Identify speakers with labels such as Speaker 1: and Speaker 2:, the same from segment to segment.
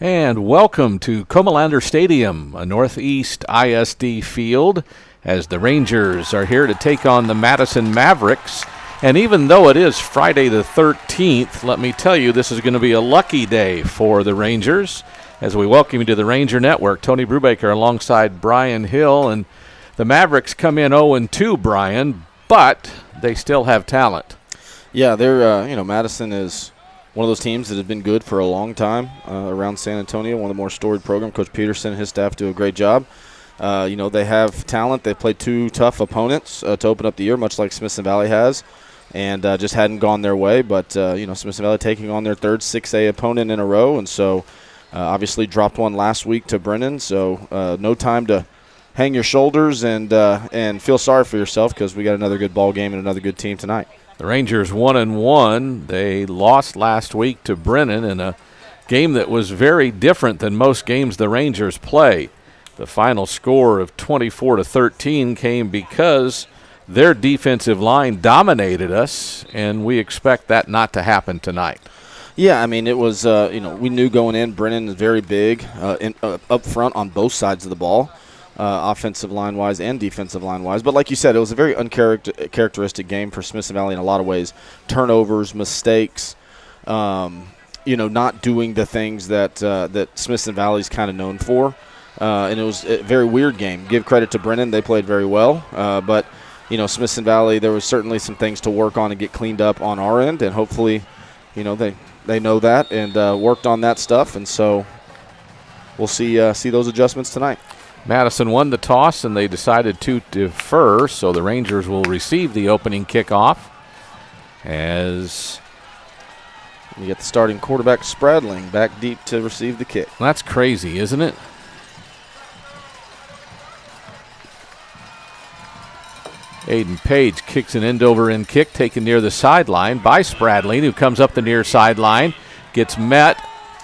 Speaker 1: And welcome to Comalander Stadium, a Northeast ISD field, as the Rangers are here to take on the Madison Mavericks. And even though it is Friday the 13th, let me tell you, this is going to be a lucky day for the Rangers. As we welcome you to the Ranger Network, Tony Brubaker alongside Brian Hill. And the Mavericks come in 0-2, Brian, but they still have talent.
Speaker 2: Yeah, they're, Madison is one of those teams that has been good for a long time around San Antonio, one of the more storied programs. Coach Peterson and his staff do a great job. They have talent. They played two tough opponents to open up the year, much like Smithson Valley has, and just hadn't gone their way. But, Smithson Valley taking on their third 6A opponent in a row, and so obviously dropped one last week to Brennan. So no time to hang your shoulders and feel sorry for yourself, because we got another good ball game and another good team tonight.
Speaker 1: The Rangers 1-1. They lost last week to Brennan in a game that was very different than most games the Rangers play. The final score of 24-13 came because their defensive line dominated us, and we expect that not to happen tonight.
Speaker 2: Yeah, I mean, it was, we knew going in, Brennan is very big up front on both sides of the ball. Offensive line-wise and defensive line-wise. But like you said, it was a very uncharacteristic game for Smithson Valley in a lot of ways. Turnovers, mistakes, not doing the things that Smithson Valley's kind of known for. And it was a very weird game. Give credit to Brennan. They played very well. But Smithson Valley, there was certainly some things to work on and get cleaned up on our end. And hopefully, they know that and worked on that stuff. And so we'll see those adjustments tonight.
Speaker 1: Madison won the toss, and they decided to defer, so the Rangers will receive the opening kickoff. As
Speaker 2: you get the starting quarterback, Spradling, back deep to receive the kick.
Speaker 1: That's crazy, isn't it? Aiden Page kicks an end-over-end kick taken near the sideline by Spradling, who comes up the near sideline, gets met,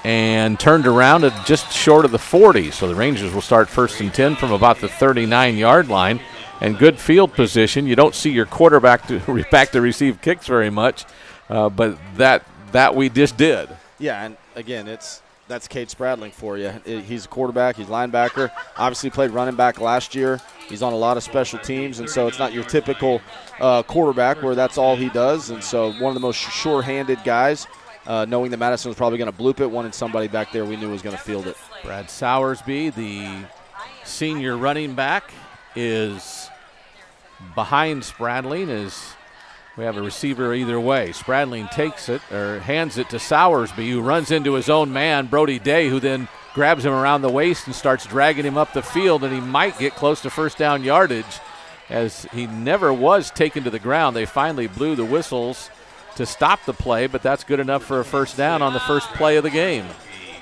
Speaker 1: and turned around at just short of the 40. So the Rangers will start 1st and 10 from about the 39-yard line. And good field position. You don't see your quarterback back to receive kicks very much, but that we just did.
Speaker 2: Yeah, and again, that's Cade Spradling for you. He's a quarterback. He's a linebacker. Obviously played running back last year. He's on a lot of special teams, and so it's not your typical quarterback where that's all he does. And so one of the most sure-handed guys. Knowing that Madison was probably going to bloop it, wanted somebody back there we knew was going to field it.
Speaker 1: Brad Sowersby, the senior running back, is behind Spradling as we have a receiver either way. Spradling takes it or hands it to Sowersby, who runs into his own man, Brody Day, who then grabs him around the waist and starts dragging him up the field, and he might get close to first down yardage as he never was taken to the ground. They finally blew the whistles to stop the play, but that's good enough for a first down on the first play of the game.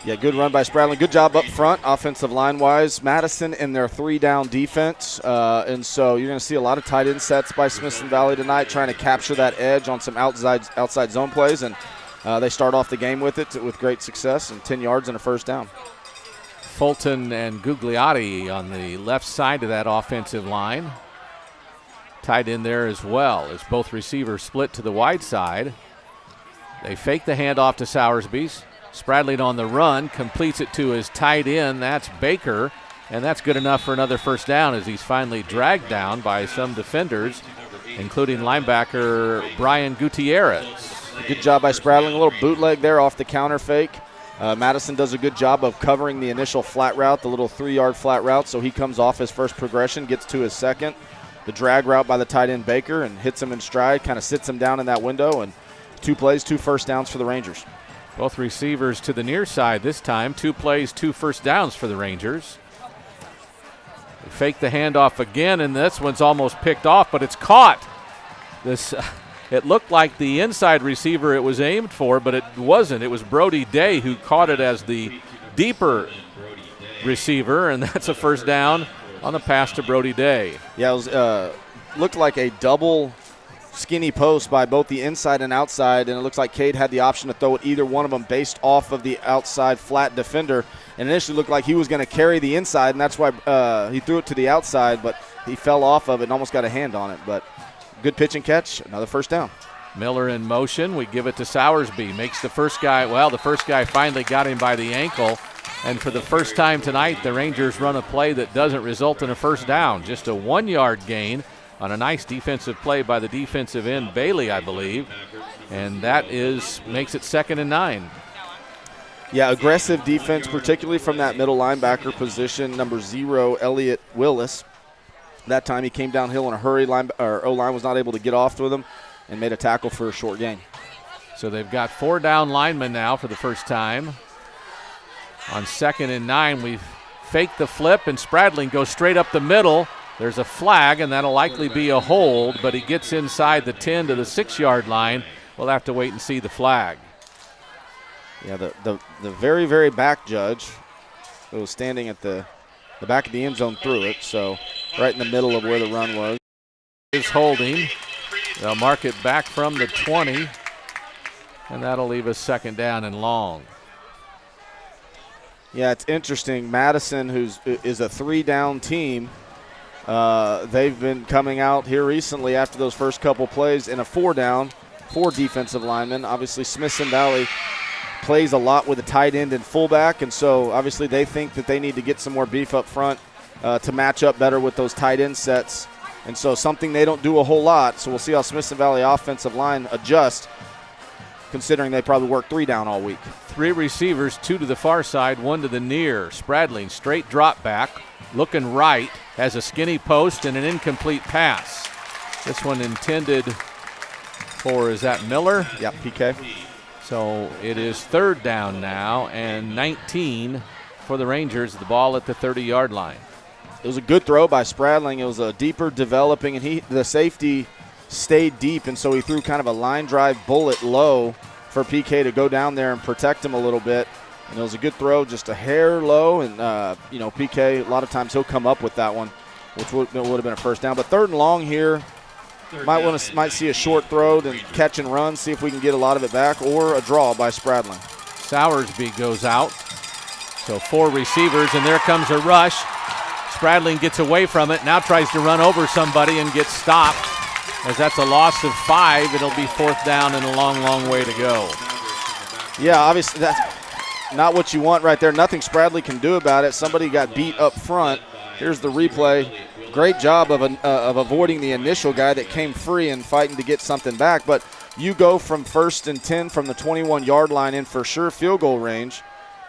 Speaker 2: Yeah, good run by Spradling. Good job up front, offensive line-wise. Madison in their 3-down defense, and so you're going to see a lot of tight end sets by Smithson Valley tonight, trying to capture that edge on some outside zone plays, and they start off the game with it with great success and 10 yards and a first down.
Speaker 1: Fulton and Gugliotti on the left side of that offensive line. Tied in there as well as both receivers split to the wide side. They fake the handoff to Sowersby. Spradling on the run, completes it to his tight end. That's Baker, and that's good enough for another first down as he's finally dragged down by some defenders, including linebacker Brian Gutierrez.
Speaker 2: Good job by Spradling. A little bootleg there off the counter fake. Madison does a good job of covering the initial flat route, the little 3-yard flat route, so he comes off his first progression, gets to his second. The drag route by the tight end Baker and hits him in stride, kind of sits him down in that window, and 2 plays, 2 first downs for the Rangers.
Speaker 1: Both receivers to the near side this time. 2 plays, 2 first downs for the Rangers. They fake the handoff again, and this one's almost picked off, but it's caught. It looked like the inside receiver it was aimed for, but it wasn't. It was Brody Day who caught it as the deeper receiver, and that's a first down on the pass to Brody Day.
Speaker 2: Yeah, it was, looked like a double skinny post by both the inside and outside, and it looks like Cade had the option to throw it either one of them based off of the outside flat defender, and initially looked like he was going to carry the inside, and that's why he threw it to the outside, but he fell off of it and almost got a hand on it. But good pitch and catch, another first down.
Speaker 1: Miller in motion. We give it to Sowersby. Makes the first guy finally got him by the ankle. And for the first time tonight, the Rangers run a play that doesn't result in a first down. Just a 1-yard gain on a nice defensive play by the defensive end, Bailey, I believe. And that makes it 2nd and 9.
Speaker 2: Yeah, aggressive defense, particularly from that middle linebacker position, number 0, Elliott Willis. That time he came downhill in a hurry. O-line was not able to get off with him and made a tackle for a short gain.
Speaker 1: So they've got 4 down linemen now for the first time. On 2nd and 9, we've faked the flip, and Spradling goes straight up the middle. There's a flag, and that'll likely be a hold, but he gets inside the 10 to the 6-yard line. We'll have to wait and see the flag.
Speaker 2: Yeah, the very, very back judge who was standing at the back of the end zone threw it, so right in the middle of where the run was.
Speaker 1: Is holding. They'll mark it back from the 20, and that'll leave us 2nd down and long.
Speaker 2: Yeah, it's interesting. Madison, is a 3-down team, they've been coming out here recently after those first couple plays in a 4-down, 4 defensive linemen. Obviously, Smithson Valley plays a lot with a tight end and fullback, and so obviously they think that they need to get some more beef up front to match up better with those tight end sets. And so something they don't do a whole lot. So we'll see how Smithson Valley offensive line adjust, considering they probably work 3 down all week.
Speaker 1: 3 receivers, 2 to the far side, 1 to the near. Spradling, straight drop back, looking right, has a skinny post and an incomplete pass. This one intended for, is that Miller?
Speaker 2: Yep, PK.
Speaker 1: So it is 3rd down now and 19 for the Rangers, the ball at the 30-yard line.
Speaker 2: It was a good throw by Spradling. It was a deeper developing, and the safety stayed deep, and so he threw kind of a line drive bullet low for PK to go down there and protect him a little bit. And it was a good throw, just a hair low, and PK, a lot of times he'll come up with that one, which would have been a first down. But 3rd and long here, might see a short throw, then catch and run, see if we can get a lot of it back, or a draw by Spradling.
Speaker 1: Sowersby goes out. So 4 receivers, and there comes a rush. Spradling gets away from it, now tries to run over somebody and gets stopped. As that's a loss of 5, it'll be 4th down and a long, long way to go.
Speaker 2: Yeah, obviously that's not what you want right there. Nothing Spradling can do about it. Somebody got beat up front. Here's the replay. Great job of avoiding the initial guy that came free and fighting to get something back. But you go from 1st and 10 from the 21-yard line in for sure field goal range.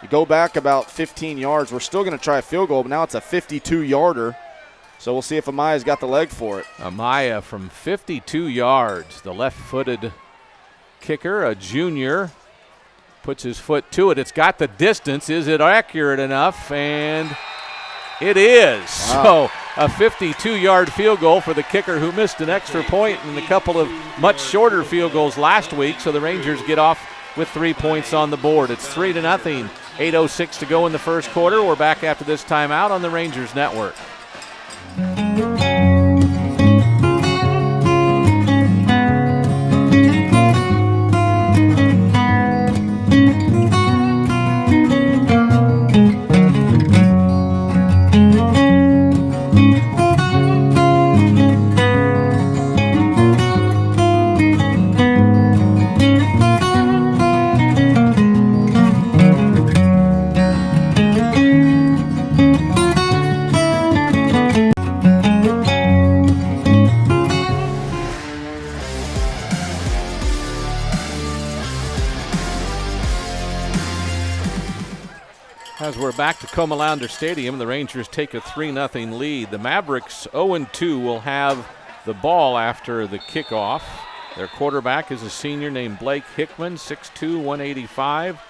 Speaker 2: You go back about 15 yards. We're still going to try a field goal, but now it's a 52-yarder. So we'll see if Amaya's got the leg for it.
Speaker 1: Amaya from 52 yards, the left-footed kicker, a junior, puts his foot to it. It's got the distance. Is it accurate enough? And it is.
Speaker 2: Wow.
Speaker 1: So a 52-yard field goal for the kicker who missed an extra point and a couple of much shorter field goals last week. So the Rangers get off with 3 points on the board. It's 3-0. 8:06 to go in the first quarter. We're back after this timeout on the Rangers Network. As we're back to Comalander Stadium, the Rangers take a 3-0 lead. The Mavericks 0-2 will have the ball after the kickoff. Their quarterback is a senior named Blake Hickman, 6'2", 185.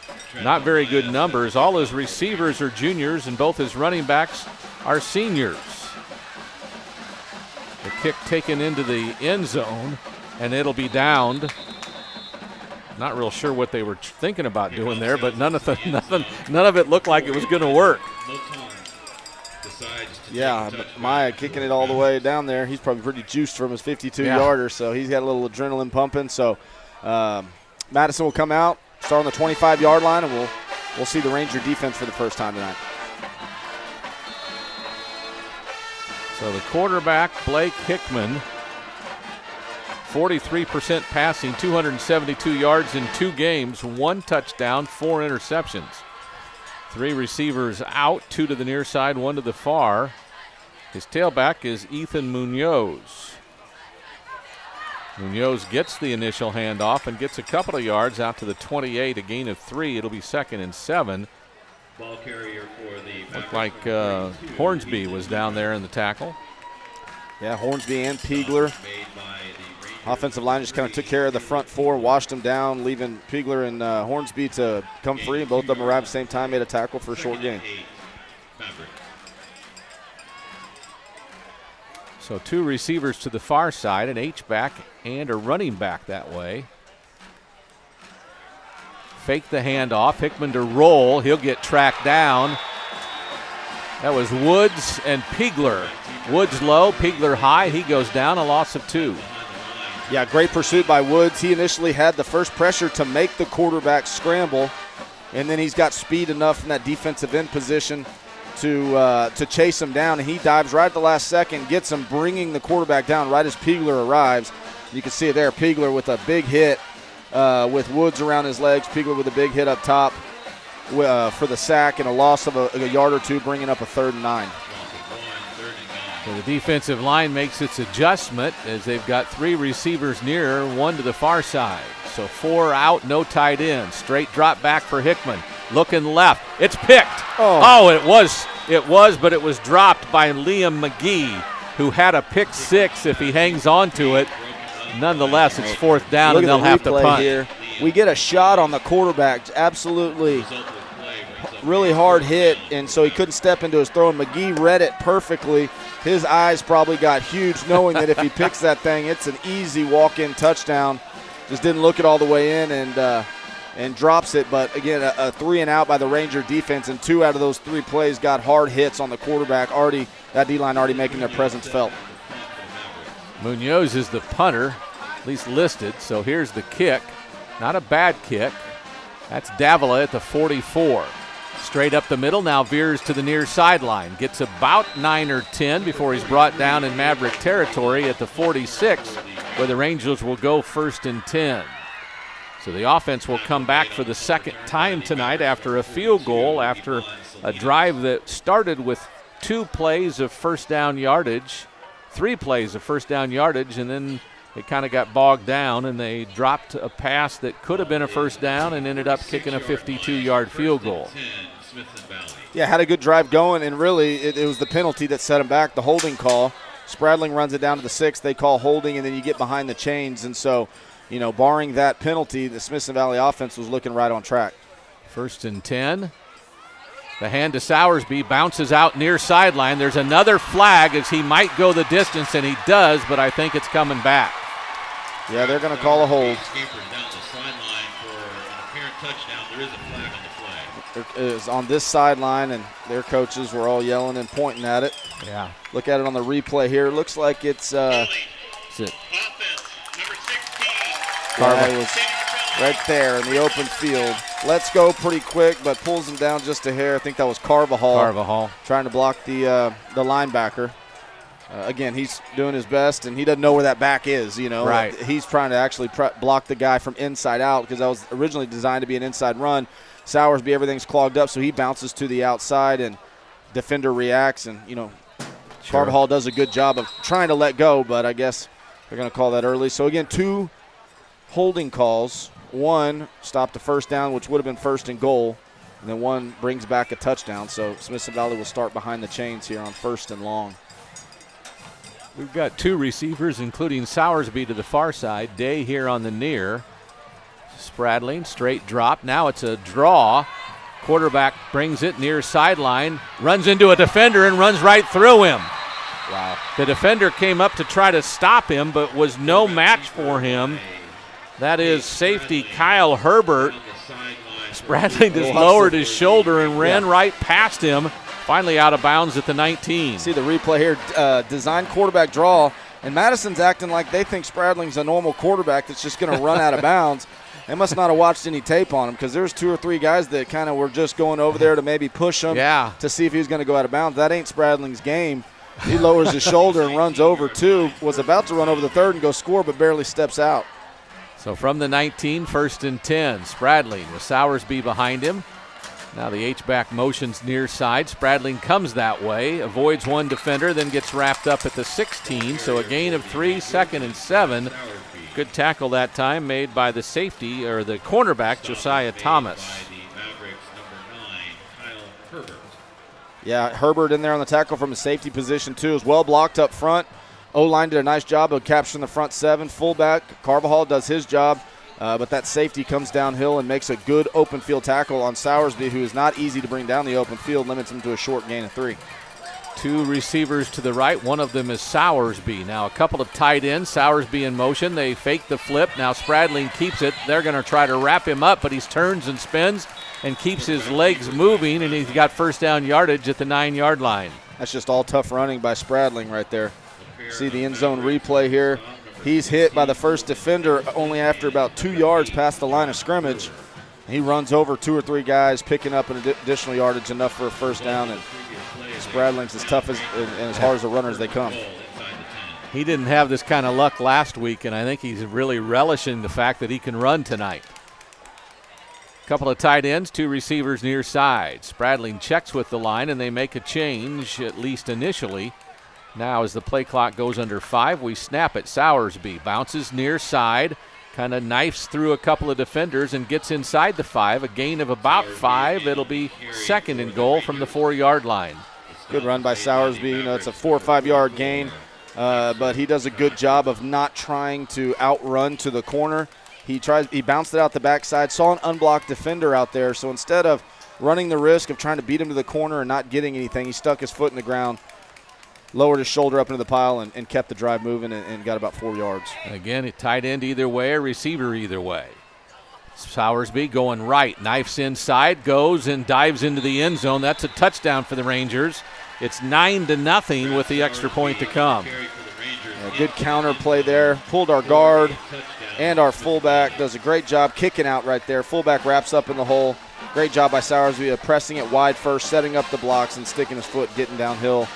Speaker 1: Not very good numbers. All his receivers are juniors, and both his running backs are seniors. The kick taken into the end zone, and it'll be downed. Not real sure what they were thinking about doing there, but none of it looked like it was going to work.
Speaker 2: Yeah, Maya kicking it all the way down there. He's probably pretty juiced from his 52-yarder, so he's got a little adrenaline pumping. So Madison will come out, start on the 25-yard line, and we'll see the Ranger defense for the first time tonight.
Speaker 1: So the quarterback, Blake Hickman, 43% passing, 272 yards in 2 games, 1 touchdown, 4 interceptions. 3 receivers out, 2 to the near side, 1 to the far. His tailback is Ethan Munoz. Munoz gets the initial handoff and gets a couple of yards out to the 28, a gain of 3. It'll be 2nd and 7.
Speaker 3: Ball carrier for the
Speaker 1: Looked like Hornsby was down there in the tackle.
Speaker 2: Yeah, Hornsby and Piegler. Offensive line just kind of took care of the front 4, washed them down, leaving Piegler and Hornsby to come free. Both of them arrived at the same time, made a tackle for a short gain.
Speaker 1: So 2 receivers to the far side, an H-back and a running back that way. Fake the handoff, Hickman to roll. He'll get tracked down. That was Woods and Piegler. Woods low, Piegler high. He goes down, a loss of 2.
Speaker 2: Yeah, great pursuit by Woods. He initially had the first pressure to make the quarterback scramble, and then he's got speed enough in that defensive end position to chase him down, and he dives right at the last second, gets him, bringing the quarterback down right as Piegler arrives. You can see it there, Piegler with a big hit with Woods around his legs. Piegler with a big hit up top for the sack and a loss of a yard or 2, bringing up a 3rd and 9.
Speaker 1: So the defensive line makes its adjustment as they've got 3 receivers near, 1 to the far side. So 4 out, no tight end. Straight drop back for Hickman. Looking left. It's picked. Oh, it was, but it was dropped by Liam McGee, who had a pick 6 if he hangs on to it. Nonetheless, it's 4th down, and they'll have to punt.
Speaker 2: Here. We get a shot on the quarterback, absolutely really hard hit, and so he couldn't step into his throw, and McGee read it perfectly. His eyes probably got huge, knowing that if he picks that thing, it's an easy walk-in touchdown. Just didn't look it all the way in and drops it. But, again, a 3 and out by the Ranger defense, and 2 out of those 3 plays got hard hits on the quarterback. That D-line already making their presence felt.
Speaker 1: Munoz is the punter, at least listed. So here's the kick. Not a bad kick. That's Davila at the 44. Straight up the middle, now veers to the near sideline. Gets about 9 or 10 before he's brought down in Maverick territory at the 46, where the Rangers will go 1st and 10. So the offense will come back for the 2nd time tonight after a field goal, after a drive that started with 2 plays of first down yardage, 3 plays of first down yardage, and then it kind of got bogged down, and they dropped a pass that could have been a first down and ended up kicking a 52-yard field goal.
Speaker 2: Yeah, had a good drive going, and really it was the penalty that set him back, the holding call. Spradling runs it down to the 6. They call holding, and then you get behind the chains. And so, barring that penalty, the Smithson Valley offense was looking right on track.
Speaker 1: 1st and 10. The hand to Sowersby, bounces out near sideline. There's another flag as he might go the distance, and he does, but I think it's coming back.
Speaker 2: Yeah, they're going to call a hold. It is on this sideline, and their coaches were all yelling and pointing at it.
Speaker 1: Yeah.
Speaker 2: Look at it on the replay here. It looks like it's Carvajal was right there in the open field. Lets go pretty quick, but pulls him down just a hair. I think that was Carvajal. Trying to block the linebacker. Again, he's doing his best, and he doesn't know where that back is,
Speaker 1: Right.
Speaker 2: He's trying to actually block the guy from inside out, because that was originally designed to be an inside run. Sowersby, everything's clogged up, so he bounces to the outside, and defender reacts, and, Carvajal does a good job of trying to let go, but I guess they're going to call that early. So, again, 2 holding calls. 1 stopped a first down, which would have been 1st and goal, and then 1 brings back a touchdown. So Smithson Valley will start behind the chains here on 1st and long.
Speaker 1: We've got 2 receivers, including Sowersby to the far side. Day here on the near. Spradling, straight drop. Now it's a draw. Quarterback brings it near sideline, runs into a defender and runs right through him. Wow. The defender came up to try to stop him, but was no match for him. That is safety Kyle Herbert. Spradling just lowered his shoulder and ran right past him. Finally out of bounds at the 19.
Speaker 2: See the replay here, design quarterback draw, and Madison's acting like they think Spradling's a normal quarterback that's just going to run out of bounds. They must not have watched any tape on him, because there's 2 or 3 guys that kind of were just going over there to maybe push him to see if he was going to go out of bounds. That ain't Spradling's game. He lowers his shoulder and runs over 2, was about to run over the 3rd and go score, but barely steps out.
Speaker 1: So from the 19, 1st and 10. Spradling with Sowersby behind him. Now the H-back motions near side. Spradling comes that way, avoids one defender, then gets wrapped up at the 16. So a gain of 3, 2nd and 7. Good tackle that time made by the safety, or the cornerback, Josiah Thomas.
Speaker 2: Yeah, Herbert in there on the tackle from a safety position too. Is well blocked up front. O-line did a nice job of capturing the front 7. Fullback Carvajal does his job. But that safety comes downhill and makes a good open field tackle on Sowersby, who is not easy to bring down the open field, limits him to a short gain of 3.
Speaker 1: 2 receivers to the right. One of them is Sowersby. Now a couple of tight ends. Sowersby in motion. They fake the flip. Now Spradling keeps it. They're going to try to wrap him up, but he turns and spins and keeps his legs moving, and he's got first down yardage at the 9-yard line.
Speaker 2: That's just all tough running by Spradling right there. See the end zone replay here. He's hit by the first defender only after about 2 yards past the line of scrimmage. He runs over 2 or 3 guys, picking up an additional yardage, enough for a first down. And Spradling's as tough and as hard as a runner as they come.
Speaker 1: He didn't have this kind of luck last week, and I think he's really relishing the fact that he can run tonight. Couple of tight ends, 2 receivers near side. Spradling checks with the line, and they make a change, at least initially. Now as the play clock goes under 5, we snap it. Sowersby bounces near side, kind of knifes through a couple of defenders and gets inside the 5, a gain of about 5. It'll be 2nd and goal from the 4-yard line.
Speaker 2: Good run by Sowersby. You know, it's a 4 or 5-yard gain, but he does a good job of not trying to outrun to the corner. He bounced it out the backside, saw an unblocked defender out there, so instead of running the risk of trying to beat him to the corner and not getting anything, he stuck his foot in the ground, lowered his shoulder up into the pile, and kept the drive moving and got about 4 yards.
Speaker 1: Again, a tight end either way, a receiver either way. Sowersby going right, knifes inside, goes and dives into the end zone. That's a touchdown for the Rangers. It's 9-0 with the extra point to come.
Speaker 2: A good counter play there. Pulled our guard, and our fullback does a great job kicking out right there. Fullback wraps up in the hole. Great job by Sowersby of pressing it wide first, setting up the blocks and sticking his foot, getting downhill.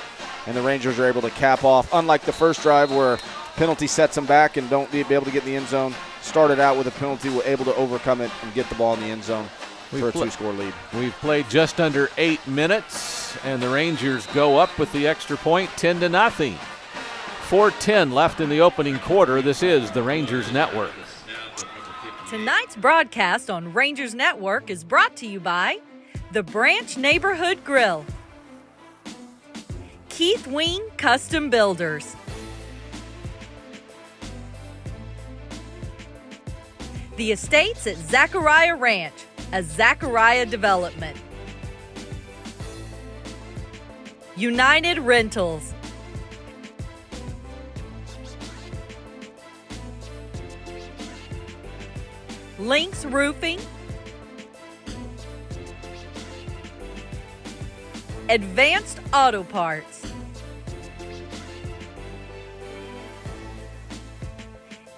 Speaker 2: And the Rangers are able to cap off. Unlike the first drive where penalty sets them back and don't be able to get in the end zone, started out with a penalty, were able to overcome it and get the ball in the end zone for a 2-score lead.
Speaker 1: We've played just under 8 minutes, and the Rangers go up with the extra point, 10-0. 4:10 left in the opening quarter. This is the Rangers Network.
Speaker 4: Tonight's broadcast on Rangers Network is brought to you by the Branch Neighborhood Grill, Keith Wing Custom Builders, the Estates at Zachariah Ranch, a Zachariah development, United Rentals, Lynx Roofing, Advanced Auto Parts,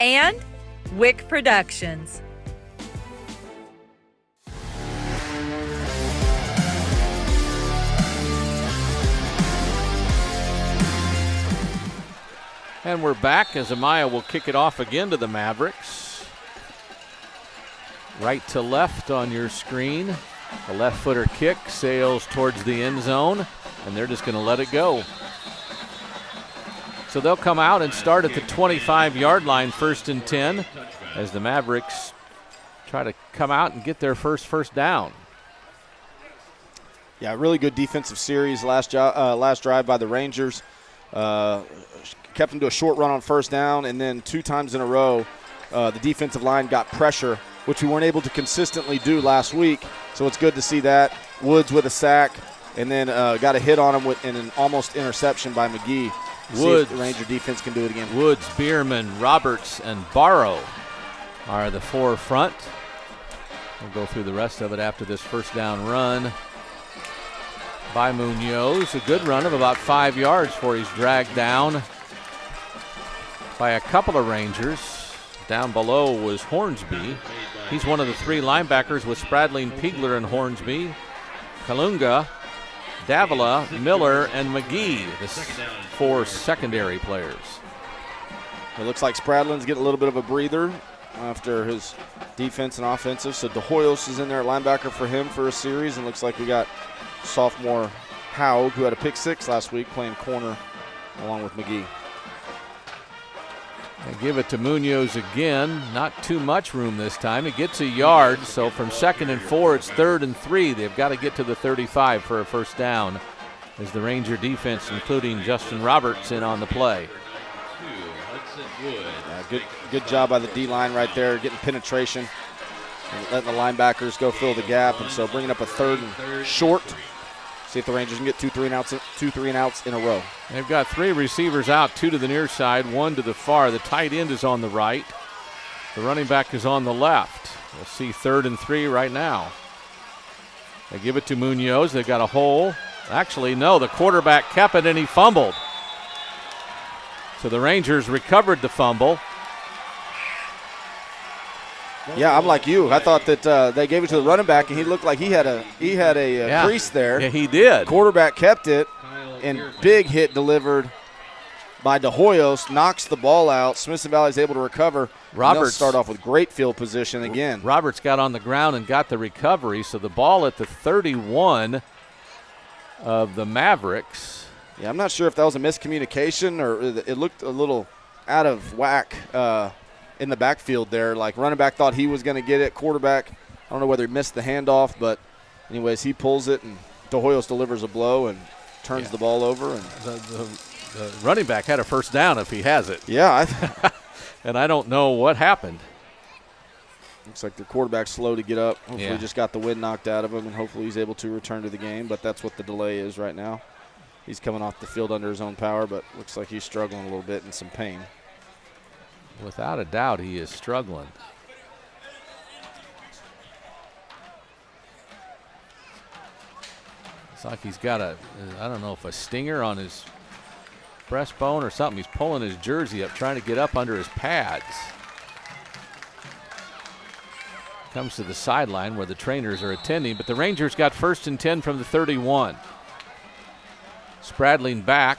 Speaker 4: and Wick Productions.
Speaker 1: And we're back as Amaya will kick it off again to the Mavericks. Right to left on your screen. The left footer kick sails towards the end zone, and they're just going to let it go. So they'll come out and start at the 25-yard line, 1st and 10, as the Mavericks try to come out and get their first down.
Speaker 2: Yeah, really good defensive series last drive by the Rangers. Kept them to a short run on 1st down, and then 2 times in a row, the defensive line got pressure, which we weren't able to consistently do last week. So it's good to see that. Woods with a sack, and then got a hit on him in an almost interception by McGee.
Speaker 1: Woods,
Speaker 2: the Ranger defense can do it again.
Speaker 1: Woods, Bierman, Roberts, and Barrow are the forefront. We'll go through the rest of it after this first down run by Munoz. A good run of about 5 yards before he's dragged down by a couple of Rangers. Down below was Hornsby. He's one of the 3 linebackers with Spradling, Pigler, and Hornsby. Kalunga, Davila, Miller, and McGee, the 4 secondary players.
Speaker 2: It looks like Spradling's getting a little bit of a breather. after his defense and offensive. So DeHoyos is in there at linebacker for him for a series, and looks like we got sophomore Haug, who had a pick 6 last week, playing corner along with McGee.
Speaker 1: They give it to Munoz again. Not too much room this time. It gets a yard, so from 2nd and 4, it's 3rd and 3. They've got to get to the 35 for a first down as the Ranger defense, including Justin Roberts, in on the play.
Speaker 2: Good job by the D-line right there, getting penetration and letting the linebackers go fill the gap. And so bringing up a 3rd and short. See if the Rangers can get 2 3 and outs in a row.
Speaker 1: They've got 3 receivers out, 2 to the near side, 1 to the far. The tight end is on the right. The running back is on the left. We'll see 3rd and 3 right now. They give it to Munoz. They've got a hole. Actually, no, the quarterback kept it and he fumbled. So the Rangers recovered the fumble.
Speaker 2: Yeah, I'm like you. I thought that they gave it to the running back, and he looked like he had a crease there.
Speaker 1: Yeah, he did.
Speaker 2: Quarterback kept it, and big hit delivered by DeHoyos, knocks the ball out. Smithson Valley is able to recover. Roberts start off with great field position again.
Speaker 1: Roberts got on the ground and got the recovery, so the ball at the 31 of the Mavericks.
Speaker 2: Yeah, I'm not sure if that was a miscommunication or it looked a little out of whack in the backfield there. Like running back thought he was going to get it. Quarterback, I don't know whether he missed the handoff, but anyways, he pulls it and DeHoyos delivers a blow and turns the ball over. And
Speaker 1: the running back had a first down if he has it.
Speaker 2: Yeah.
Speaker 1: And I don't know what happened.
Speaker 2: Looks like the quarterback's slow to get up. Hopefully
Speaker 1: Yeah.
Speaker 2: just got the wind knocked out of him, and hopefully he's able to return to the game. But that's what the delay is right now. He's coming off the field under his own power, but looks like he's struggling a little bit in some pain.
Speaker 1: Without a doubt, he is struggling. It's like he's got I don't know if a stinger on his breastbone or something. He's pulling his jersey up, trying to get up under his pads. Comes to the sideline where the trainers are attending, but the Rangers got 1st and 10 from the 31. Spradling back.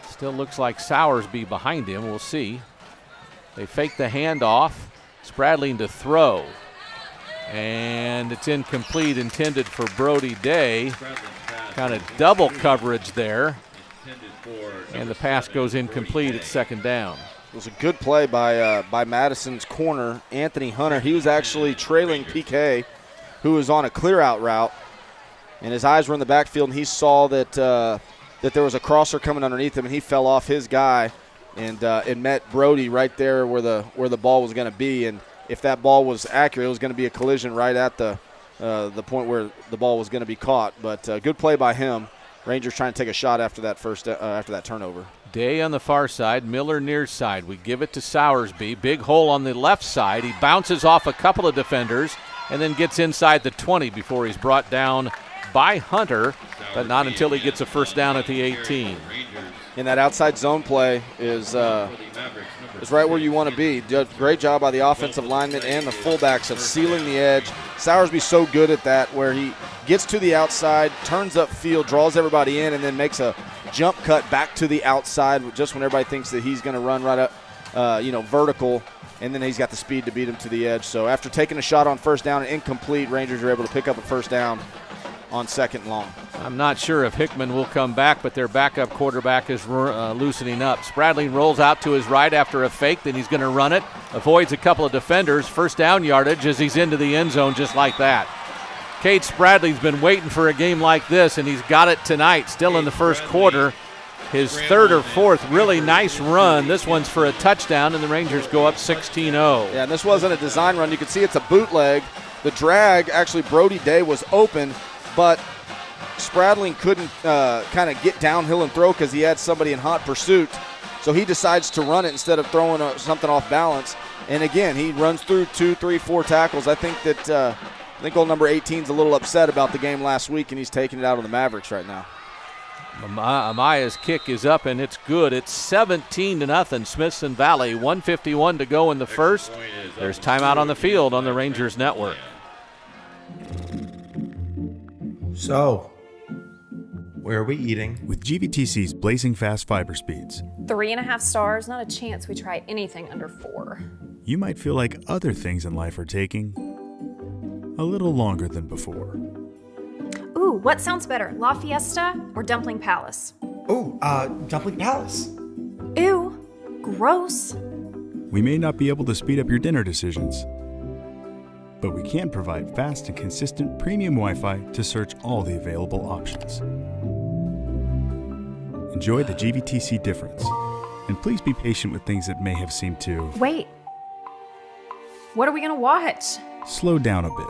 Speaker 1: Still looks like Sowersby behind him. We'll see. They fake the handoff. Spradling to throw. And it's incomplete, intended for Brody Day. Kind of double coverage there. And the pass goes incomplete at 2nd down.
Speaker 2: It was a good play by Madison's corner, Anthony Hunter. He was actually trailing PK, who was on a clear-out route. And his eyes were in the backfield, and he saw that there was a crosser coming underneath him, and he fell off his guy and met Brody right there where the ball was going to be. And if that ball was accurate, it was going to be a collision right at the point where the ball was going to be caught. But good play by him. Rangers trying to take a shot after that turnover.
Speaker 1: Day on the far side, Miller near side. We give it to Sowersby. Big hole on the left side. He bounces off a couple of defenders and then gets inside the 20 before he's brought down by Hunter, but not until he gets a first down at the 18.
Speaker 2: And that outside zone play is right where you want to be. Great job by the offensive linemen and the fullbacks of sealing the edge. Sowersby's so good at that, where he gets to the outside, turns upfield, draws everybody in, and then makes a jump cut back to the outside just when everybody thinks that he's going to run right up, vertical, and then he's got the speed to beat him to the edge. So after taking a shot on first down and incomplete, Rangers are able to pick up a first down on 2nd and long.
Speaker 1: I'm not sure if Hickman will come back, but their backup quarterback is loosening up. Spradling rolls out to his right after a fake, then he's going to run it, avoids a couple of defenders, first down yardage as he's into the end zone just like that. Cade Spradling's been waiting for a game like this, and he's got it tonight, still in the first quarter. His 3rd or 4th really nice run. This one's for a touchdown, and the Rangers go up 16-0.
Speaker 2: Yeah, and this wasn't a design run. You can see it's a bootleg. The drag, actually, Brody Day was open, but Spradling couldn't kind of get downhill and throw because he had somebody in hot pursuit. So he decides to run it instead of throwing something off balance. And again, he runs through 2, 3, 4 tackles. I think old number 18's a little upset about the game last week, and he's taking it out on the Mavericks right now.
Speaker 1: Amaya's kick is up, and it's good. It's 17-0, Smithson Valley. 1:51 to go in the first. There's timeout on the field on the Rangers Network.
Speaker 5: So, where are we eating?
Speaker 6: With GVTC's blazing fast fiber speeds.
Speaker 7: 3.5 stars, not a chance we try anything under 4.
Speaker 6: you might feel like other things in life are taking a little longer than before.
Speaker 7: Ooh, what sounds better, La Fiesta or Dumpling Palace?
Speaker 5: Oh, Dumpling Palace.
Speaker 7: Ew, gross.
Speaker 6: We may not be able to speed up your dinner decisions, but we can provide fast and consistent premium Wi-Fi to search all the available options. Enjoy the GVTC difference, and please be patient with things that may have seemed to
Speaker 7: Wait, what are we gonna watch?
Speaker 6: slow down a bit.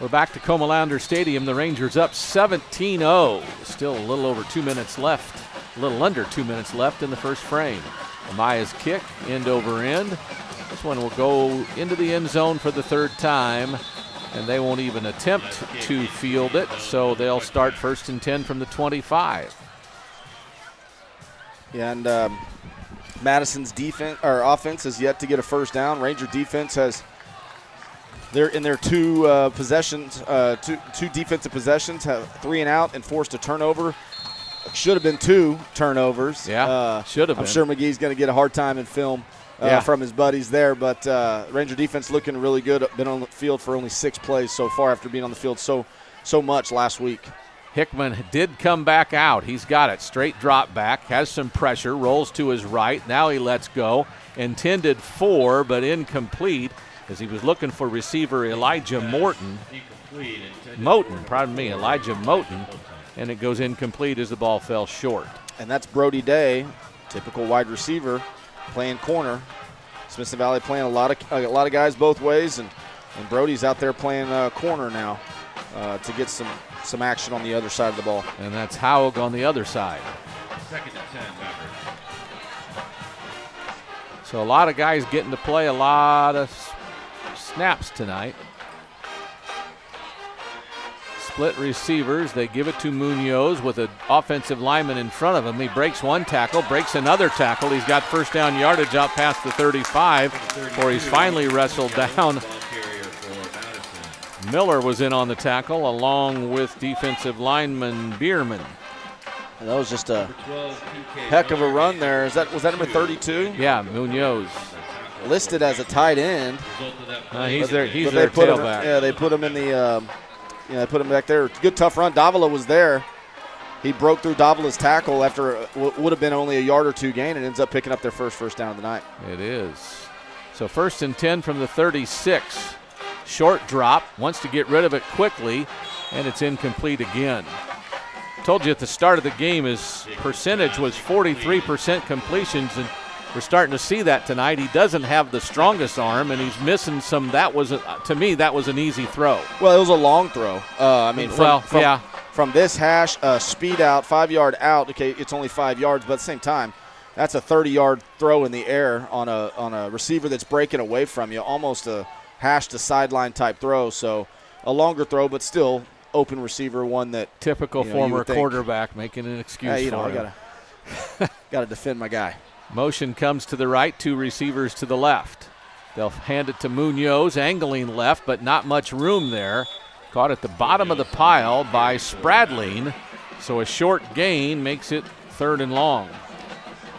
Speaker 1: We're back to Comalander Stadium. The Rangers up 17-0. Still a little over 2 minutes left, a little under 2 minutes left in the first frame. Amaya's kick, end over end. This one will go into the end zone for the third time, and they won't even attempt to field it, so they'll start 1st and 10 from the 25.
Speaker 2: Yeah, and Madison's defense or offense has yet to get a first down. Ranger defense they're in their two possessions, two defensive possessions, have 3 and out and forced a turnover. Should have been 2 turnovers.
Speaker 1: Yeah, should have been.
Speaker 2: I'm sure McGee's going to get a hard time in film from his buddies there, but Ranger defense looking really good. Been on the field for only 6 plays so far after being on the field so much last week.
Speaker 1: Hickman did come back out. He's got it. Straight drop back, has some pressure, rolls to his right. Now he lets go. Intended for, but incomplete as he was looking for receiver Elijah Moten, and it goes incomplete as the ball fell short.
Speaker 2: And that's Brody Day, typical wide receiver, playing corner. Smithson Valley playing a lot of guys both ways, and Brody's out there playing corner now to get some action on the other side of the ball.
Speaker 1: And that's Haug on the other side.
Speaker 3: 2nd and 10, Mavericks.
Speaker 1: So a lot of guys getting to play a lot of snaps tonight. Split receivers. They give it to Munoz with an offensive lineman in front of him. He breaks one tackle, breaks another tackle. He's got first down yardage out past the 35, where he's finally wrestled down. Miller was in on the tackle along with defensive lineman Bierman.
Speaker 2: And that was just a heck of a run there. Was that number 32?
Speaker 1: Yeah, Munoz.
Speaker 2: Listed as a tight end.
Speaker 1: He's their tailback.
Speaker 2: They put him in the they put him back there. Good tough run. Davila was there. He broke through Davila's tackle after what would have been only a yard or 2 gain, and ends up picking up their first down of the night.
Speaker 1: It is. So 1st and 10 from the 36. Short drop, wants to get rid of it quickly, and it's incomplete again. Told you at the start of the game his percentage was 43% completions, and we're starting to see that tonight. He doesn't have the strongest arm, and he's missing some. To me, that was an easy throw.
Speaker 2: Well, it was a long throw. From this hash, speed out, 5-yard out. Okay, it's only 5 yards, but at the same time, that's a 30-yard throw in the air on a receiver that's breaking away from you, almost a hash to sideline type throw. So a longer throw, but still open receiver, one that
Speaker 1: typical former quarterback making an excuse for him.
Speaker 2: I gotta defend my guy.
Speaker 1: Motion comes to the right, 2 receivers to the left. They'll hand it to Munoz, angling left, but not much room there. Caught at the bottom of the pile by Spradling, so a short gain makes it 3rd and long.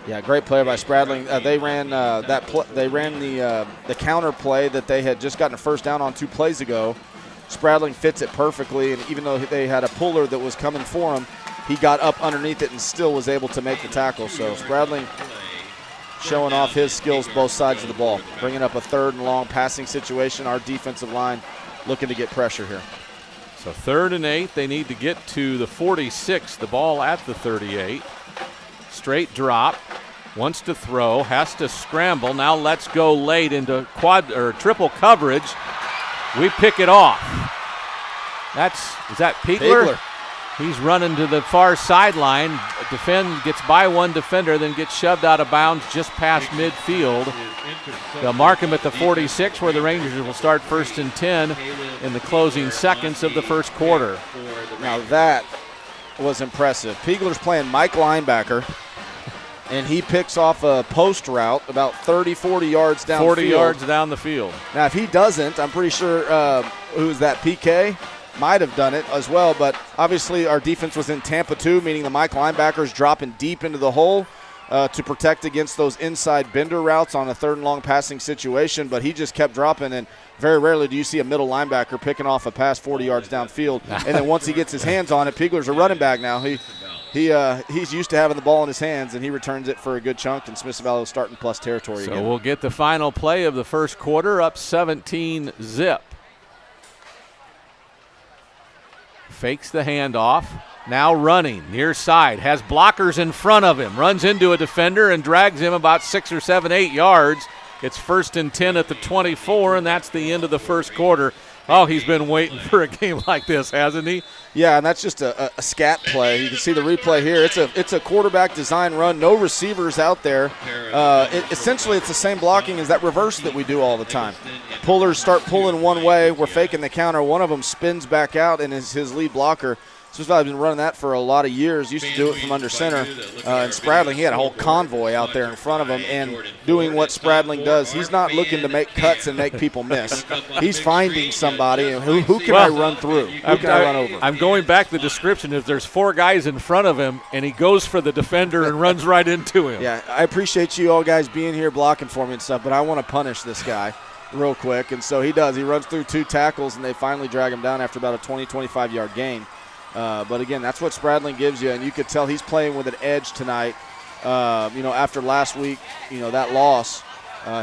Speaker 2: Yeah, great play by Spradling. They ran the counter play that they had just gotten a first down on 2 plays ago. Spradling fits it perfectly, and even though they had a puller that was coming for him, he got up underneath it and still was able to make the tackle. So Spradling showing off his skills both sides of the ball, bringing up a 3rd and long passing situation. Our defensive line looking to get pressure here.
Speaker 1: So 3rd and 8, they need to get to the 46, the ball at the 38. Straight drop, wants to throw, has to scramble. Now let's go late into triple coverage. We pick it off. Is that Piegler? He's running to the far sideline. Gets by one defender, then gets shoved out of bounds just past midfield. They'll mark him at the 46, where the Rangers will start 1st and 10 in the closing seconds of the first quarter.
Speaker 2: Now that was impressive. Piegler's playing Mike linebacker, and he picks off a post route about 30, 40 yards down the field.
Speaker 1: 40 yards down the field.
Speaker 2: Now, if he doesn't, I'm pretty sure, who's that, PK? might have done it as well, but obviously our defense was in Tampa too, meaning the Mike linebackers dropping deep into the hole to protect against those inside bender routes on a 3rd and long passing situation, but he just kept dropping, and very rarely do you see a middle linebacker picking off a pass 40 yards downfield. And then once he gets his hands on it, Pigler's a running back now. He's used to having the ball in his hands, and he returns it for a good chunk, and Smithson Valley will start in plus territory again.
Speaker 1: So we'll get the final play of the first quarter, up 17-0. Fakes the handoff. Now running, near side, has blockers in front of him, runs into a defender and drags him about 6 or 7, 8 yards. It's 1st and 10 at the 24, and that's the end of the first quarter. Oh, he's been waiting for a game like this, hasn't he?
Speaker 2: Yeah, and that's just a scat play. You can see the replay here. It's a quarterback design run, no receivers out there. Essentially, it's the same blocking as that reverse that we do all the time. Pullers start pulling one way. We're faking the counter. One of them spins back out and is his lead blocker. Smithson Valley's been running that for a lot of years. Used to do it from under center. And Spradling, he had a whole convoy out there in front of him and doing what Spradling does. He's not looking to make cuts and make people miss. He's finding somebody. And who can I run through? Who can I run over?
Speaker 1: I'm going back to the description. If there's 4 guys in front of him and he goes for the defender and runs right into him.
Speaker 2: Yeah, I appreciate you all guys being here blocking for me and stuff, but I want to punish this guy real quick. And so he does. He runs through 2 tackles, and they finally drag him down after about a 20, 25-yard gain. But, again, that's what Spradling gives you, and you could tell he's playing with an edge tonight. After last week, that loss,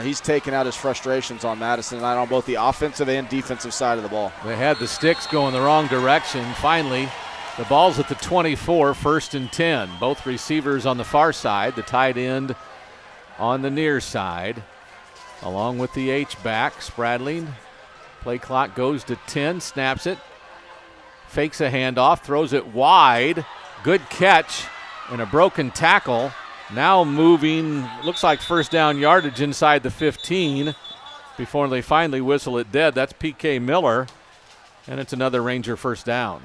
Speaker 2: he's taken out his frustrations on Madison tonight on both the offensive and defensive side of the ball.
Speaker 1: They had the sticks going the wrong direction. Finally, the ball's at the 24, 1st and 10. Both receivers on the far side, the tight end on the near side, along with the H-back, Spradling. Play clock goes to 10, snaps it. Fakes a handoff, throws it wide. Good catch and a broken tackle. Now moving, looks like 1st down yardage inside the 15 before they finally whistle it dead. That's P.K. Miller, and it's another Ranger 1st down.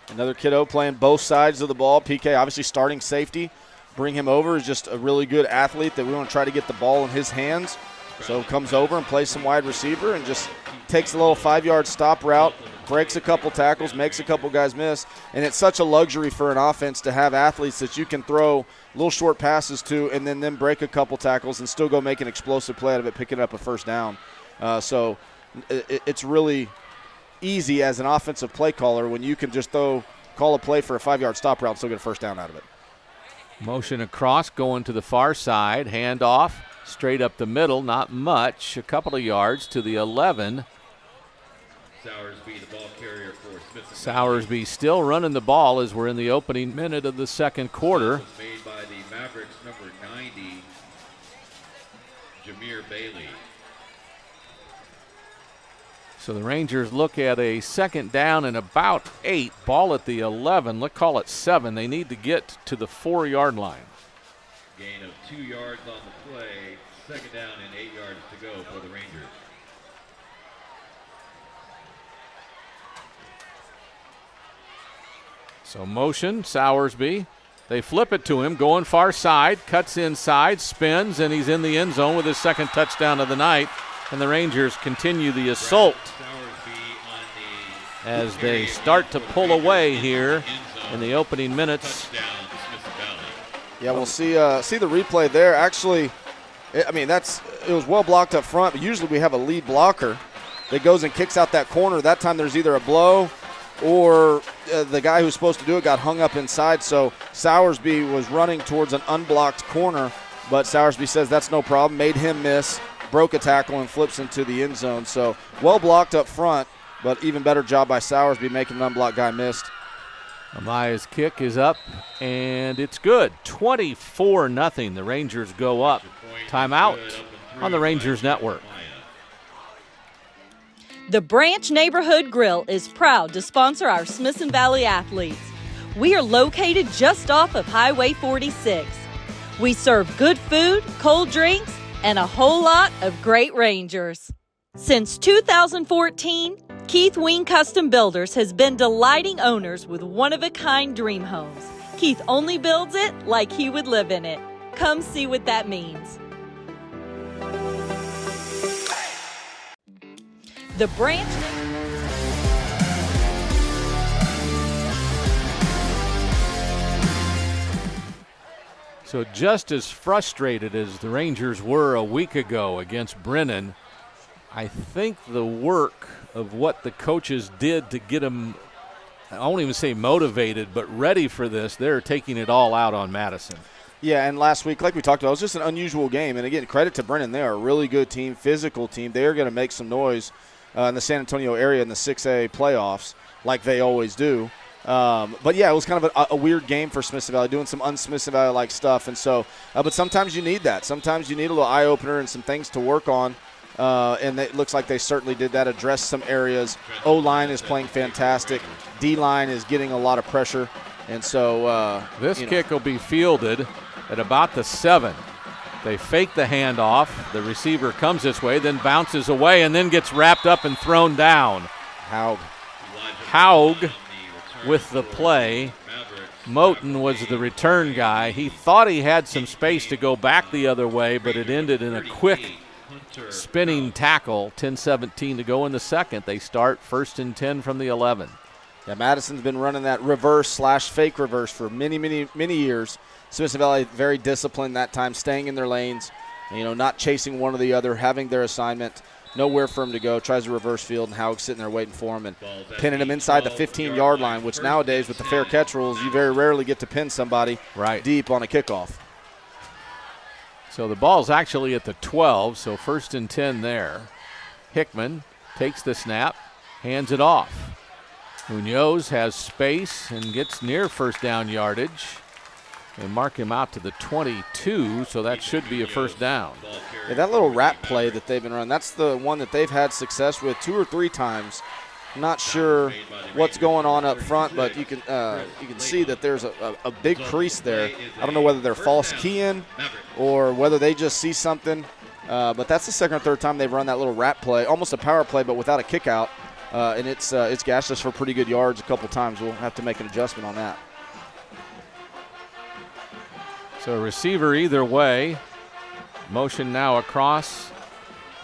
Speaker 2: Another kiddo playing both sides of the ball. P.K. obviously starting safety. Bring him over. Is just a really good athlete that we want to try to get the ball in his hands. So comes over and plays some wide receiver and just takes a little 5-yard stop route, breaks a couple tackles, makes a couple guys miss. And it's such a luxury for an offense to have athletes that you can throw little short passes to and then break a couple tackles and still go make an explosive play out of it, picking up a 1st down. So it's really easy as an offensive play caller when you can just call a play for a 5-yard stop route and still get a 1st down out of it.
Speaker 1: Motion across, going to the far side, handoff. Straight up the middle, not much, a couple of yards to the 11.
Speaker 3: Sowersby, the ball carrier for Smithson.
Speaker 1: Sowersby still running the ball as we're in the opening minute of the second quarter.
Speaker 3: Made by the Mavericks, number 90, Jameer Bailey.
Speaker 1: So the Rangers look at a 2nd down and about 8. Ball at the 11. Let's call it 7. They need to get to the 4-yard line.
Speaker 3: Gain of 2 yards on the play. 2nd down and 8 yards to go for the Rangers.
Speaker 1: So motion, Sowersby. They flip it to him, going far side, cuts inside, spins, and he's in the end zone with his 2nd touchdown of the night. And the Rangers continue the assault as they start to pull away here in the opening minutes.
Speaker 2: Yeah, we'll see the replay there. Actually, it was well blocked up front, but usually we have a lead blocker that goes and kicks out that corner. That time there's either a blow or the guy who's supposed to do it got hung up inside. So Sowersby was running towards an unblocked corner, but Sowersby says that's no problem, made him miss, broke a tackle, and flips into the end zone. So well blocked up front, but even better job by Sowersby making an unblocked guy missed.
Speaker 1: Amaya's kick is up, and it's good. 24-0. The Rangers go up. Timeout on the Rangers Network.
Speaker 4: The Branch Neighborhood Grill is proud to sponsor our Smithson Valley athletes. We are located just off of Highway 46. We serve good food, cold drinks, and a whole lot of great Rangers. Since 2014, Keith Wing Custom Builders has been delighting owners with one-of-a-kind dream homes. Keith only builds it like he would live in it. Come see what that means. The Branch
Speaker 1: So just as frustrated as the Rangers were a week ago against Brennan, I think the work of what the coaches did to get them, I won't even say motivated, but ready for this, they're taking it all out on Madison.
Speaker 2: Yeah, and last week, like we talked about, it was just an unusual game. And, again, credit to Brennan. They are a really good team, physical team. They are going to make some noise in the San Antonio area in the 6A playoffs like they always do. But, yeah, it was kind of a weird game for Smithson Valley, doing some un-Smithson Valley-like stuff. And so, but sometimes you need that. Sometimes you need a little eye-opener and some things to work on. And it looks like they certainly did that, address some areas. O-line is playing fantastic. D-line is getting a lot of pressure. And so
Speaker 1: this kick will be fielded at about the 7. They fake the handoff. The receiver comes this way, then bounces away, and then gets wrapped up and thrown down. Haug with the play. Moten was the return guy. He thought he had some space to go back the other way, but it ended in a quick spinning tackle. 10-17 to go in the second. They start 1st and 10 from the 11.
Speaker 2: Yeah, Madison's been running that reverse/fake reverse for many, many, many years. Smithson Valley very disciplined that time, staying in their lanes, not chasing one or the other, having their assignment, nowhere for him to go, tries to reverse field, and Haug's sitting there waiting for him and pinning him inside the 15-yard line, which nowadays with the fair catch rules, you very rarely get to pin somebody deep on a kickoff.
Speaker 1: So the ball's actually at the 12, so 1st and 10 there. Hickman takes the snap, hands it off. Munoz has space and gets near first down yardage. They mark him out to the 22, so that should be a first down.
Speaker 2: Yeah, that little wrap play that they've been running, that's the one that they've had success with 2 or 3 times. Not sure what's going on up front, but you can see that there's a big crease there. I don't know whether they're false keying or whether they just see something, but that's the second or third time they've run that little wrap play, almost a power play but without a kick out. And it's gashed us for pretty good yards a couple times. We'll have to make an adjustment on that.
Speaker 1: So receiver either way. Motion now across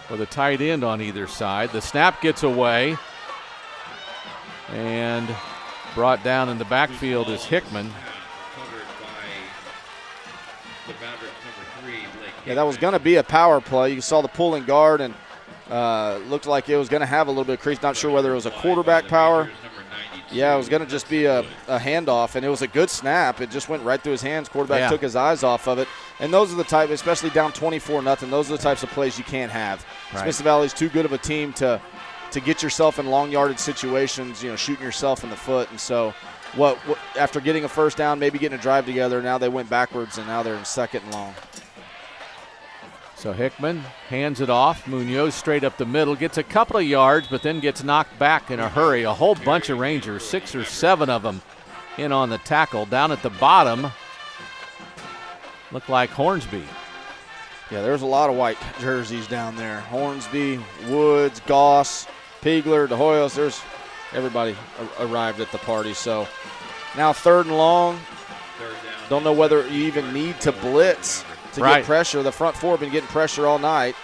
Speaker 1: with a tight end on either side. The snap gets away. And brought down in the backfield is Hickman.
Speaker 2: Yeah, that was going to be a power play. You saw the pulling guard and looked like it was going to have a little bit of crease. Not sure whether it was a quarterback power. Yeah, it was going to just be a handoff, and it was a good snap. It just went right through his hands. Quarterback took his eyes off of it. And those are the type, especially down 24-0, those are the types of plays you can't have. Right. Smithson Valley's too good of a team to get yourself in long yardage situations, shooting yourself in the foot. And so what after getting a first down, maybe getting a drive together, now they went backwards, and now they're in 2nd and long.
Speaker 1: So Hickman hands it off. Munoz straight up the middle, gets a couple of yards, but then gets knocked back in a hurry. A whole bunch of Rangers, 6 or 7 of them in on the tackle. Down at the bottom, look like Hornsby.
Speaker 2: Yeah, there's a lot of white jerseys down there. Hornsby, Woods, Goss, Pigler, De Hoyos. There's everybody arrived at the party. So now 3rd and long. Don't know whether you even need to blitz to get pressure. The front 4 have been getting pressure all night.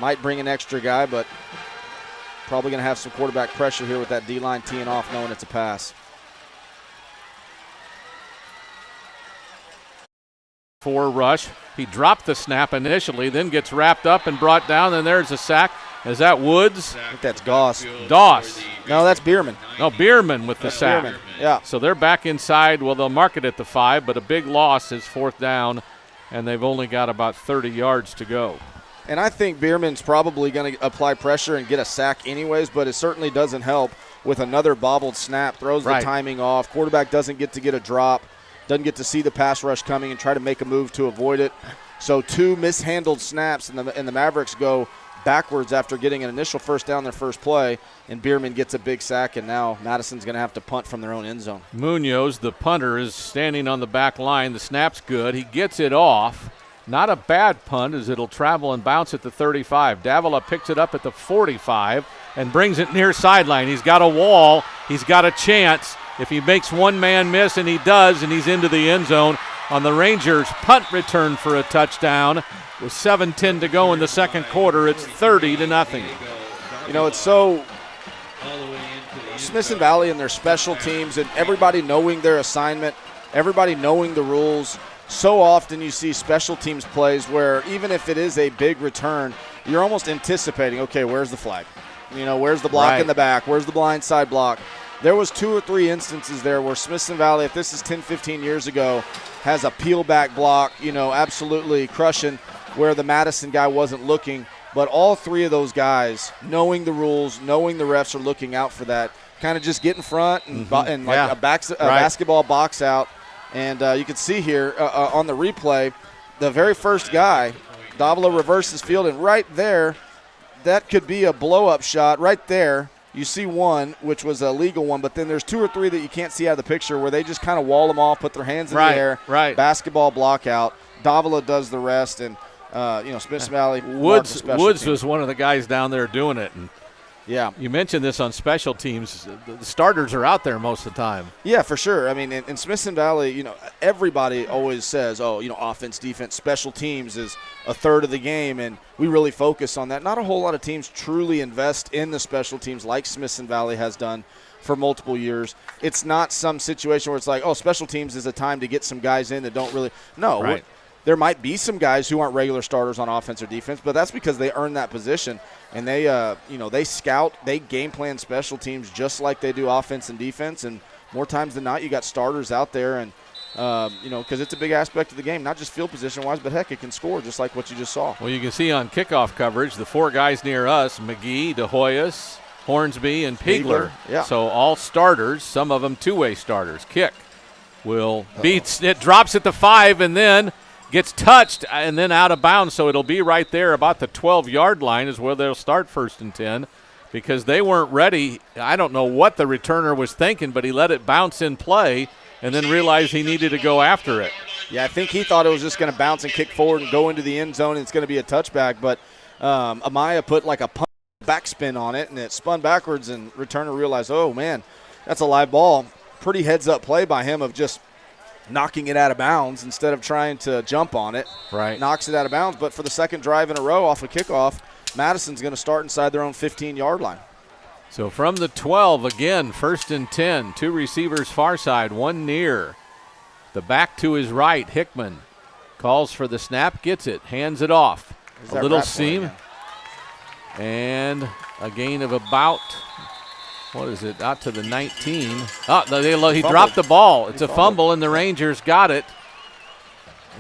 Speaker 2: Might bring an extra guy, but probably going to have some quarterback pressure here with that D-line teeing off, knowing it's a pass.
Speaker 1: 4 rush. He dropped the snap initially, then gets wrapped up and brought down, and there's a sack. Is that Woods?
Speaker 2: I think that's Goss.
Speaker 1: Doss.
Speaker 2: No, that's Bierman.
Speaker 1: No, Bierman with the sack.
Speaker 2: Bierman. Yeah.
Speaker 1: So they're back inside. Well, they'll mark it at the 5, but a big loss is 4th down, and they've only got about 30 yards to go.
Speaker 2: And I think Bierman's probably going to apply pressure and get a sack anyways, but it certainly doesn't help with another bobbled snap, throws the timing off. Quarterback doesn't get to get a drop, doesn't get to see the pass rush coming and try to make a move to avoid it. So 2 mishandled snaps, and the Mavericks go backwards after getting an initial first down their first play, and Bierman gets a big sack, and now Madison's going to have to punt from their own end zone.
Speaker 1: Munoz, the punter, is standing on the back line. The snap's good. He gets it off. Not a bad punt as it'll travel and bounce at the 35. Davila picks it up at the 45 and brings it near sideline. He's got a wall. He's got a chance. If he makes one man miss, and he does, and he's into the end zone on the Rangers' punt return for a touchdown. With 7:10 to go in the second quarter, it's 30-0.
Speaker 2: It's so Smithson Valley and their special teams and everybody knowing their assignment. everybody knowing the rules. So often you see special teams plays where even if it is a big return, you're almost anticipating, okay, where's the flag? Where's the block in the back? Where's the blind side block? There was 2 or 3 instances there where Smithson Valley, if this is 10, 15 years ago, has a peel back block, absolutely crushing where the Madison guy wasn't looking. But all 3 of those guys, knowing the rules, knowing the refs are looking out for that, kind of just get in front and a basketball box out. And you can see here on the replay, the very first guy, Davila reverses field, and right there, that could be a blow-up shot right there. You see one, which was a legal one, but then there's 2 or 3 that you can't see out of the picture where they just kind of wall them off, put their hands in the air, basketball block out. Davila does the rest, and Smithson Valley.
Speaker 1: Woods was one of the guys down there doing it. And
Speaker 2: yeah,
Speaker 1: you mentioned this on special teams. The starters are out there most of the time.
Speaker 2: Yeah, for sure. I mean, in Smithson Valley, everybody always says, offense, defense, special teams is a third of the game, and we really focus on that. Not a whole lot of teams truly invest in the special teams like Smithson Valley has done for multiple years. It's not some situation where it's like, special teams is a time to get some guys in that don't really – no.
Speaker 1: Right.
Speaker 2: There might be some guys who aren't regular starters on offense or defense, but that's because they earn that position. And they, they scout, they game plan special teams just like they do offense and defense. And more times than not, you got starters out there, and because it's a big aspect of the game, not just field position wise, but heck, it can score just like what you just saw.
Speaker 1: Well, you can see on kickoff coverage the 4 guys near us: McGee, DeHoyas, Hornsby, and Pigler.
Speaker 2: Yeah.
Speaker 1: So all starters. Some of them 2-way starters. Kick will beats it, drops at the 5, and then gets touched and then out of bounds, so it'll be right there about the 12-yard line is where they'll start 1st and 10 because they weren't ready. I don't know what the returner was thinking, but he let it bounce in play and then realized he needed to go after it.
Speaker 2: Yeah, I think he thought it was just going to bounce and kick forward and go into the end zone and it's going to be a touchback, but Amaya put like a punt backspin on it and it spun backwards and returner realized, oh, man, that's a live ball. Pretty heads-up play by him of just knocking it out of bounds instead of trying to jump on it.
Speaker 1: Right.
Speaker 2: Knocks it out of bounds. But for the second drive in a row off a kickoff, Madison's going to start inside their own 15-yard line.
Speaker 1: So from the 12, again, 1st and 10. 2 receivers far side, 1 near. The back to his right, Hickman calls for the snap, gets it, hands it off. A little seam. And a gain of about – what is it? Out to the 19. He dropped the ball. It's a fumble, and the Rangers got it.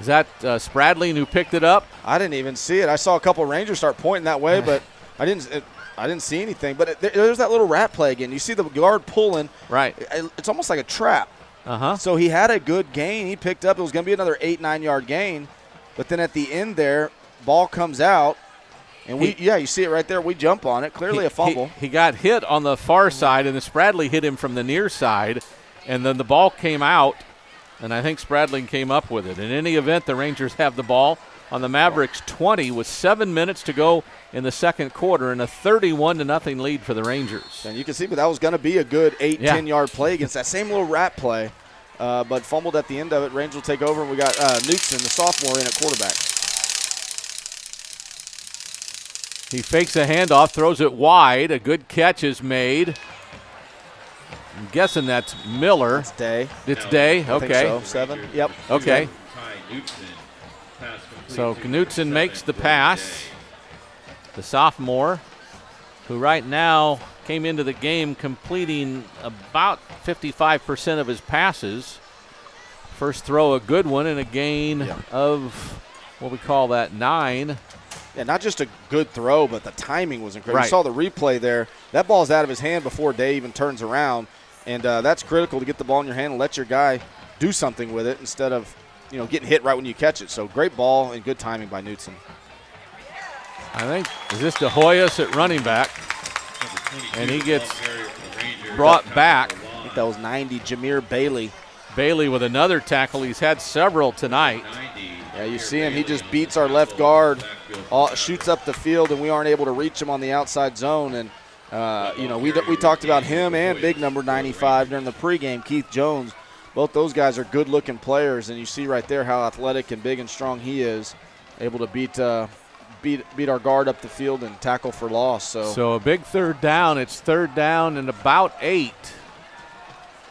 Speaker 1: Is that Spradling who picked it up?
Speaker 2: I didn't even see it. I saw a couple Rangers start pointing that way, but I didn't see anything. But there's that little rat play again. You see the guard pulling.
Speaker 1: Right.
Speaker 2: It's almost like a trap.
Speaker 1: Uh-huh.
Speaker 2: So he had a good gain. He picked up. It was going to be another 8-9 yard gain. But then at the end there, ball comes out. And you see it right there. We jump on it. Clearly a fumble.
Speaker 1: He got hit on the far side, and then Spradley hit him from the near side, and then the ball came out, and I think Spradling came up with it. In any event, the Rangers have the ball on the Mavericks 20 with 7 minutes to go in the second quarter and a 31-0 lead for the Rangers.
Speaker 2: And you can see that was going to be a good 8-10 yard play against that same little rat play, but fumbled at the end of it. Rangers will take over, and we got Knutson, the sophomore, in at quarterback.
Speaker 1: He fakes a handoff, throws it wide. A good catch is made. I'm guessing that's Miller.
Speaker 2: It's Day.
Speaker 1: It's Day,
Speaker 2: I
Speaker 1: okay.
Speaker 2: think so. 7, yep.
Speaker 1: Okay. So Knutson makes the pass. The sophomore, who right now came into the game completing about 55% of his passes. First throw, a good one, and a gain of, what we call that, 9.
Speaker 2: Yeah, not just a good throw, but the timing was incredible.
Speaker 1: Right.
Speaker 2: You saw the replay there. That ball's out of his hand before Day even turns around, and that's critical to get the ball in your hand and let your guy do something with it instead of, getting hit right when you catch it. So great ball and good timing by Knutson.
Speaker 1: I think, is this DeHoyas at running back? And he gets brought back.
Speaker 2: I think that was 90, Jameer Bailey.
Speaker 1: Bailey with another tackle. He's had several tonight.
Speaker 2: Yeah, you see him. He just beats our left guard, shoots up the field, and we aren't able to reach him on the outside zone. And, we talked about him and big number 95 during the pregame, Keith Jones. Both those guys are good-looking players, and you see right there how athletic and big and strong he is, able to beat our guard up the field and tackle for loss.
Speaker 1: So a big third down. It's 3rd down and about 8.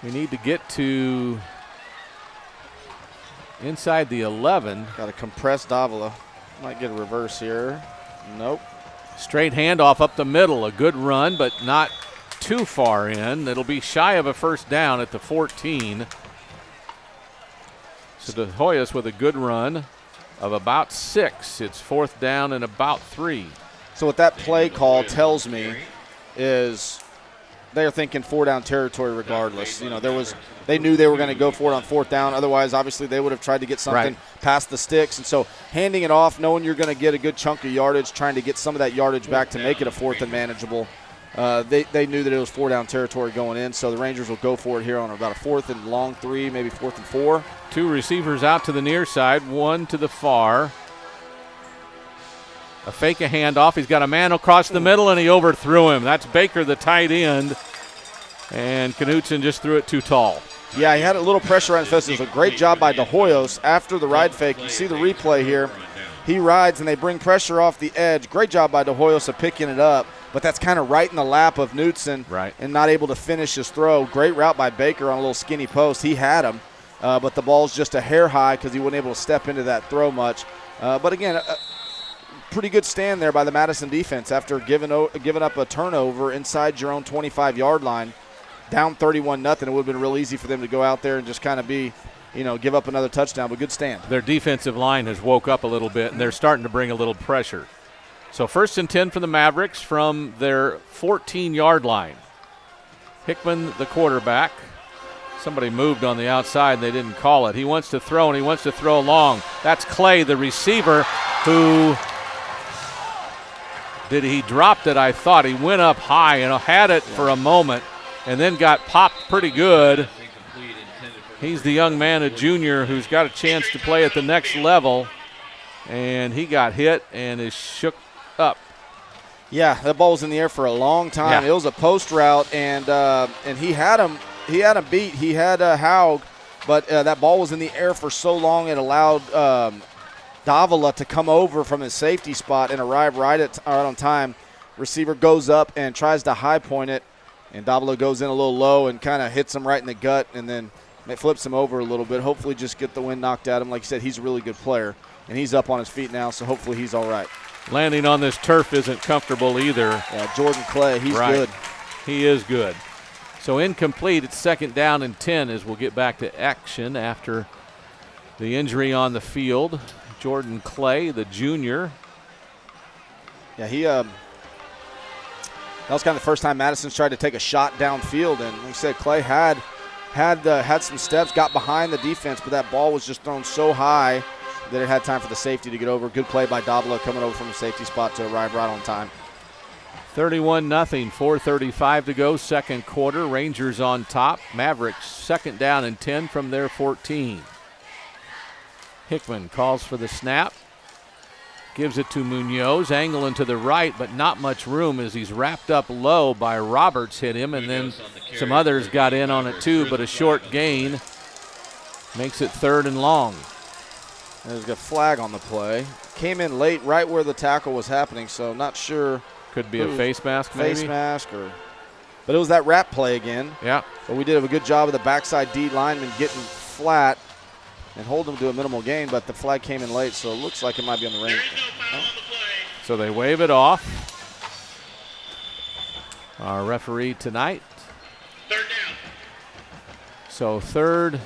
Speaker 1: We need to get to inside the 11.
Speaker 2: Got a compressed Davila. Might get a reverse here. Nope.
Speaker 1: Straight handoff up the middle. A good run, but not too far in. It'll be shy of a first down at the 14. So De Hoyos with a good run of about 6. It's 4th down and about 3.
Speaker 2: So what that play call tells me is they're thinking 4-down territory regardless. You know, they knew they were going to go for it on 4th down. Otherwise, obviously, they would have tried to get something past the sticks. And so handing it off, knowing you're going to get a good chunk of yardage, trying to get some of that yardage back to make it a 4th and manageable. They knew that it was 4-down territory going in, so the Rangers will go for it here on about a 4th and long 3, maybe 4th and 4.
Speaker 1: 2 receivers out to the near side, 1 to the far. A fake a handoff. He's got a man across the middle, and he overthrew him. That's Baker, the tight end, and Knutson just threw it too tall.
Speaker 2: Yeah, he had a little pressure on his fist. It was a great job by De Hoyos after the ride fake. You see the replay here. He rides, and they bring pressure off the edge. Great job by De Hoyos of picking it up, but that's kind of right in the lap of Knutson and not able to finish his throw. Great route by Baker on a little skinny post. He had him, but the ball's just a hair high because he wasn't able to step into that throw much. But again, pretty good stand there by the Madison defense after giving up a turnover inside your own 25-yard line. Down 31-0. It would have been real easy for them to go out there and just kind of give up another touchdown, but good stand.
Speaker 1: Their defensive line has woke up a little bit, and they're starting to bring a little pressure. So 1st and 10 for the Mavericks from their 14-yard line. Hickman, the quarterback. Somebody moved on the outside, and they didn't call it. He wants to throw, and he wants to throw long. That's Clay, the receiver, who he dropped it, I thought. He went up high and had it for a moment and then got popped pretty good. He's the young man, a junior, who's got a chance to play at the next level, and he got hit and is shook up.
Speaker 2: Yeah, that ball was in the air for a long time.
Speaker 1: Yeah.
Speaker 2: It was a post route, and he had him beat. He had Haug, but that ball was in the air for so long it allowed Davila to come over from his safety spot and arrive right on time. Receiver goes up and tries to high point it, and Davila goes in a little low and kind of hits him right in the gut, and then it flips him over a little bit. Hopefully just get the wind knocked out of him. Like you said, he's a really good player, and he's up on his feet now, so hopefully he's all right.
Speaker 1: Landing on this turf isn't comfortable either.
Speaker 2: Yeah, Jordan Clay, he's good.
Speaker 1: He is good. So incomplete. It's 2nd down and 10 as we'll get back to action after the injury on the field. Jordan Clay, the junior.
Speaker 2: Yeah, that was kind of the first time Madison's tried to take a shot downfield, and like I said, Clay had some steps, got behind the defense, but that ball was just thrown so high that it had time for the safety to get over. Good play by Davila coming over from the safety spot to arrive right on time.
Speaker 1: 31-0, 4:35 to go, 2nd quarter. Rangers on top. Mavericks 2nd down and 10 from their 14. Hickman calls for the snap. Gives it to Munoz, angling to the right, but not much room as he's wrapped up low by Roberts, hit him, and then some others got in on it too, but a short gain makes it 3rd and long.
Speaker 2: There's a flag on the play. Came in late right where the tackle was happening, so not sure.
Speaker 1: Could be a face mask maybe?
Speaker 2: Face mask, but it was that wrap play again.
Speaker 1: Yeah.
Speaker 2: But we did a good job of the backside D lineman getting flat and hold them to a minimal gain, but the flag came in late, so it looks like it might be on the ring.
Speaker 1: So they wave it off. Our referee tonight.
Speaker 3: 3rd down.
Speaker 1: So 3rd,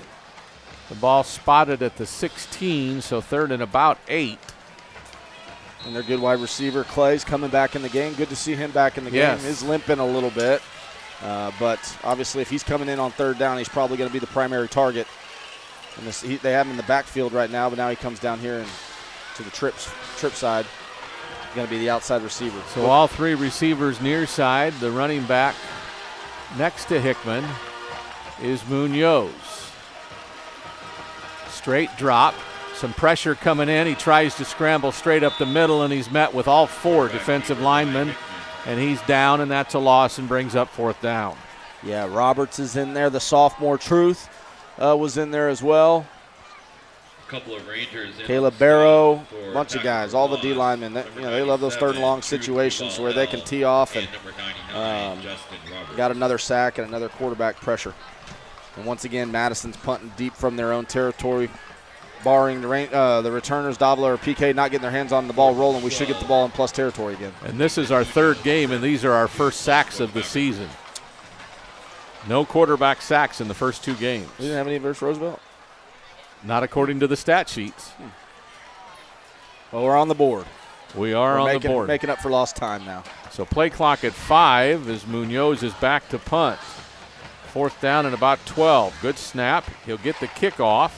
Speaker 1: the ball spotted at the 16, so 3rd and about 8.
Speaker 2: And their good wide receiver, Clay's coming back in the game. Good to see him back in the game. He's limping a little bit, but obviously if he's coming in on 3rd down, he's probably going to be the primary target. And they have him in the backfield right now, but now he comes down here and to the trip side. He's going to be the outside receiver.
Speaker 1: So all 3 receivers near side. The running back next to Hickman is Munoz. Straight drop. Some pressure coming in. He tries to scramble straight up the middle, and he's met with all 4 defensive linemen, and he's down, and that's a loss and brings up 4th down.
Speaker 2: Yeah, Roberts is in there. The sophomore Truth was in there as well.
Speaker 3: A couple of Rangers.
Speaker 2: Caleb Barrow, a bunch of guys, all the D linemen. They love those 3rd and long situations where they can tee off and got another sack and another quarterback pressure. And once again, Madison's punting deep from their own territory. barring the returners, Davila or PK, not getting their hands on the ball rolling, we should get the ball in plus territory again.
Speaker 1: And this is our third game, and these are our first sacks of the season. No quarterback sacks in the first 2 games.
Speaker 2: We didn't have any versus Roosevelt?
Speaker 1: Not according to the stat sheets.
Speaker 2: Well, we're on the board.
Speaker 1: We are on the board.
Speaker 2: Making up for lost time now.
Speaker 1: So play clock at 5 as Munoz is back to punt. 4th down and about 12. Good snap. He'll get the kickoff.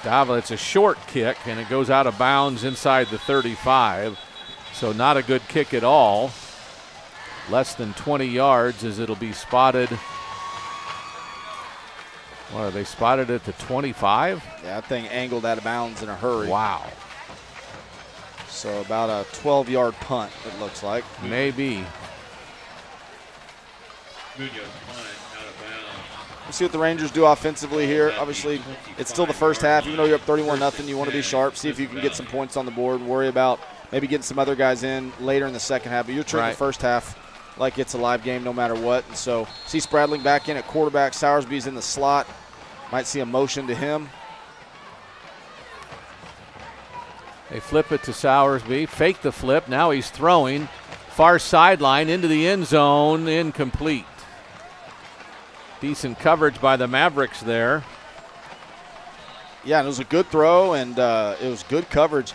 Speaker 1: Davila, it's a short kick, and it goes out of bounds inside the 35. So not a good kick at all. Less than 20 yards as it'll be spotted. What, are they spotted at the 25?
Speaker 2: Yeah, that thing angled out of bounds in a hurry.
Speaker 1: Wow.
Speaker 2: So about a 12-yard punt, it looks like.
Speaker 1: Maybe.
Speaker 3: Munoz punt out of bounds.
Speaker 2: We'll see what the Rangers do offensively here. Obviously, it's still the first half. Even though you're up 31-0, you want to be sharp, see if you can get some points on the board, worry about maybe getting some other guys in later in the second half. But you're treating the first half like it's a live game no matter what. And so see Spradling back in at quarterback. Soursby's in the slot. Might see a motion to him.
Speaker 1: They flip it to Soursby. Fake the flip. Now he's throwing. Far sideline into the end zone. Incomplete. Decent coverage by the Mavericks there.
Speaker 2: Yeah, and it was a good throw, and it was good coverage.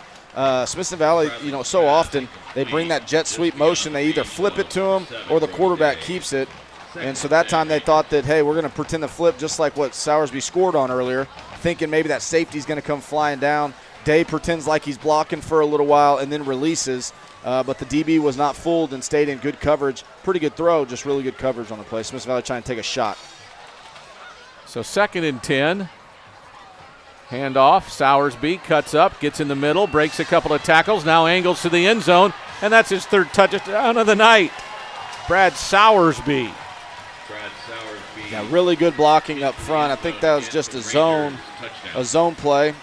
Speaker 2: Smithson Valley, so often they bring that jet sweep motion. They either flip it to him or the quarterback keeps it. And so that time they thought that, hey, we're going to pretend to flip just like what Soursby scored on earlier, thinking maybe that safety's going to come flying down. Day pretends like he's blocking for a little while and then releases. But the DB was not fooled and stayed in good coverage. Pretty good throw, just really good coverage on the play. Smithson Valley trying to take a shot.
Speaker 1: So 2nd and 10. Handoff. Soursby cuts up, gets in the middle, breaks a couple of tackles, now angles to the end zone, and that's his 3rd touchdown of the night. Brad Soursby.
Speaker 2: Yeah, really good blocking up front. I think that was just a zone play.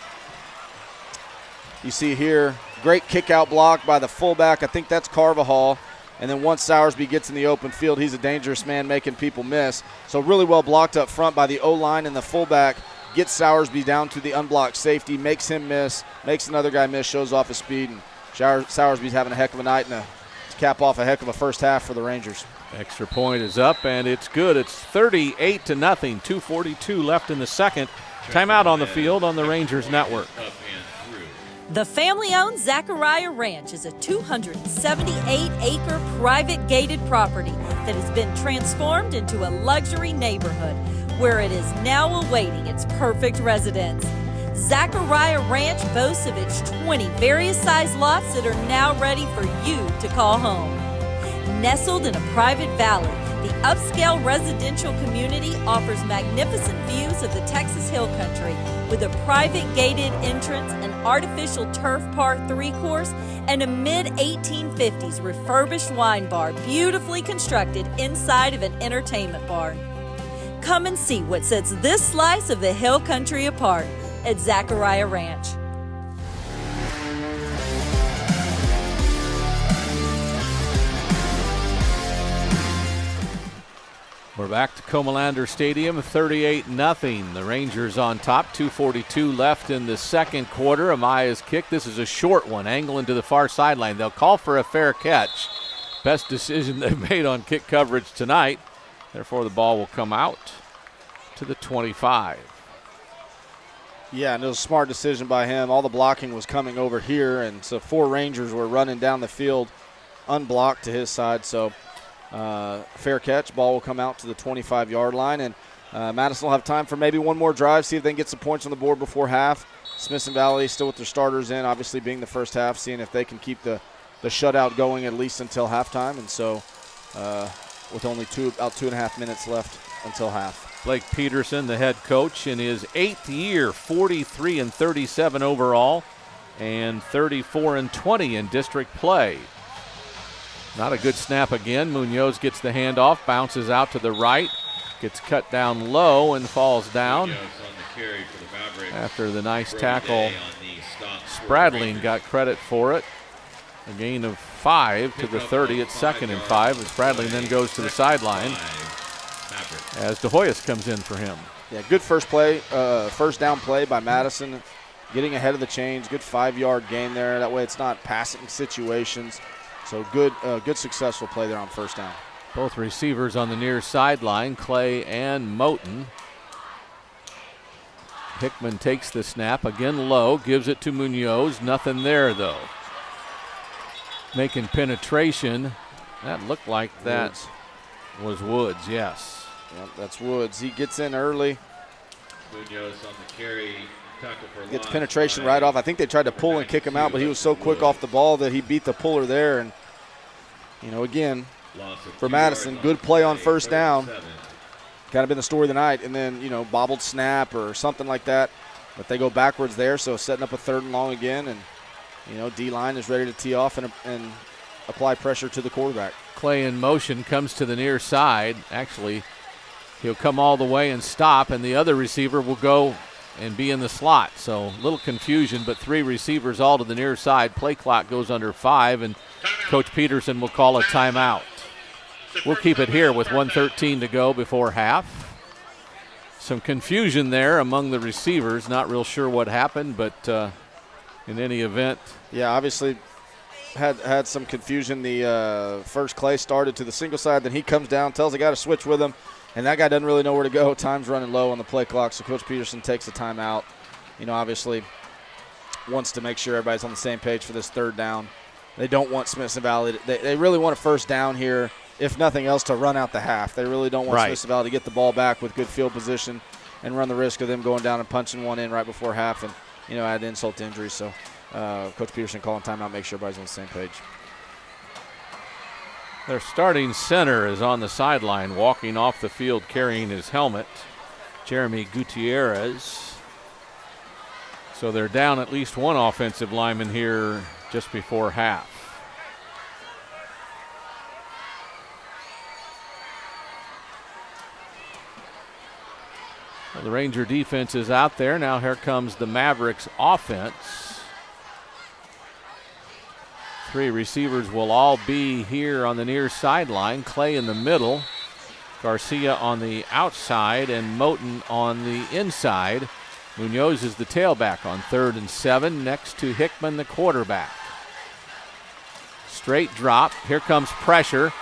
Speaker 2: You see here, great kick out block by the fullback. I think that's Carvajal. And then once Soursby gets in the open field, he's a dangerous man making people miss. So really well blocked up front by the O-line, and the fullback gets Soursby down to the unblocked safety, makes him miss, makes another guy miss, shows off his speed. And Soursby's having a heck of a night and to cap off a heck of a first half for the Rangers.
Speaker 1: Extra point is up, and it's good. It's 38-0. 2:42 left in the second. Timeout on the field on the Rangers Network.
Speaker 4: The family-owned Zachariah Ranch is a 278-acre private gated property that has been transformed into a luxury neighborhood where it is now awaiting its perfect residence. Zachariah Ranch boasts of its 20 various-sized lots that are now ready for you to call home. Nestled in a private valley, the upscale residential community offers magnificent views of the Texas Hill Country with a private gated entrance, an artificial turf par 3-course, and a mid-1850s refurbished wine bar beautifully constructed inside of an entertainment bar. Come and see what sets this slice of the Hill Country apart at Zachariah Ranch.
Speaker 1: We're back to Comalander Stadium, 38-0. The Rangers on top, 2:42 left in the second quarter. Amaya's kick. This is a short one, angling to the far sideline. They'll call for a fair catch. Best decision they've made on kick coverage tonight. Therefore, the ball will come out to the 25.
Speaker 2: Yeah, and it was a smart decision by him. All the blocking was coming over here, and so 4 Rangers were running down the field unblocked to his side. So fair catch. Ball will come out to the 25-yard line, and Madison will have time for maybe one more drive, see if they can get some points on the board before half. Smithson Valley still with their starters in, obviously being the first half, seeing if they can keep the shutout going at least until halftime. And so with only about 2.5 minutes left until half.
Speaker 1: Blake Peterson, the head coach, in his 8th year, 43-37 overall, and 34-20 in district play. Not a good snap again. Munoz gets the handoff, bounces out to the right, gets cut down low and falls down. After the nice tackle, Spradling got credit for it. A gain of 5 to the 30 at 2nd and 5, and Spradling then goes to the sideline as De Hoyos comes in for him.
Speaker 2: Yeah, good first down play by Madison, getting ahead of the chains. Good 5-yard gain there. That way it's not passing situations. So good successful play there on first down.
Speaker 1: Both receivers on the near sideline, Clay and Moten. Hickman takes the snap, again low, gives it to Munoz. Nothing there, though. Making penetration. That looked like that was Woods, yes.
Speaker 2: Yep, that's Woods. He gets in early.
Speaker 3: Munoz on the carry.
Speaker 2: Gets penetration right off. I think they tried to pull and kick him out, but he was so quick off the ball that he beat the puller there. And, again, for Madison, good play on first down. Kind of been the story of the night. And then, bobbled snap or something like that. But they go backwards there, so setting up a 3rd and long again. And, D-line is ready to tee off and apply pressure to the quarterback.
Speaker 1: Clay in motion comes to the near side. Actually, he'll come all the way and stop, and the other receiver will go and be in the slot. So a little confusion, but 3 receivers all to the near side. Play clock goes under 5, and Coach Peterson will call a timeout. We'll keep it here with 1:13 to go before half. Some confusion there among the receivers. Not real sure what happened, but in any event.
Speaker 2: Yeah, obviously had some confusion. The first Clay started to the single side, then he comes down, tells the guy to switch with him, and that guy doesn't really know where to go. Time's running low on the play clock, so Coach Peterson takes a timeout. Obviously wants to make sure everybody's on the same page for this 3rd down. They don't want Smithson Valley. They really want a first down here, if nothing else, to run out the half. They really don't want Smithson Valley to get the ball back with good field position and run the risk of them going down and punching one in right before half and, add insult to injury. So Coach Peterson calling timeout, make sure everybody's on the same page.
Speaker 1: Their starting center is on the sideline, walking off the field carrying his helmet, Jeremy Gutierrez. So they're down at least one offensive lineman here just before half. Well, the Ranger defense is out there. Now here comes the Mavericks offense. 3 receivers will all be here on the near sideline. Clay in the middle, Garcia on the outside, and Moten on the inside. Munoz is the tailback on 3rd and 7 next to Hickman, the quarterback. Straight drop. Here comes pressure.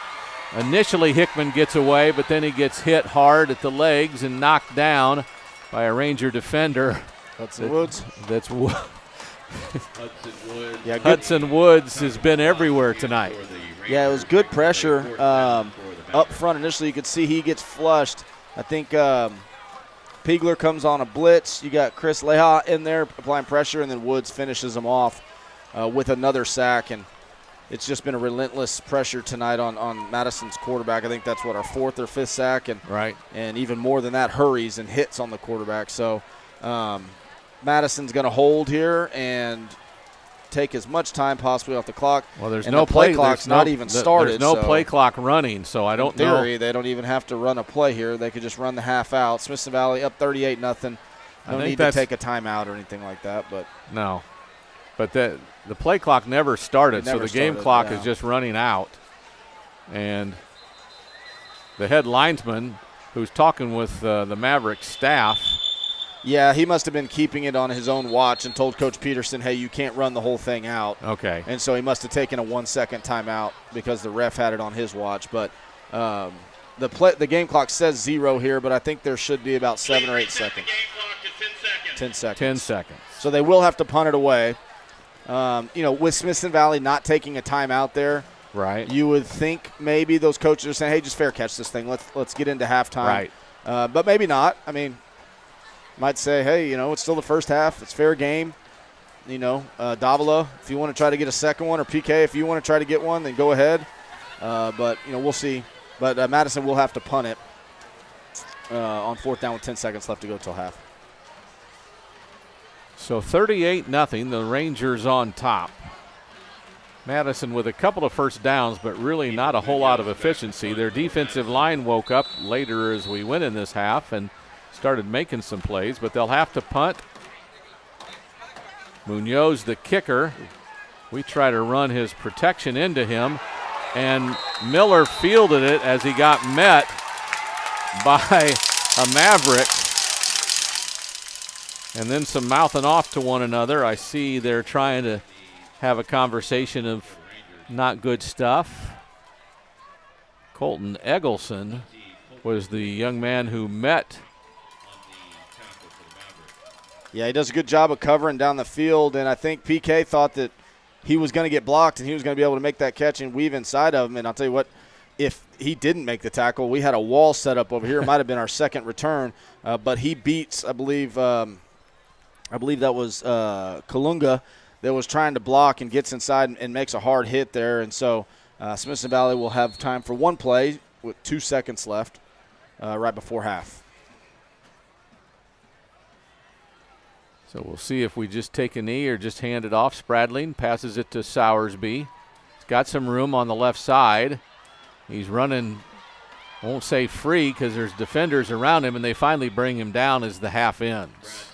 Speaker 1: Initially, Hickman gets away, but then he gets hit hard at the legs and knocked down by a Ranger defender.
Speaker 2: Hudson Woods.
Speaker 1: That's
Speaker 3: Hudson Woods.
Speaker 2: Yeah,
Speaker 1: Hudson Woods has been everywhere tonight.
Speaker 2: Yeah, it was good pressure up front. Initially, you could see he gets flushed. I think Pegler comes on a blitz. You got Chris Leha in there applying pressure, and then Woods finishes him off with another sack. And it's just been a relentless pressure tonight on Madison's quarterback. I think that's our 4th or 5th sack, and even more than that, hurries and hits on the quarterback. So Madison's going to hold here and take as much time possibly off the clock.
Speaker 1: Well, there's
Speaker 2: and
Speaker 1: no
Speaker 2: the play clock's not even started.
Speaker 1: There's no play clock running, so I don't know.
Speaker 2: In theory, they don't even have to run a play here. They could just run the half out. Smithson Valley up 38-0. No need to take a timeout or anything like that. But
Speaker 1: no. But the play clock never started, so the game clock is just running out. And the head linesman, who's talking with the Mavericks staff.
Speaker 2: Yeah, he must have been keeping it on his own watch and told Coach Peterson, hey, you can't run the whole thing out.
Speaker 1: Okay.
Speaker 2: And so he must have taken a 1-second timeout because the ref had it on his watch. But the game clock says 0 here, but I think there should be about 7 or 8 seconds. 10 seconds.
Speaker 1: 10 seconds.
Speaker 2: So they will have to punt it away. With Smithson Valley not taking a timeout there,
Speaker 1: right?
Speaker 2: You would think maybe those coaches are saying, "Hey, just fair catch this thing. Let's get into halftime."
Speaker 1: Right.
Speaker 2: But maybe not. I mean, might say, "Hey, it's still the first half. It's fair game." Davila, if you want to try to get a second one, or PK, if you want to try to get one, then go ahead. But we'll see. But Madison will have to punt it on 4th down with 10 seconds left to go till half.
Speaker 1: So 38-0, the Rangers on top. Madison with a couple of first downs, but really not a whole lot of efficiency. Their defensive line woke up later as we went in this half and started making some plays, but they'll have to punt. Munoz, the kicker. We try to run his protection into him, and Miller fielded it as he got met by a Maverick. And then some mouthing off to one another. I see they're trying to have a conversation of not good stuff. Colton Eggleston was the young man who met.
Speaker 2: Yeah, he does a good job of covering down the field, and I think PK thought that he was going to get blocked and he was going to be able to make that catch and weave inside of him. And I'll tell you what, if he didn't make the tackle, we had a wall set up over here. It might have been our second return, but he beats, I believe that was Kalunga that was trying to block and gets inside and makes a hard hit there. And so Smithson Valley will have time for one play with 2 seconds left right before half.
Speaker 1: So we'll see if we just take a knee or just hand it off. Spradling passes it to Sowersby. He's got some room on the left side. He's running, I won't say free because there's defenders around him, and they finally bring him down as the half ends.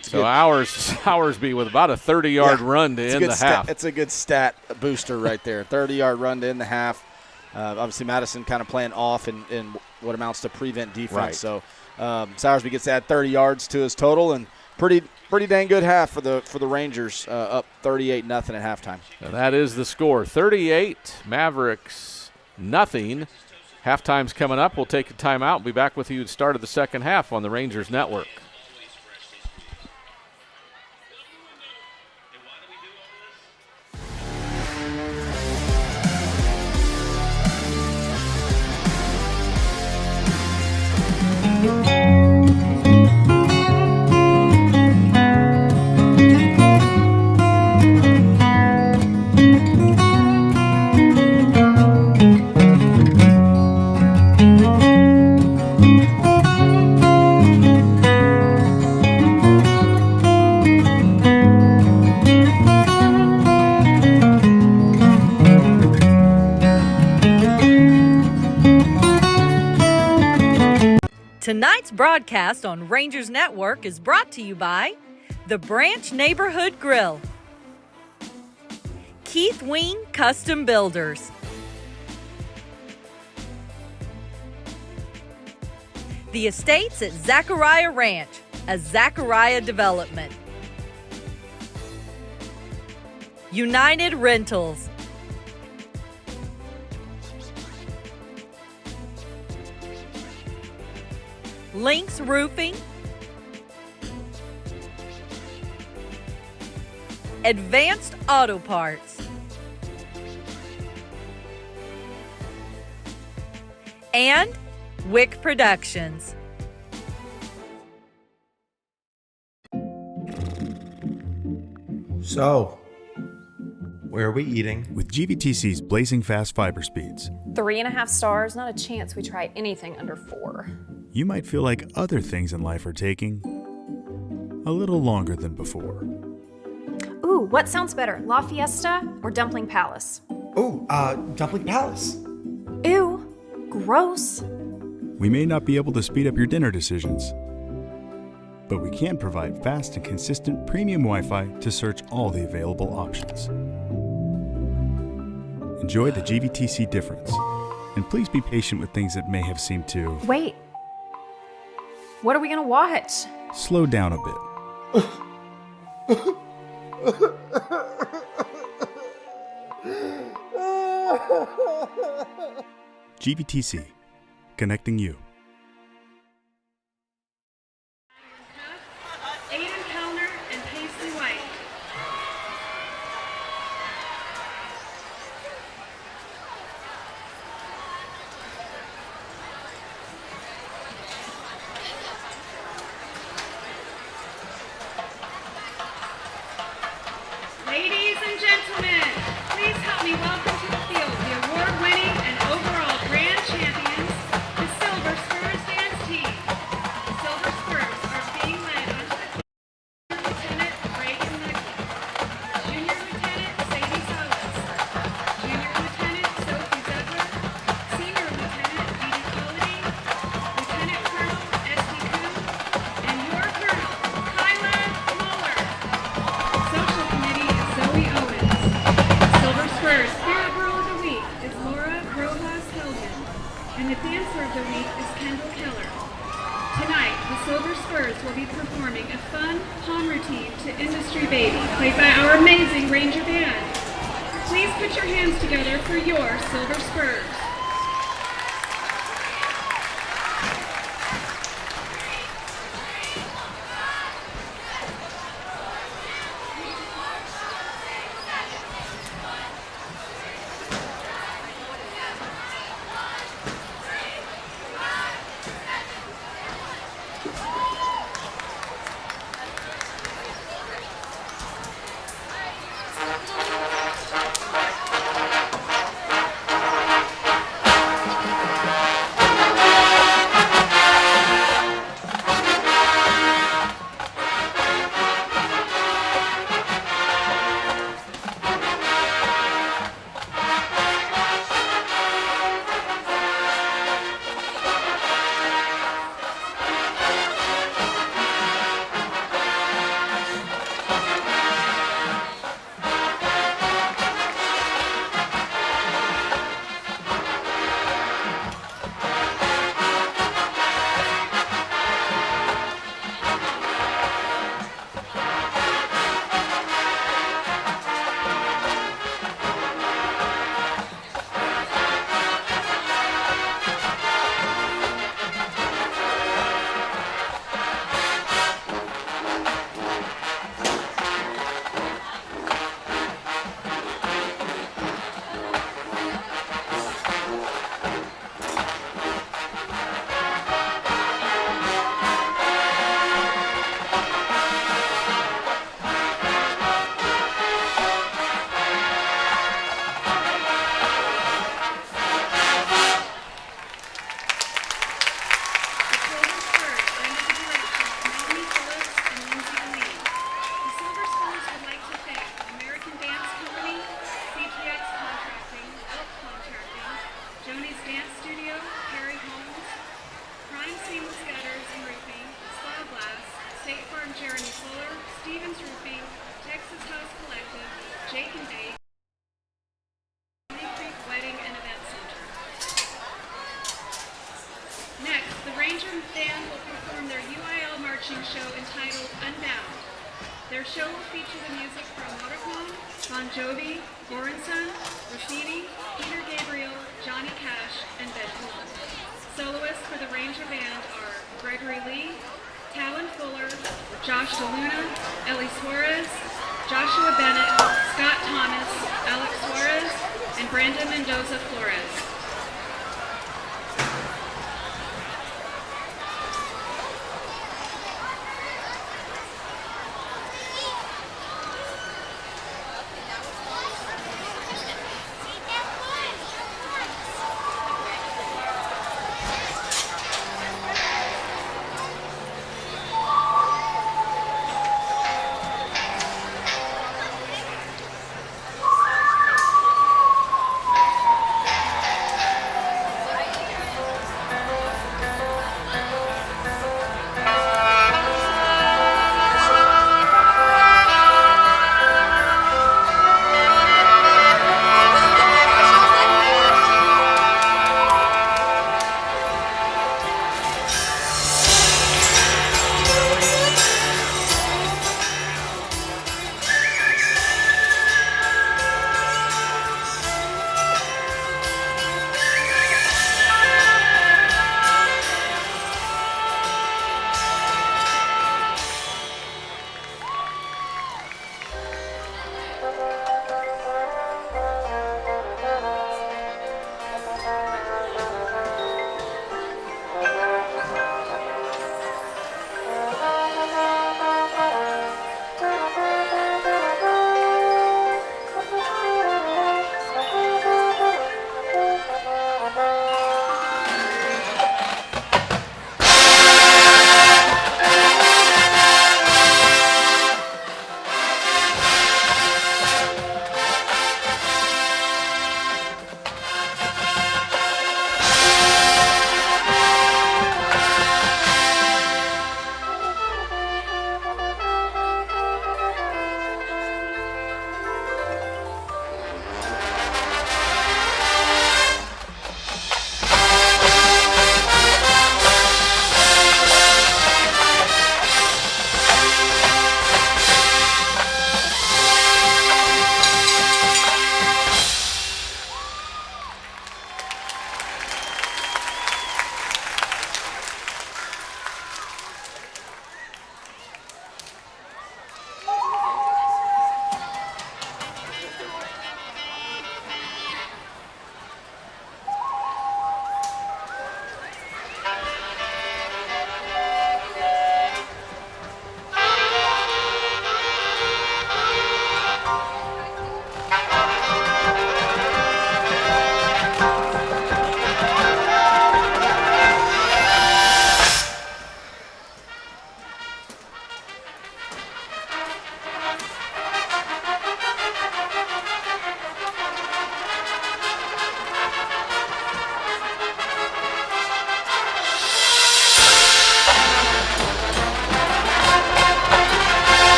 Speaker 1: So Sowersby with about a 30-yard run to end the half.
Speaker 2: It's a good stat booster right there. 30-yard run to end the half. Obviously Madison kind of playing off in what amounts to prevent defense. Right. So Sowersby gets to add 30 yards to his total, and pretty dang good half for the Rangers, up 38-0 at halftime.
Speaker 1: And that is the score. 38, Mavericks, nothing. Halftime's coming up. We'll take a timeout. We'll be back with you at the start of the second half on the Rangers Network.
Speaker 4: Tonight's broadcast on Rangers Network is brought to you by the Branch Neighborhood Grill, Keith Wing Custom Builders, the Estates at Zachariah Ranch, a Zachariah development, United Rentals, Lynx Roofing, Advanced Auto Parts, and Wick Productions.
Speaker 5: So, where are we eating?
Speaker 6: With GVTC's blazing fast fiber speeds,
Speaker 7: 3.5 stars, not a chance we try anything under 4.
Speaker 6: you might feel like other things in life are taking a little longer than before.
Speaker 7: Ooh, what sounds better, La Fiesta or Dumpling Palace?
Speaker 5: Ooh, Dumpling Palace.
Speaker 7: Ew, gross.
Speaker 6: We may not be able to speed up your dinner decisions, but we can provide fast and consistent premium Wi-Fi to search all the available options. Enjoy the GVTC difference, and please be patient with things that may have seemed to
Speaker 7: Wait, what are we gonna watch?
Speaker 6: slow down a bit. GVTC, connecting you.
Speaker 8: Aiden Kellner and Paisley White. Ladies and gentlemen, please help me welcome to the field the award-winning and overall grand champions, the Silver Spurs dance team. The Silver Spurs are being led on Lieutenant Reagan Leckie, Junior Lieutenant Sadie Solis, Junior Lieutenant Sophie Zedler, Senior Lieutenant Edie Kennedy, Lieutenant Colonel S.D. Coon, and your Colonel, Kyla Mueller. Social Committee is Zoe Owens. Silver Spurs Spirit Spurs will be performing a fun palm routine to Industry Baby, played by our amazing Ranger Band. Please put your hands together for your Silver Spurs. Show entitled Unbound. Their show will feature the music from Motorcon, Bon Jovi, Goranson, Rossini, Peter Gabriel, Johnny Cash, and Ben Hall. Soloists for the Ranger Band are Gregory Lee, Talon Fuller, Josh DeLuna, Ellie Suarez, Joshua Bennett, Scott Thomas, Alex Suarez, and Brandon Mendoza Flores.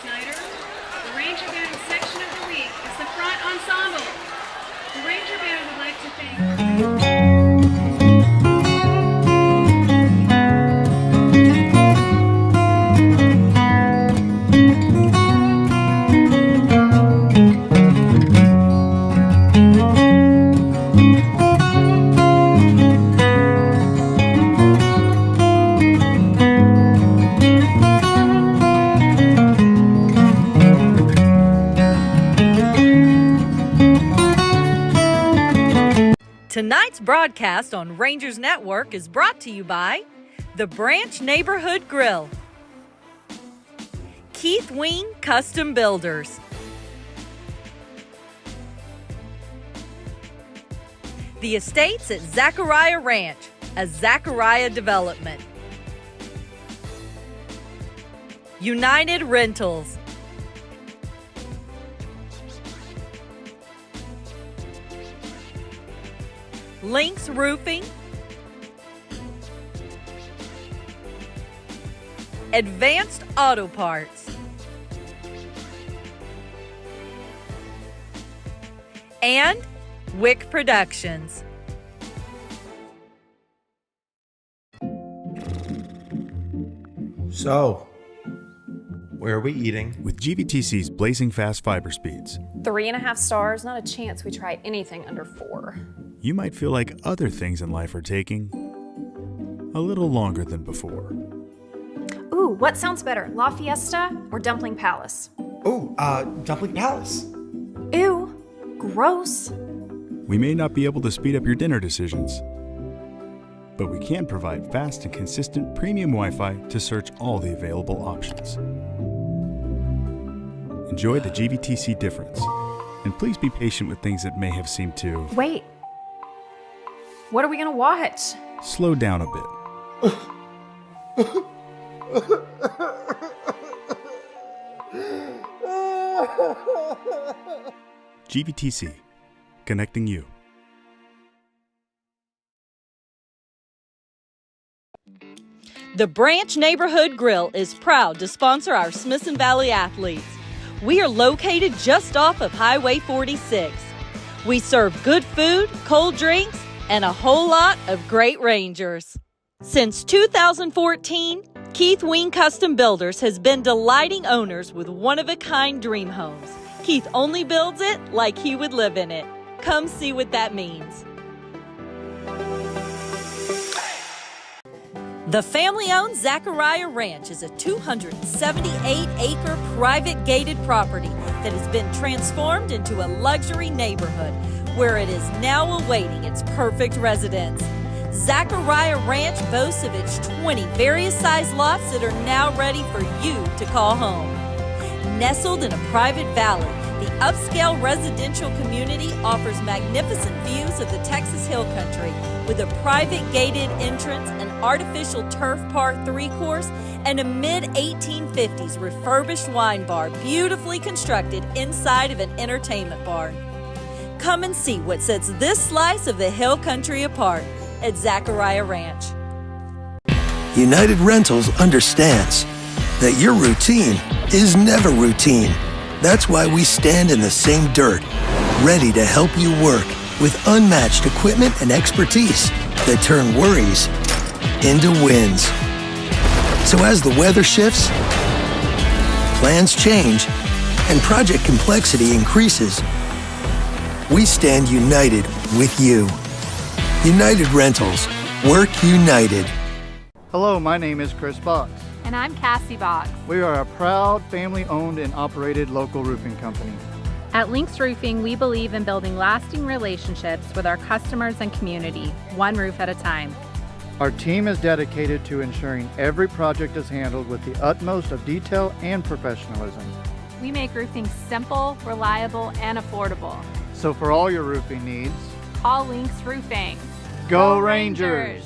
Speaker 8: Snyder. The Ranger Band section of the week is the front ensemble. The Ranger Band would like to thank...
Speaker 4: Tonight's broadcast on Rangers Network is brought to you by the Branch Neighborhood Grill, Keith Wing Custom Builders, the Estates at Zachariah Ranch, a Zachariah development, United Rentals, Lynx Roofing, Advanced Auto Parts, and Wick Productions.
Speaker 5: So, where are we eating?
Speaker 6: With GVTC's blazing fast fiber speeds,
Speaker 7: 3.5 stars, not a chance we try anything under 4.
Speaker 6: you might feel like other things in life are taking a little longer than before.
Speaker 7: Ooh, what sounds better, La Fiesta or Dumpling Palace?
Speaker 5: Oh, Dumpling Palace.
Speaker 7: Ew, gross.
Speaker 6: We may not be able to speed up your dinner decisions, but we can provide fast and consistent premium Wi-Fi to search all the available options. Enjoy the GVTC difference, and please be patient with things that may have seemed to
Speaker 7: Wait, what are we gonna watch?
Speaker 6: slow down a bit. GVTC, connecting you.
Speaker 4: The Branch Neighborhood Grill is proud to sponsor our Smithson Valley athletes. We are located just off of Highway 46. We serve good food, cold drinks, and a whole lot of great Rangers. Since 2014, Keith Wing Custom Builders has been delighting owners with one-of-a-kind dream homes. Keith only builds it like he would live in it. Come see what that means. The family-owned Zachariah Ranch is a 278-acre private gated property that has been transformed into a luxury neighborhood where it is now awaiting its perfect residence. Zachariah Ranch boasts of its 20 various-sized lots that are now ready for you to call home. Nestled in a private valley, the upscale residential community offers magnificent views of the Texas Hill Country with a private gated entrance, an artificial turf par 3-course, and a mid-1850s refurbished wine bar beautifully constructed inside of an entertainment barn. Come and see what sets this slice of the Hill Country apart at Zachariah Ranch.
Speaker 9: United Rentals understands that your routine is never routine. That's why we stand in the same dirt, ready to help you work with unmatched equipment and expertise that turn worries into wins. So as the weather shifts, plans change, and project complexity increases, we stand united with you. United Rentals. Work united.
Speaker 10: Hello, my name is Chris Box.
Speaker 11: And I'm Cassie Box.
Speaker 10: We are a proud, family-owned and operated local roofing company.
Speaker 11: At Lynx Roofing, we believe in building lasting relationships with our customers and community, one roof at a time.
Speaker 10: Our team is dedicated to ensuring every project is handled with the utmost of detail and professionalism.
Speaker 11: We make roofing simple, reliable, and affordable.
Speaker 10: So for all your roofing needs,
Speaker 11: call Lynx Roofing.
Speaker 10: Go Rangers!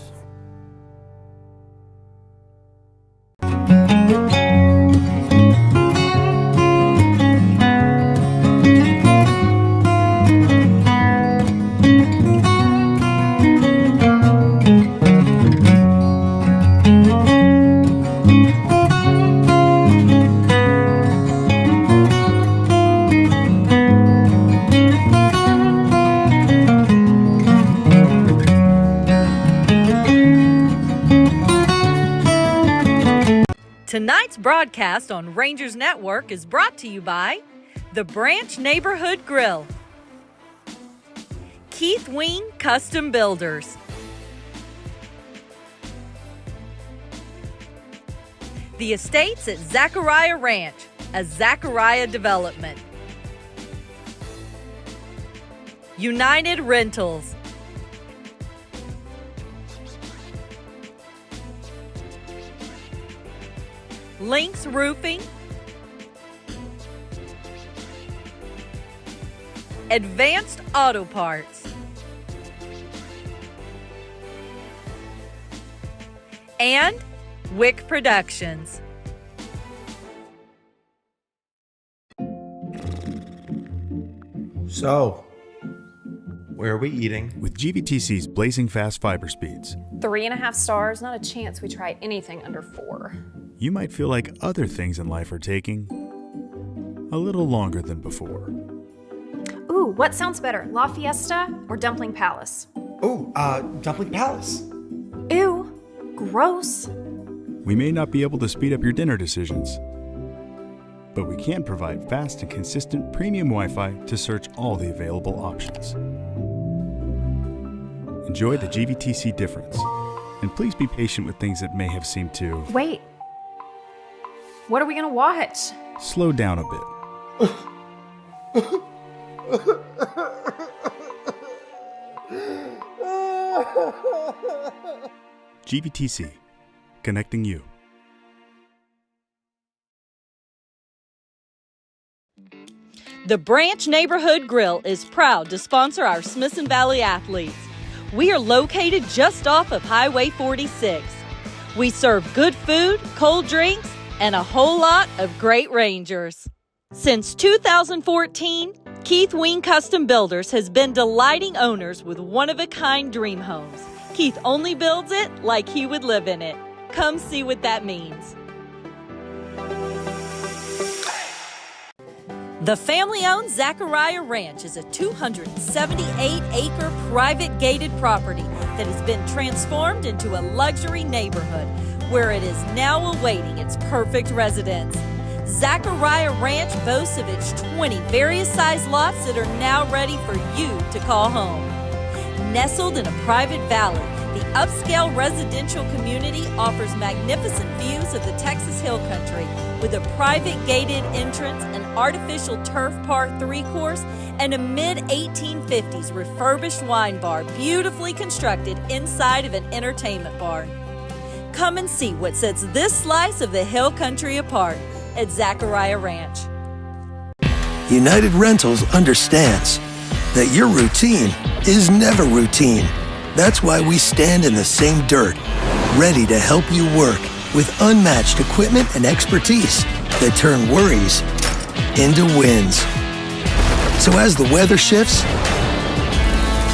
Speaker 4: Tonight's broadcast on Rangers Network is brought to you by the Branch Neighborhood Grill, Keith Wing Custom Builders, the Estates at Zachariah Ranch, a Zachariah development, United Rentals, Lynx Roofing, Advanced Auto Parts, and Wick Productions.
Speaker 5: So, where are we eating?
Speaker 6: With GVTC's blazing fast fiber speeds,
Speaker 7: 3.5 stars, not a chance we try anything under 4.
Speaker 6: you might feel like other things in life are taking a little longer than before.
Speaker 7: Ooh, what sounds better, La Fiesta or Dumpling Palace?
Speaker 5: Ooh, Dumpling Palace.
Speaker 7: Ew, gross.
Speaker 6: We may not be able to speed up your dinner decisions, but we can provide fast and consistent premium Wi-Fi to search all the available options. Enjoy the GVTC difference, and please be patient with things that may have seemed to
Speaker 7: Wait, what are we gonna watch?
Speaker 6: slow down a bit. GVTC, connecting you.
Speaker 4: The Branch Neighborhood Grill is proud to sponsor our Smithson Valley athletes. We are located just off of Highway 46. We serve good food, cold drinks, and a whole lot of great Rangers. Since 2014, Keith Wing Custom Builders has been delighting owners with one-of-a-kind dream homes. Keith only builds it like he would live in it. Come see what that means. The family-owned Zachariah Ranch is a 278-acre private gated property that has been transformed into a luxury neighborhood where it is now awaiting its perfect residence. Zachariah Ranch boasts of its 20 various size lots that are now ready for you to call home. Nestled in a private valley, the upscale residential community offers magnificent views of the Texas Hill Country with a private gated entrance, an artificial turf par 3-course, and a mid-1850s refurbished wine bar beautifully constructed inside of an entertainment barn. Come and see what sets this slice of the Hill Country apart at Zachariah Ranch.
Speaker 9: United Rentals understands that your routine is never routine. That's why we stand in the same dirt, ready to help you work with unmatched equipment and expertise that turn worries into wins. So as the weather shifts,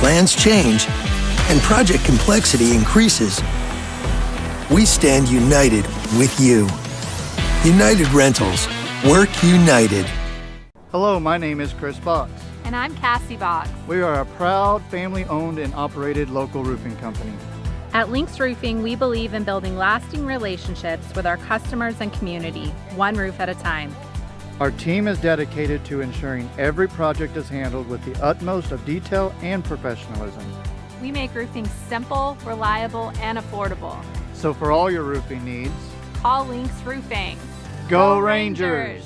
Speaker 9: plans change, and project complexity increases, we stand united with you. United Rentals. Work united.
Speaker 10: Hello, my name is Chris Box.
Speaker 11: And I'm Cassie Box.
Speaker 10: We are a proud family-owned and operated local roofing company.
Speaker 11: At Lynx Roofing, we believe in building lasting relationships with our customers and community, one roof at a time.
Speaker 10: Our team is dedicated to ensuring every project is handled with the utmost of detail and professionalism.
Speaker 11: We make roofing simple, reliable, and affordable.
Speaker 10: So for all your roofing needs,
Speaker 11: Call Lynx Roofing.
Speaker 10: Go Rangers!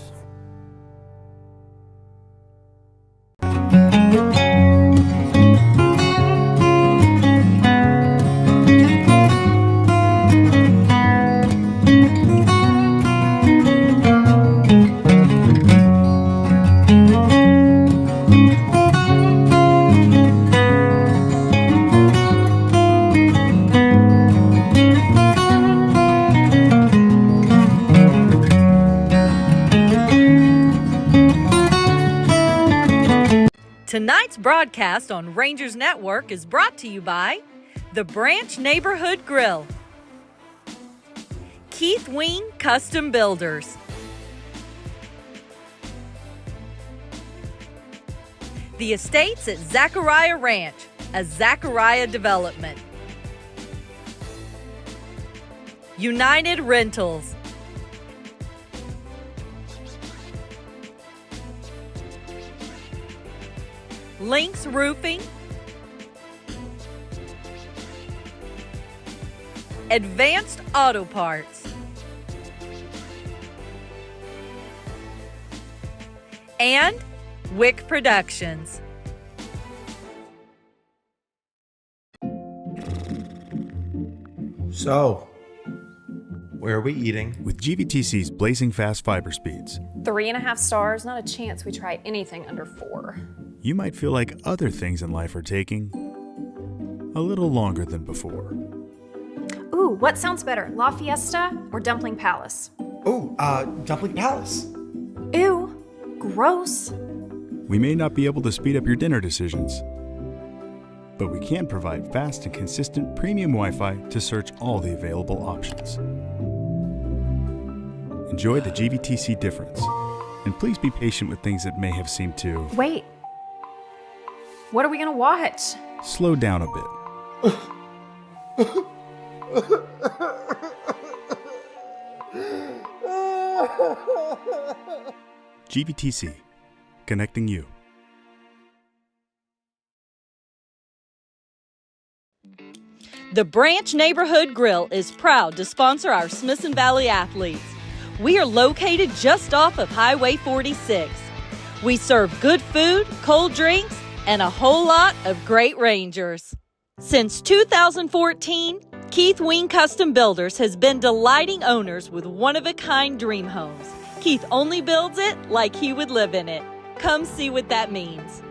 Speaker 4: Tonight's broadcast on Rangers Network is brought to you by the Branch Neighborhood Grill, Keith Wing Custom Builders, the Estates at Zachariah Ranch, a Zachariah development, United Rentals, Lynx Roofing, Advanced Auto Parts, and Wick Productions.
Speaker 5: So, where are we eating?
Speaker 6: With GVTC's blazing fast fiber speeds,
Speaker 7: 3.5 stars, not a chance we try anything under 4.
Speaker 6: you might feel like other things in life are taking a little longer than before.
Speaker 7: Ooh, what sounds better, La Fiesta or Dumpling Palace?
Speaker 5: Oh, Dumpling Palace.
Speaker 7: Ew, gross.
Speaker 6: We may not be able to speed up your dinner decisions, but we can provide fast and consistent premium Wi-Fi to search all the available options. Enjoy the GVTC difference, and please be patient with things that may have seemed to
Speaker 7: Wait, what are we gonna watch?
Speaker 6: slow down a bit. GVTC, connecting you.
Speaker 4: The Branch Neighborhood Grill is proud to sponsor our Smithson Valley athletes. We are located just off of Highway 46. We serve good food, cold drinks, and a whole lot of great Rangers. Since 2014, Keith Wing Custom Builders has been delighting owners with one-of-a-kind dream homes. Keith only builds it like he would live in it. Come see what that means.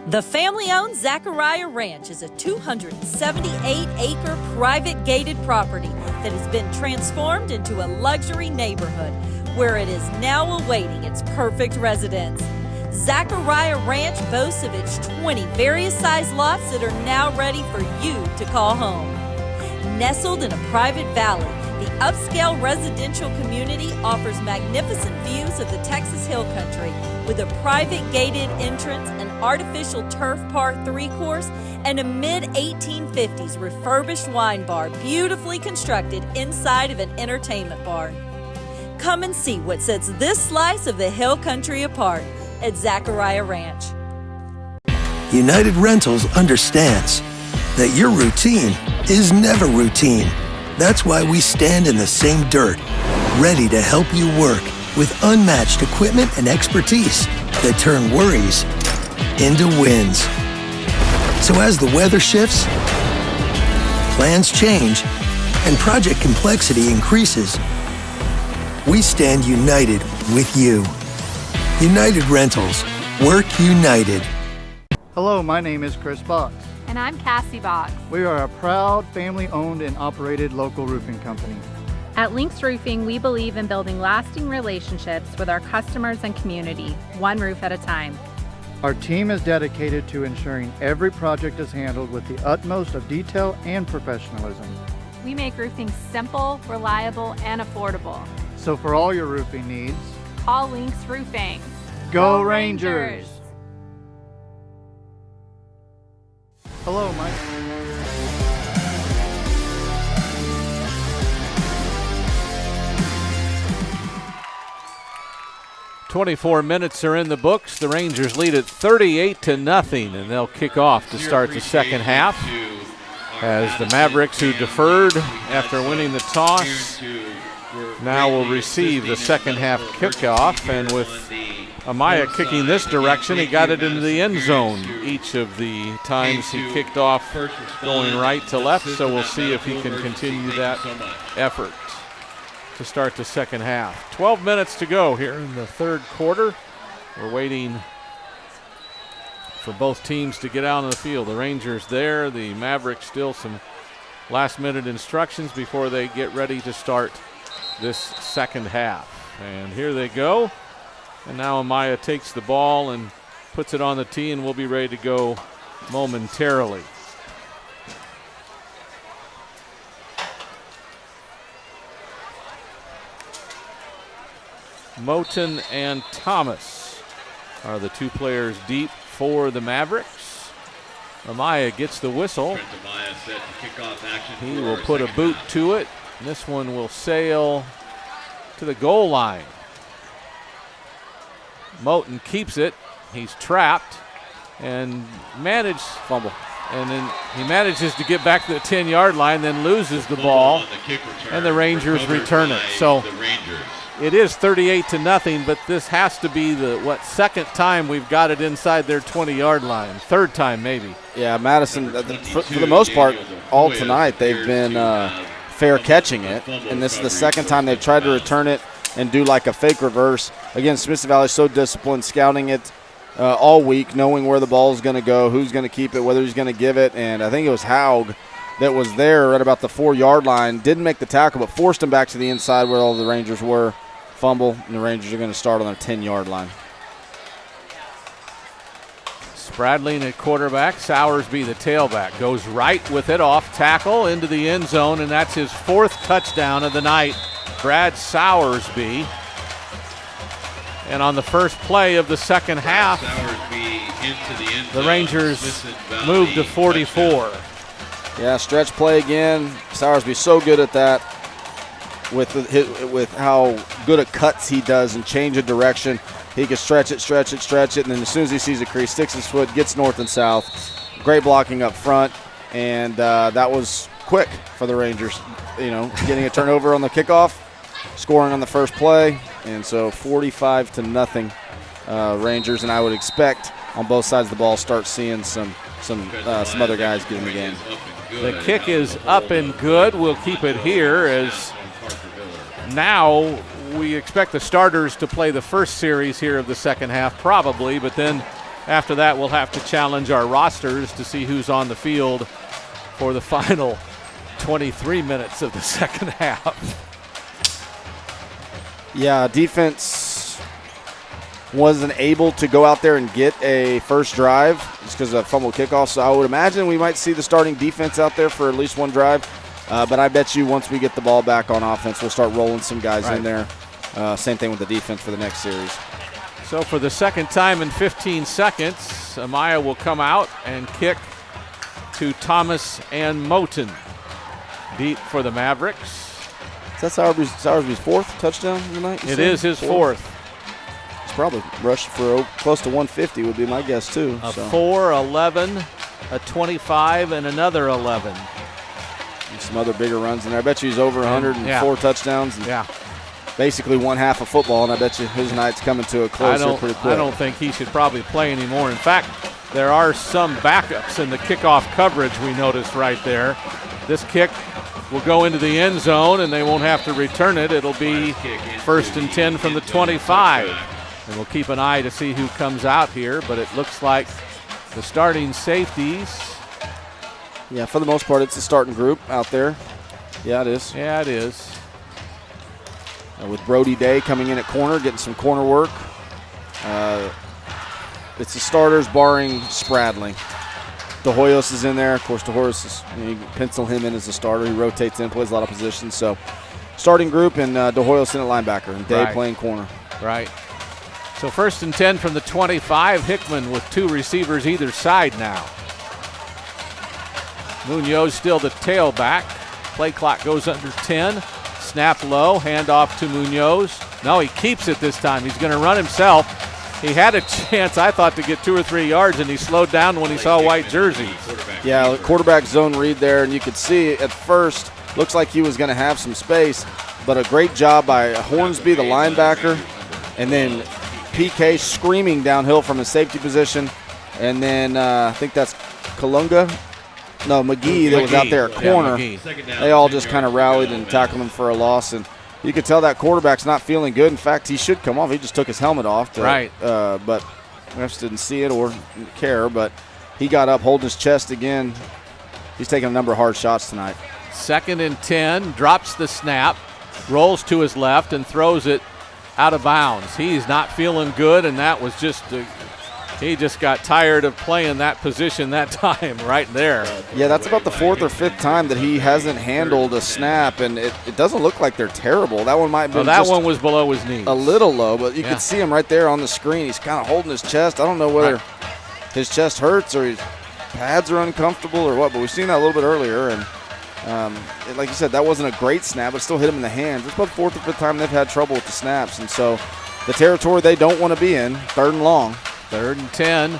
Speaker 4: The family-owned Zachariah Ranch is a 278-acre private gated property that has been transformed into a luxury neighborhood where it is now awaiting its perfect residence. Zachariah Ranch boasts of its 20 various size lots that are now ready for you to call home. Nestled in a private valley, the upscale residential community offers magnificent views of the Texas Hill Country with a private gated entrance, an artificial turf par 3 course, and a mid-1850s refurbished wine bar beautifully constructed inside of an entertainment bar. Come and see what sets this slice of the Hill Country apart at Zachariah Ranch.
Speaker 9: United Rentals understands that your routine is never routine. That's why we stand in the same dirt, ready to help you work with unmatched equipment and expertise that turn worries into wins. So as the weather shifts, plans change, and project complexity increases, we stand united with you. United Rentals. Work united.
Speaker 10: Hello, my name is Chris Box.
Speaker 11: And I'm Cassie Box.
Speaker 10: We are a proud family-owned and operated local roofing company.
Speaker 11: At Lynx Roofing, we believe in building lasting relationships with our customers and community, one roof at a time.
Speaker 10: Our team is dedicated to ensuring every project is handled with the utmost of detail and professionalism.
Speaker 11: We make roofing simple, reliable, and affordable.
Speaker 10: So for all your roofing needs,
Speaker 11: Call Lynx Roofing.
Speaker 10: Go Rangers! Hello, Mike.
Speaker 1: "24 minutes are in the books. The Rangers lead at 38-0, and they'll kick off to start the second half as the Mavericks, who deferred after winning the toss, now will receive the second half kickoff. And with Amaya kicking this direction, he got it into the end zone each of the times he kicked off going right to left, so we'll see if he can continue that effort to start the second half. 12 minutes to go here in the third quarter. We're waiting for both teams to get out on the field. The Rangers there, the Mavericks still some last-minute instructions before they get ready to start this second half. And here they go. And now Amaya takes the ball and puts it on the tee, and we'll be ready to go momentarily. Moten and Thomas are the two players deep for the Mavericks. Amaya gets the whistle. He will put a boot to it. This one will sail to the goal line. Moten keeps it. He's trapped and
Speaker 2: fumble.
Speaker 1: And then he manages to get back to the 10-yard line, then loses the ball, and the Rangers return it. So it is 38-0, but this has to be the second time we've got it inside their 20-yard line. Third time maybe.
Speaker 2: Yeah, Madison, for the most part, all tonight they've been fair catching it, and this is the second time they've tried to return it and do like a fake reverse. Again, Smithson Valley is so disciplined, scouting it all week, knowing where the ball is going to go, who's going to keep it, whether he's going to give it. And I think it was Haug that was there at about the 4-yard line. Didn't make the tackle, but forced him back to the inside where all the Rangers were. Fumble, and the Rangers are going to start on their 10-yard line.
Speaker 1: Spradling at quarterback, Sowersby the tailback. Goes right with it, off tackle, into the end zone, and that's his 4th touchdown of the night. Brad Sowersby. And on the first play of the second half, the Rangers moved to 44.
Speaker 2: Yeah, stretch play again. Sowersby so good at that with how good at cuts he does and change of direction. He can stretch it, and then as soon as he sees a crease, sticks his foot, gets north and south. Great blocking up front, and that was quick for the Rangers. Getting a turnover on the kickoff, scoring on the first play. And so 45-0 Rangers, and I would expect on both sides of the ball start seeing some other guys get in the game.
Speaker 1: The kick is up and good. We'll keep it here as now we expect the starters to play the first series here of the second half probably, but then after that we'll have to challenge our rosters to see who's on the field for the final 23 minutes of the second half.
Speaker 2: Yeah, defense wasn't able to go out there and get a first drive just because of that fumble kickoff. So I would imagine we might see the starting defense out there for at least one drive. But I bet you once we get the ball back on offense, we'll start rolling some guys in there. Same thing with the defense for the next series.
Speaker 1: So for the second time in 15 seconds, Amaya will come out and kick to Thomas and Moten. Deep for the Mavericks.
Speaker 2: Is that Sowersby's 4th touchdown tonight?
Speaker 1: It is his 4th.
Speaker 2: He's probably rushed for close to 150 would be my guess too.
Speaker 1: A 4, 11, a 25, and another 11.
Speaker 2: And some other bigger runs in there. I bet you he's over 104 touchdowns. And basically one half of football, and I bet you his night's coming to a close pretty quick.
Speaker 1: I don't think he should probably play anymore. In fact, there are some backups in the kickoff coverage we noticed right there. This kick will go into the end zone, and they won't have to return it. It'll be 1st and 10 from the 25. And we'll keep an eye to see who comes out here, but it looks like the starting safeties.
Speaker 2: Yeah, for the most part, it's the starting group out there. Yeah, it is.
Speaker 1: Yeah, it is.
Speaker 2: With Brody Day coming in at corner, getting some corner work. It's the starters barring Spradling. De Hoyos is in there. Of course, De Hoyos you can pencil him in as a starter. He rotates in, plays a lot of positions. So, starting group, and De Hoyos in at linebacker, and Day playing corner.
Speaker 1: Right. So 1st and 10 from the 25. Hickman with 2 receivers either side now. Munoz still the tailback. Play clock goes under 10. Snap low, handoff to Munoz. No, he keeps it this time. He's going to run himself. He had a chance, I thought, to get 2 or 3 yards, and he slowed down when he saw white jerseys.
Speaker 2: Yeah, quarterback zone read there, and you could see at first, looks like he was going to have some space, but a great job by Hornsby, the linebacker, and then PK screaming downhill from his safety position, and then I think that's McGee that was out there at corner. They all just kind of rallied and tackled him for a loss, and you could tell that quarterback's not feeling good. In fact, he should come off. He just took his helmet off. But refs didn't see it or care, but he got up, holding his chest again. He's taking a number of hard shots tonight.
Speaker 1: 2nd and 10, drops the snap, rolls to his left, and throws it out of bounds. He's not feeling good, and that was just he just got tired of playing that position that time right there.
Speaker 2: Yeah, that's about the 4th or 5th time that he hasn't handled a snap, and it doesn't look like they're terrible. That one might have been
Speaker 1: that one was below his knees.
Speaker 2: A little low, but you could see him right there on the screen. He's kind of holding his chest. I don't know whether his chest hurts or his pads are uncomfortable or what, but we've seen that a little bit earlier. And like you said, that wasn't a great snap, but still hit him in the hands. It's about the 4th or 5th time they've had trouble with the snaps, and so the territory they don't want to be in, 3rd and long.
Speaker 1: 3rd and 10.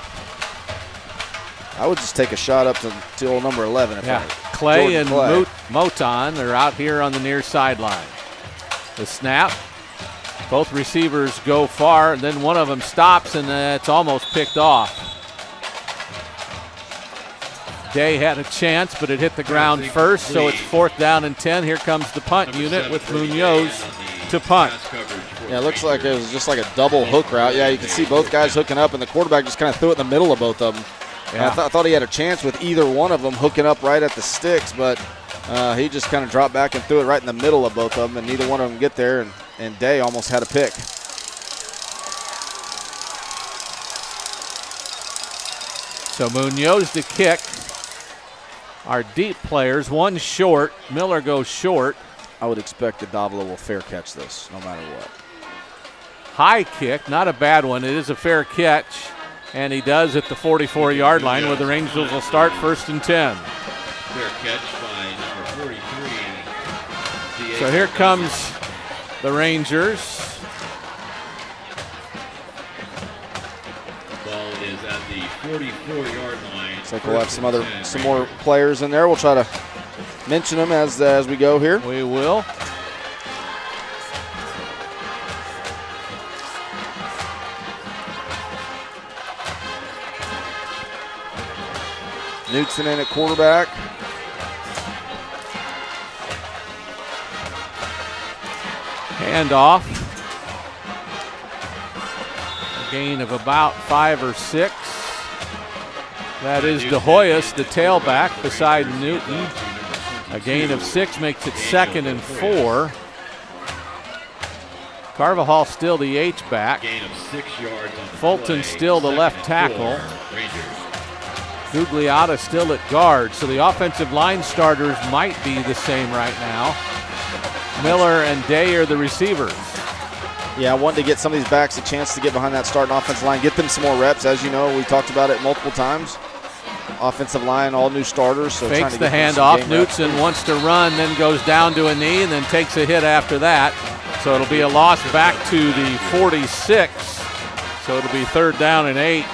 Speaker 2: I would just take a shot up to old number 11.
Speaker 1: Clay and Moton are out here on the near sideline. The snap. Both receivers go far, and then one of them stops, and it's almost picked off. Day had a chance, but it hit the ground first, so it's 4th down and 10. Here comes the punt unit with Munoz to punt.
Speaker 2: Yeah, it looks like it was just like a double hook route. Yeah, you can see both guys hooking up, and the quarterback just kind of threw it in the middle of both of them. Yeah. I thought he had a chance with either one of them hooking up right at the sticks, but he just kind of dropped back and threw it right in the middle of both of them, and neither one of them get there, and Day almost had a pick.
Speaker 1: So Munoz to kick. Our deep players, one short. Miller goes short.
Speaker 2: I would expect that Davila will fair catch this no matter what.
Speaker 1: High kick, not a bad one. It is a fair catch, and he does at the 44-yard line where the Rangers will start 1st and 10.
Speaker 3: Fair catch by number 43.
Speaker 1: So here comes the Rangers.
Speaker 3: Ball is at the 44-yard line.
Speaker 2: Looks like we'll have some more players in there. We'll try to mention them as we go here.
Speaker 1: We will.
Speaker 2: Knutson in at quarterback.
Speaker 1: Handoff. A gain of about 5 or 6. That is De Hoyos, the tailback, beside Newton. A gain of 6 makes it 2nd and 4. Carvajal still the H-back.
Speaker 3: Gain of 6 yards on
Speaker 1: Fulton still the left tackle. Gugliotta still at guard. So the offensive line starters might be the same right now. Miller and Day are the receivers.
Speaker 2: Yeah, I wanted to get some of these backs a chance to get behind that starting offensive line, get them some more reps. As you know, we talked about it multiple times. Offensive line, all new starters. So
Speaker 1: fakes the handoff. Knutson wants to run, then goes down to a knee, and then takes a hit after that. So it'll be a loss back to the 46. So it'll be 3rd down and 8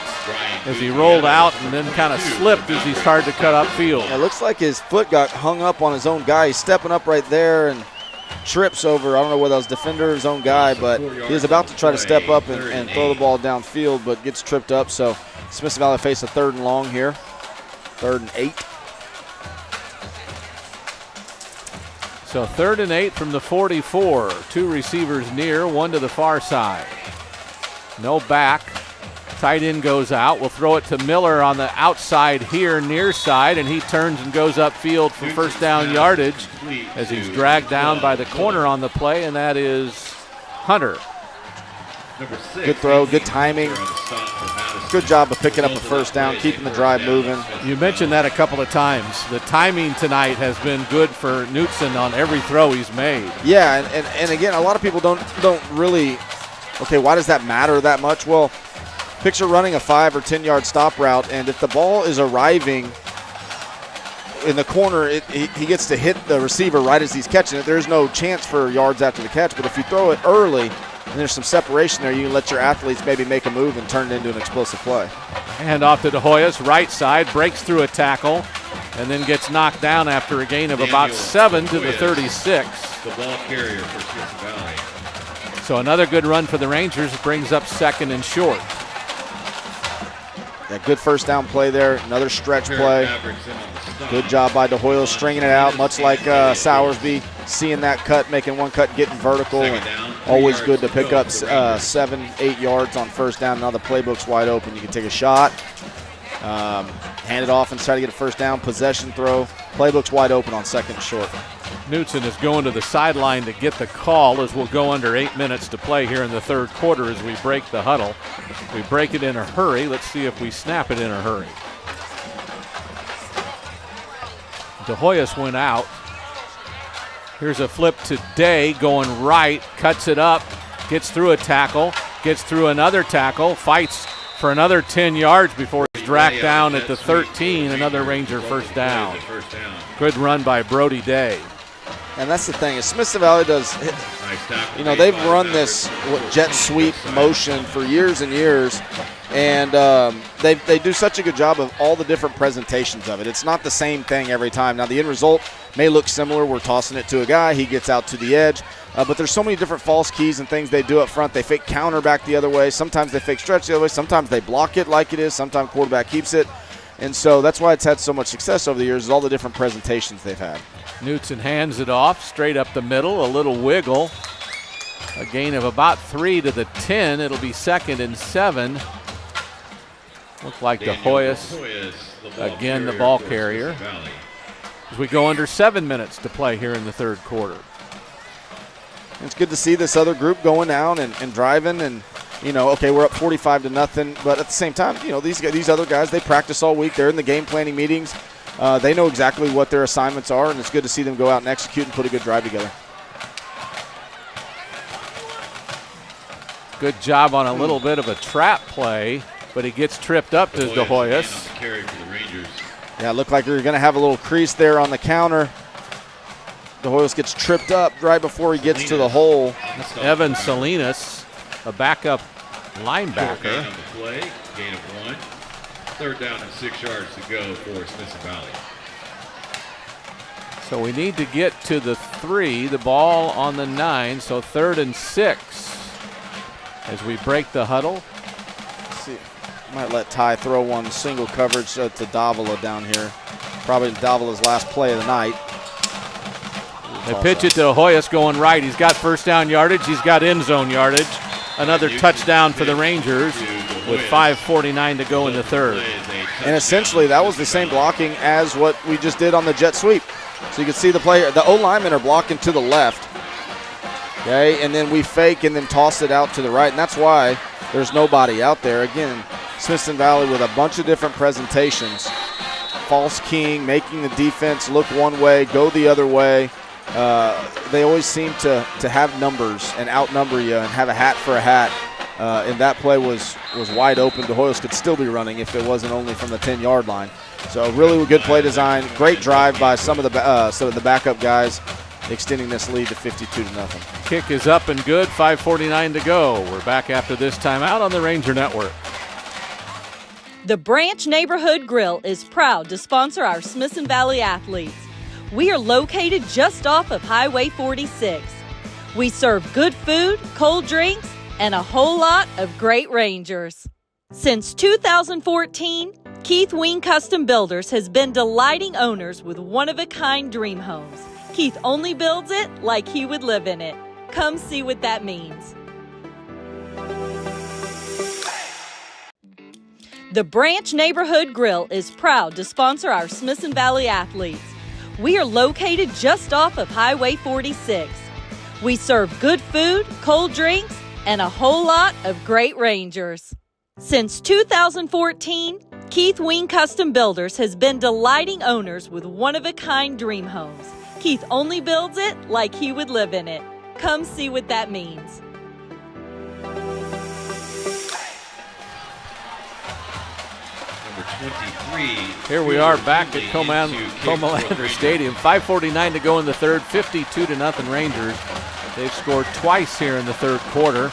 Speaker 1: as he rolled out and then kind of slipped as he started to cut upfield.
Speaker 2: It looks like his foot got hung up on his own guy. He's stepping up right there and trips over, I don't know whether that was defender or his own guy, but he was about to try to step up and throw the ball downfield, but gets tripped up. So Smithson Valley face a 3rd and long here, 3rd and 8.
Speaker 1: So 3rd and 8 from the 44. 2 receivers near, 1 to the far side. No back. Tight end goes out. We'll throw it to Miller on the outside here, near side, and he turns and goes upfield for 1st down yardage as he's dragged down by the corner on the play, and that is Hunter.
Speaker 2: Good throw, good timing. Good job of picking up a 1st down, keeping the drive moving.
Speaker 1: You mentioned that a couple of times. The timing tonight has been good for Knutson on every throw he's made.
Speaker 2: Yeah, and again, a lot of people don't really, okay, why does that matter that much? Well, picture running a 5 or 10 yard stop route, and if the ball is arriving in the corner, he gets to hit the receiver right as he's catching it. There's no chance for yards after the catch, but if you throw it early and there's some separation there, you can let your athletes maybe make a move and turn it into an explosive play.
Speaker 1: Hand off to De Hoyos, right side, breaks through a tackle, and then gets knocked down after a gain of about 7 to the 36.
Speaker 3: The ball carrier for Smithson Valley.
Speaker 1: So another good run for the Rangers brings up 2nd and short.
Speaker 2: Yeah, good 1st down play there, another stretch play. Good job by De Hoyos stringing it out, much like Sowersby, seeing that cut, making one cut, getting vertical, and always good to pick up 7, 8 yards on 1st down. Now the playbook's wide open. You can take a shot, hand it off and try to get a 1st down, possession throw. Playbook's wide open on 2nd and short.
Speaker 1: Knutson is going to the sideline to get the call as we'll go under 8 minutes to play here in the 3rd quarter as we break the huddle. We break it in a hurry. Let's see if we snap it in a hurry. De Hoyos went out. Here's a flip to Day going right, cuts it up, gets through a tackle, gets through another tackle, fights for another 10 yards before he's dragged down at the 13. Another Ranger 1st down. Good run by Brody Day.
Speaker 2: And that's the thing is Smithson Valley does, you know, they've run this jet sweep motion for years and years, and they do such a good job of all the different presentations of it. It's not the same thing every time. Now, the end result may look similar. We're tossing it to a guy. He gets out to the edge. But there's so many different false keys and things they do up front. They fake counter back the other way. Sometimes they fake stretch the other way. Sometimes they block it like it is. Sometimes quarterback keeps it. And so that's why it's had so much success over the years is all the different presentations they've had.
Speaker 1: Knutson hands it off straight up the middle, a little wiggle. A gain of about 3 to the 10. It'll be 2nd and 7. Look like the Hoyas, again the ball carrier. As we go under 7 minutes to play here in the third quarter.
Speaker 2: It's good to see this other group going down and driving and, you know, okay, we're up 45 to nothing, but at the same time, you know, these other guys, they practice all week. They're in the game planning meetings. They know exactly what their assignments are, and it's good to see them go out and execute and put a good drive together.
Speaker 1: Good job on a little bit of a trap play, but he gets tripped up to the Hoyas.
Speaker 2: Yeah, it looked like we were going to have a little crease there on the counter. The Hoyas gets tripped up right before he gets to the hole.
Speaker 1: Evan Salinas, a backup linebacker.
Speaker 3: Gain of 1. 3rd down and 6 yards to go for Smithson Valley.
Speaker 1: So we need to get to the 3, the ball on the 9, so 3rd and 6 as we break the huddle.
Speaker 2: Let's see, might let Ty throw one single coverage to Davila down here. Probably Davila's last play of the night.
Speaker 1: They pitch it to Hoyas going right. He's got first down yardage. He's got end zone yardage. Another touchdown for the Rangers with 5:49 to go in the third.
Speaker 2: And essentially that was the same blocking as what we just did on the jet sweep. So you can see the player, the O-linemen are blocking to the left. Okay, and then we fake and then toss it out to the right. And that's why there's nobody out there. Again, Smithson Valley with a bunch of different presentations. False keying, making the defense look one way, go the other way. They always seem to have numbers and outnumber you and have a hat for a hat. And that play was wide open. The Hoyas could still be running if it wasn't only from the 10-yard line. So really good play design. Great drive by some of the backup guys, extending this lead to 52 to nothing.
Speaker 1: Kick is up and good. 5:49 to go. We're back after this timeout on the Ranger Network.
Speaker 4: The Branch Neighborhood Grill is proud to sponsor our Smithson Valley athletes. We are located just off of Highway 46. We serve good food, cold drinks, and a whole lot of great Rangers. Since 2014, Keith Wing Custom Builders has been delighting owners with one-of-a-kind dream homes. Keith only builds it like he would live in it. Come see what that means. The Branch Neighborhood Grill is proud to sponsor our Smithson Valley athletes. We are located just off of Highway 46. We serve good food, cold drinks, and a whole lot of great Rangers. Since 2014, Keith Wing Custom Builders has been delighting owners with one-of-a-kind dream homes. Keith only builds it like he would live in it. Come see what that means.
Speaker 1: Here we are back at Comalander Stadium. 5:49 to go in the third. 52 to nothing Rangers. They've scored twice here in the third quarter.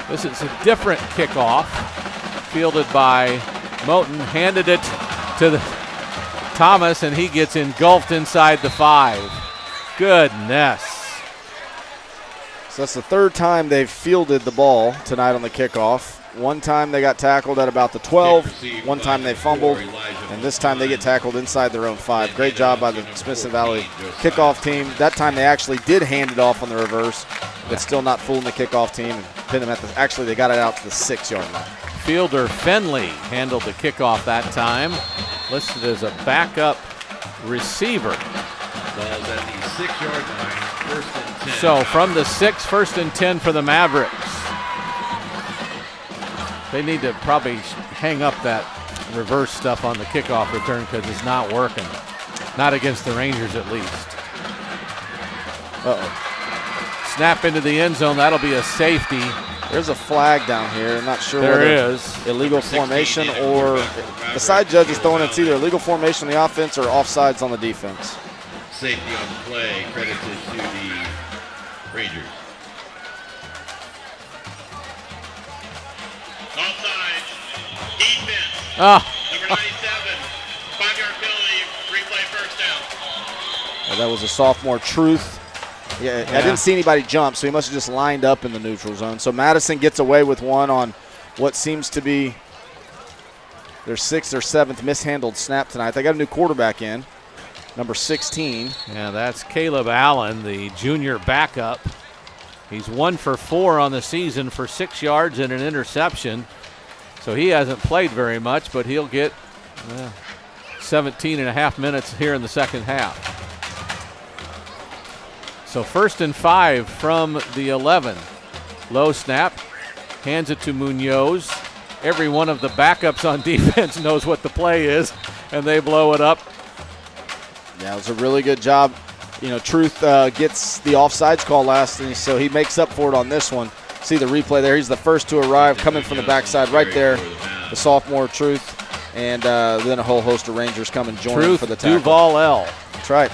Speaker 1: This is a different kickoff, fielded by Moten. Handed it to Thomas, and he gets engulfed inside the 5. Goodness.
Speaker 2: So that's the third time they've fielded the ball tonight on the kickoff. One time they got tackled at about the 12. One time they fumbled. And this time they get tackled inside their own 5. Great job by the Smithson Valley kickoff team. That time they actually did hand it off on the reverse, but still not fooling the kickoff team and pinned them at the, actually they got it out to the 6-yard line.
Speaker 1: Fielder Fenley handled the kickoff that time. Listed as a backup receiver.
Speaker 3: Ball's at the 6-yard line, 1st and 10.
Speaker 1: So from the 6, 1st and 10 for the Mavericks. They need to probably hang up that reverse stuff on the kickoff return because it's not working. Not against the Rangers at least.
Speaker 2: Uh-oh.
Speaker 1: Snap into the end zone. That'll be a safety.
Speaker 2: There's a flag down here. I'm not sure
Speaker 1: there
Speaker 2: whether
Speaker 1: is
Speaker 2: illegal formation or the side judge is throwing it's either illegal formation on the offense or offsides on the defense.
Speaker 3: safety on the play, credited to the Rangers. Offside, defense. Number 97, 5-yard penalty, replay first down.
Speaker 2: Well, that was a sophomore Truth. Yeah, I didn't see anybody jump, so he must have just lined up in the neutral zone. So Madison gets away with one on what seems to be their 6th or 7th mishandled snap tonight. They got a new quarterback in, number 16.
Speaker 1: Yeah, that's Caleb Allen, the junior backup. He's 1 for 4 on the season for 6 yards and an interception. So he hasn't played very much, but he'll get 17 and a half minutes here in the second half. So 1st and 5 from the 11. Low snap, hands it to Munoz. Every one of the backups on defense knows what the play is, and they blow it up.
Speaker 2: Yeah, it was a really good job. You know, Truth gets the offsides call last, and so he makes up for it on this one. See the replay there. He's the first to arrive, coming from the backside right there, the sophomore Truth, and then a whole host of Rangers come and join him for the tackle.
Speaker 1: Duval L.
Speaker 2: That's right.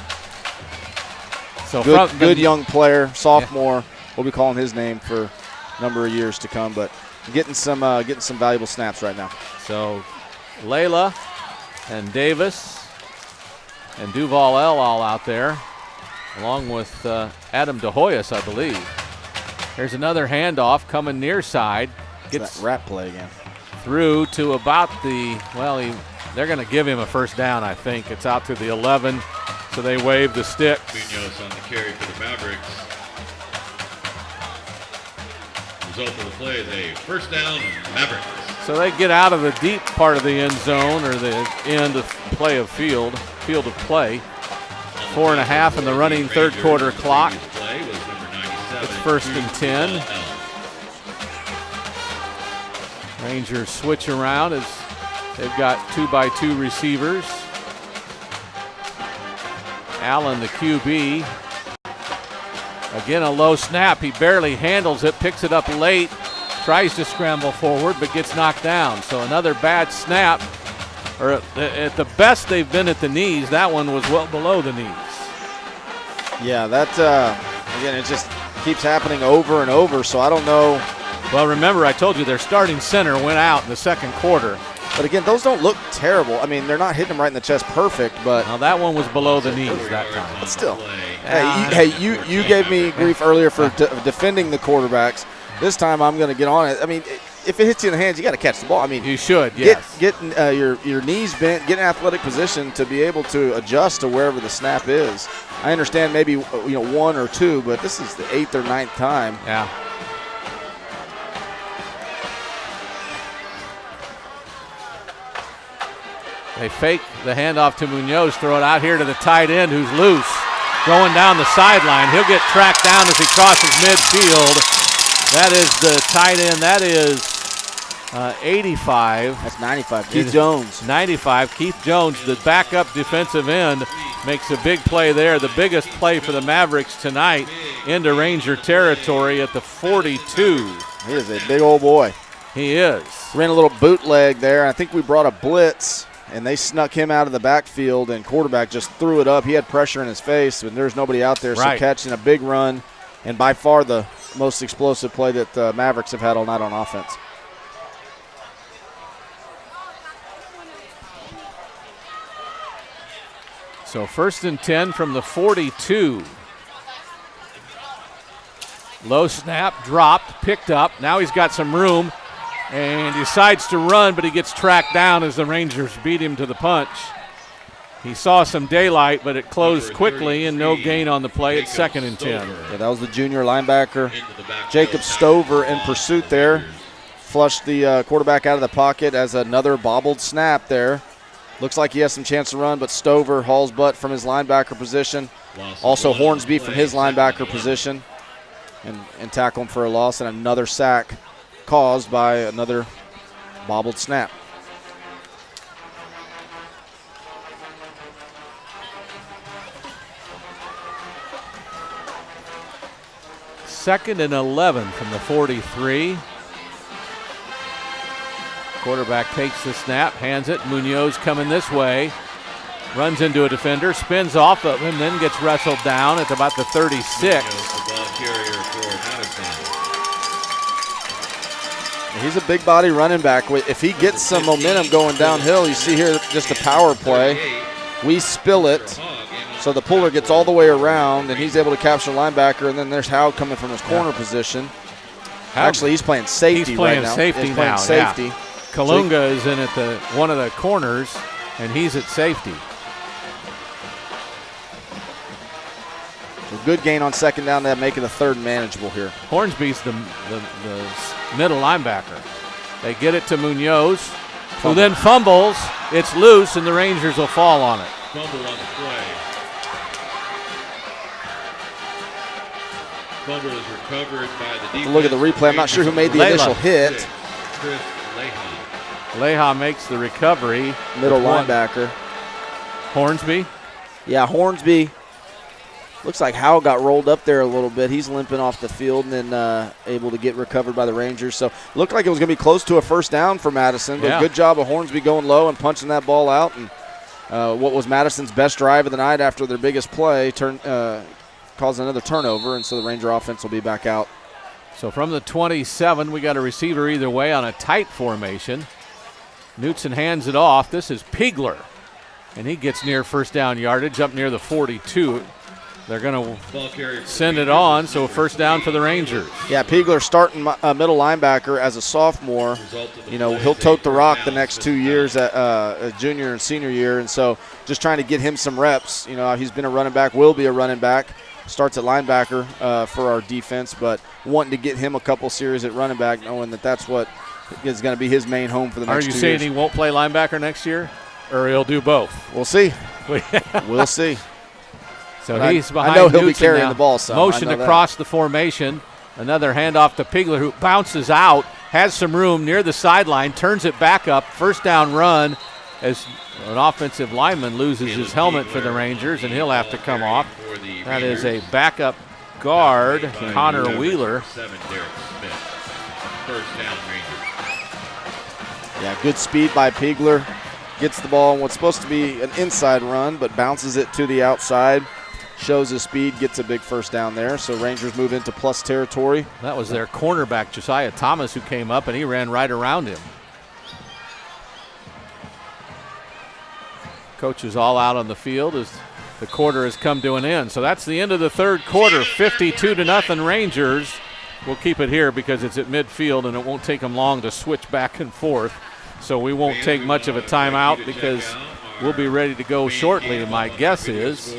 Speaker 1: So
Speaker 2: good young player, sophomore. Yeah. We'll be calling his name for a number of years to come, but getting some valuable snaps right now.
Speaker 1: So Layla and Davis and Duval L all out there, along with Adam DeHoyas, I believe. There's another handoff coming near side.
Speaker 2: Gets that rat play again.
Speaker 1: Through to about they're going to give him a first down, I think. It's out to the 11, so they wave the stick.
Speaker 3: Munoz on the carry for the Mavericks. Result of the play is a first down, Mavericks.
Speaker 1: So they get out of the deep part of the end zone, or the end of play of field of play. 4.5 in the running third quarter clock. It's 1st and 10. Rangers switch around as they've got 2x2 receivers. Allen, the QB. Again, a low snap. He barely handles it, picks it up late, tries to scramble forward, but gets knocked down. So another bad snap. Or at the best, they've been at the knees. That one was well below the knees.
Speaker 2: Yeah, that, again, it just keeps happening over and over, so I don't know.
Speaker 1: Well, remember, I told you their starting center went out in the second quarter.
Speaker 2: But again, those don't look terrible. I mean, they're not hitting him right in the chest perfect, but.
Speaker 1: Now, that one was below the knees that time.
Speaker 2: But still. You gave me grief earlier for defending the quarterbacks. This time I'm going to get on it. I mean, if it hits you in the hands, you got to catch the ball. I mean,
Speaker 1: you should, yes.
Speaker 2: Get your knees bent, get in athletic position to be able to adjust to wherever the snap is. I understand maybe 1 or 2, but this is the 8th or 9th time.
Speaker 1: Yeah. They fake the handoff to Munoz, throw it out here to the tight end who's loose. Going down the sideline. He'll get tracked down as he crosses midfield. That is the tight end. That is 85.
Speaker 2: That's 95. Keith Jones.
Speaker 1: 95. Keith Jones, the backup defensive end, makes a big play there. The biggest play for the Mavericks tonight into Ranger territory at the 42.
Speaker 2: He is a big old boy.
Speaker 1: He is.
Speaker 2: Ran a little bootleg there. I think we brought a blitz, and they snuck him out of the backfield, and quarterback just threw it up. He had pressure in his face, and there's nobody out there, so catching a big run, and by far the most explosive play that the Mavericks have had all night on offense.
Speaker 1: So 1st and 10 from the 42. Low snap, dropped, picked up. Now he's got some room and decides to run, but he gets tracked down as the Rangers beat him to the punch. He saw some daylight, but it closed quickly and no gain on the play. It's 2nd and 10.
Speaker 2: Yeah, that was the junior linebacker, Jacob Stover, in pursuit there. Flushed the quarterback out of the pocket as another bobbled snap there. Looks like he has some chance to run, but Stover hauls butt from his linebacker position. Also Hornsby from his linebacker position and tackle him for a loss, and another sack caused by another bobbled snap.
Speaker 1: Second and 11 from the 43. Quarterback takes the snap, hands it. Munoz coming this way. runs into a defender, spins off of him, then gets wrestled down at about the 36.
Speaker 3: The ball carrier for Madison.
Speaker 2: He's a big body running back. If he gets some momentum going downhill, you see here just a power play. We spill it, so the puller gets all the way around, and he's able to capture linebacker, and then there's Howard coming from his corner position. Actually, he's playing safety right now.
Speaker 1: He's playing safety.
Speaker 2: Yeah.
Speaker 1: Kalunga is in at one of the corners, and he's at safety.
Speaker 2: So good gain on second down, that making the third manageable here.
Speaker 1: Hornsby's the middle linebacker. They get it to Munoz, who then fumbles. It's loose, and the Rangers will fall on it.
Speaker 3: Fumble on the play. Fumble is recovered by the defense.
Speaker 2: Look at the replay. I'm not sure who made the initial hit.
Speaker 3: Chris
Speaker 1: Leha makes the recovery.
Speaker 2: Middle linebacker.
Speaker 1: Hornsby.
Speaker 2: Yeah, Hornsby. Looks like Howe got rolled up there a little bit. He's limping off the field and then able to get recovered by the Rangers. So looked like it was going to be close to a first down for Madison. But good job of Hornsby going low and punching that ball out. And what was Madison's best drive of the night after their biggest play caused another turnover. And so the Ranger offense will be back out.
Speaker 1: So from the 27, we got a receiver either way on a tight formation. Knutson hands it off. This is Pigler. And he gets near first down yardage up near the 42. They're going to send it on, so first down for the Rangers.
Speaker 2: Yeah, Pigler starting middle linebacker as a sophomore. You know, he'll tote the rock the next 2 years at junior and senior year, and so just trying to get him some reps. You know, he's been a running back, will be a running back, starts at linebacker for our defense, but wanting to get him a couple series at running back, knowing that that's what is going to be his main home for the next 2 years.
Speaker 1: Are you saying he won't play linebacker next year, or he'll do both?
Speaker 2: We'll see. We'll see.
Speaker 1: So
Speaker 2: but
Speaker 1: he's behind.
Speaker 2: I know he'll
Speaker 1: Knutson
Speaker 2: be carrying
Speaker 1: now.
Speaker 2: the ball. So
Speaker 1: motion across the formation. Another handoff to Pigler, who bounces out, has some room near the sideline, turns it back up. First down run as an offensive lineman loses his helmet for the Rangers, and he'll have to come off. That is a backup guard, Connor Wheeler.
Speaker 3: First down, Rangers.
Speaker 2: Yeah, good speed by Pigler. Gets the ball on what's supposed to be an inside run, but bounces it to the outside. Shows his speed, gets a big first down there. So Rangers move into plus territory.
Speaker 1: That was their cornerback, Josiah Thomas, who came up, and he ran right around him. Coach is all out on the field as the quarter has come to an end. So that's the end of the third quarter, 52-0 Rangers. We'll keep it here because it's at midfield, and it won't take them long to switch back and forth. So we won't take much of a timeout because we'll be ready to go shortly, my guess is.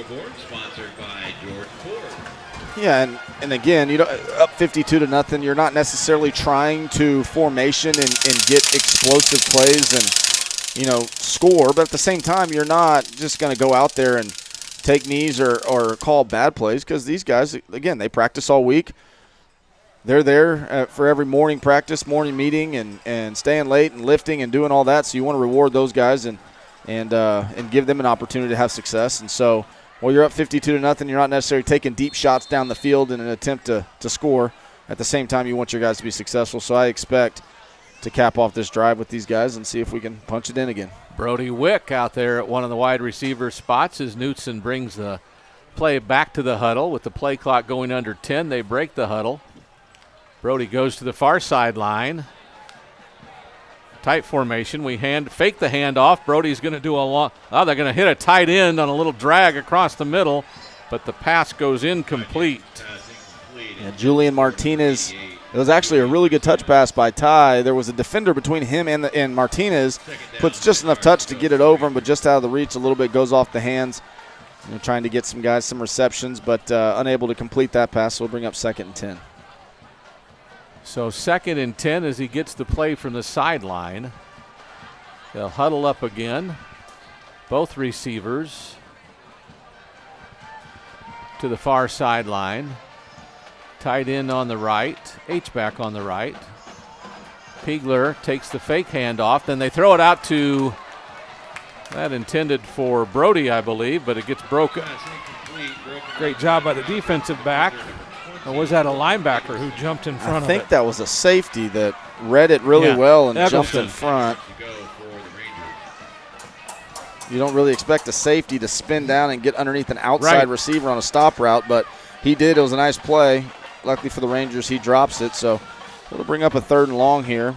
Speaker 2: Yeah, and again, you know, up 52-0, you're not necessarily trying to formation and get explosive plays and, you know, score. But at the same time, you're not just going to go out there and take knees or call bad plays because these guys, again, they practice all week. They're there for every morning practice, morning meeting, and staying late and lifting and doing all that. So you want to reward those guys and give them an opportunity to have success. And so, while you're up 52-0, you're not necessarily taking deep shots down the field in an attempt to score. At the same time, you want your guys to be successful. So I expect to cap off this drive with these guys and see if we can punch it in again.
Speaker 1: Brody Wick out there at one of the wide receiver spots as Knutson brings the play back to the huddle. With the play clock going under 10, they break the huddle. Brody goes to the far sideline. Tight formation. We fake the handoff. Brody's going to do a long. Oh, they're going to hit a tight end on a little drag across the middle, but the pass goes incomplete.
Speaker 2: Yeah, Julian Martinez. It was actually a really good touch pass by Ty. There was a defender between him and Martinez. Puts just enough touch to get it over him, but just out of the reach a little bit, goes off the hands. You know, trying to get some guys some receptions, but unable to complete that pass. So we'll bring up 2nd and 10.
Speaker 1: So 2nd and 10 as he gets the play from the sideline. They'll huddle up again. Both receivers to the far sideline. Tight end on the right. H-back on the right. Pigler takes the fake handoff. Then they throw it out to that intended for Brody, I believe, but it gets broken. Great job by the defensive back. Or was that a linebacker who jumped in front of it?
Speaker 2: I think that was a safety that read it really well and jumped in front. You don't really expect a safety to spin down and get underneath an outside receiver on a stop route, but he did. It was a nice play. Luckily for the Rangers, he drops it, so it'll bring up a 3rd and long here.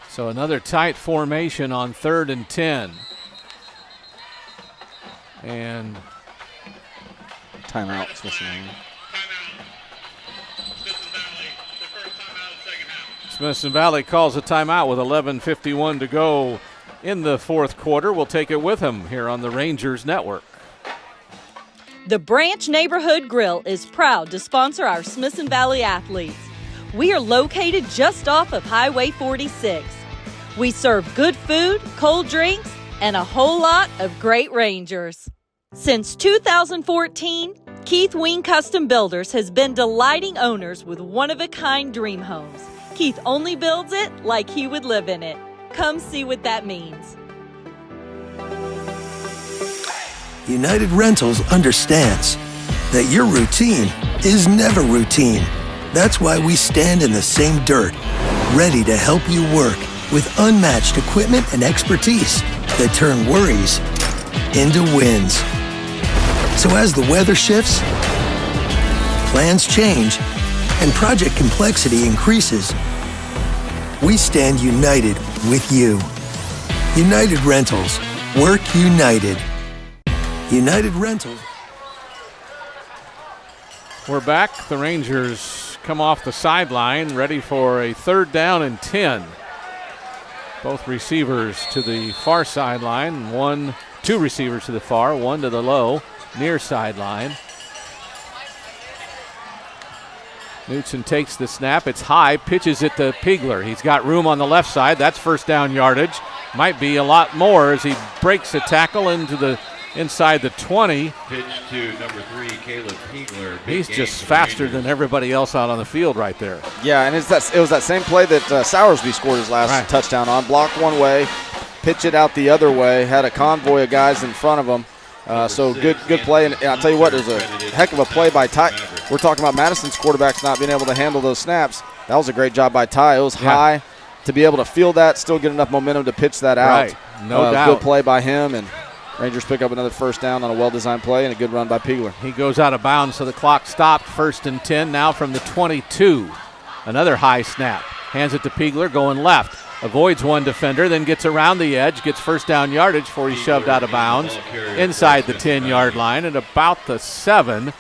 Speaker 1: So another tight formation on 3rd and 10. And
Speaker 2: timeout.
Speaker 1: Smithson Valley calls a timeout with 11:51 to go in the 4th quarter. We'll take it with him here on the Rangers Network.
Speaker 4: The Branch Neighborhood Grill is proud to sponsor our Smithson Valley athletes. We are located just off of Highway 46. We serve good food, cold drinks, and a whole lot of great Rangers. Since 2014, Keith Wing Custom Builders has been delighting owners with one-of-a-kind dream homes. Keith only builds it like he would live in it. Come see what that means.
Speaker 9: United Rentals understands that your routine is never routine. That's why we stand in the same dirt, ready to help you work with unmatched equipment and expertise that turn worries into wins. So as the weather shifts, plans change, and project complexity increases, we stand united with you. United Rentals. Work united. United Rentals.
Speaker 1: We're back. The Rangers come off the sideline, ready for a 3rd down and 10. Both receivers to the far sideline. 2 receivers to the far, 1 to the low, near sideline. Knutson takes the snap. It's high, pitches it to Pigler. He's got room on the left side. That's 1st down yardage. Might be a lot more as he breaks a tackle into the inside the 20.
Speaker 3: Pitch to number 3, Caleb Pigler.
Speaker 1: He's just faster than everybody else out on the field right there.
Speaker 2: Yeah, and it was that same play that Sowersby scored his last touchdown on. Blocked one way, pitch it out the other way, had a convoy of guys in front of him. So good play. And I'll tell you what, it was a heck of a play by Ty. We're talking about Madison's quarterbacks not being able to handle those snaps. That was a great job by Ty. It was high to be able to field that, still get enough momentum to pitch that out.
Speaker 1: Right, no doubt.
Speaker 2: Good play by him, and Rangers pick up another 1st down on a well-designed play and a good run by Pigler.
Speaker 1: He goes out of bounds, so the clock stopped. 1st and 10 now from the 22. Another high snap. Hands it to Pigler, going left. Avoids one defender, then gets around the edge, gets 1st down yardage before he's shoved out of bounds inside the 10-yard line at about the 7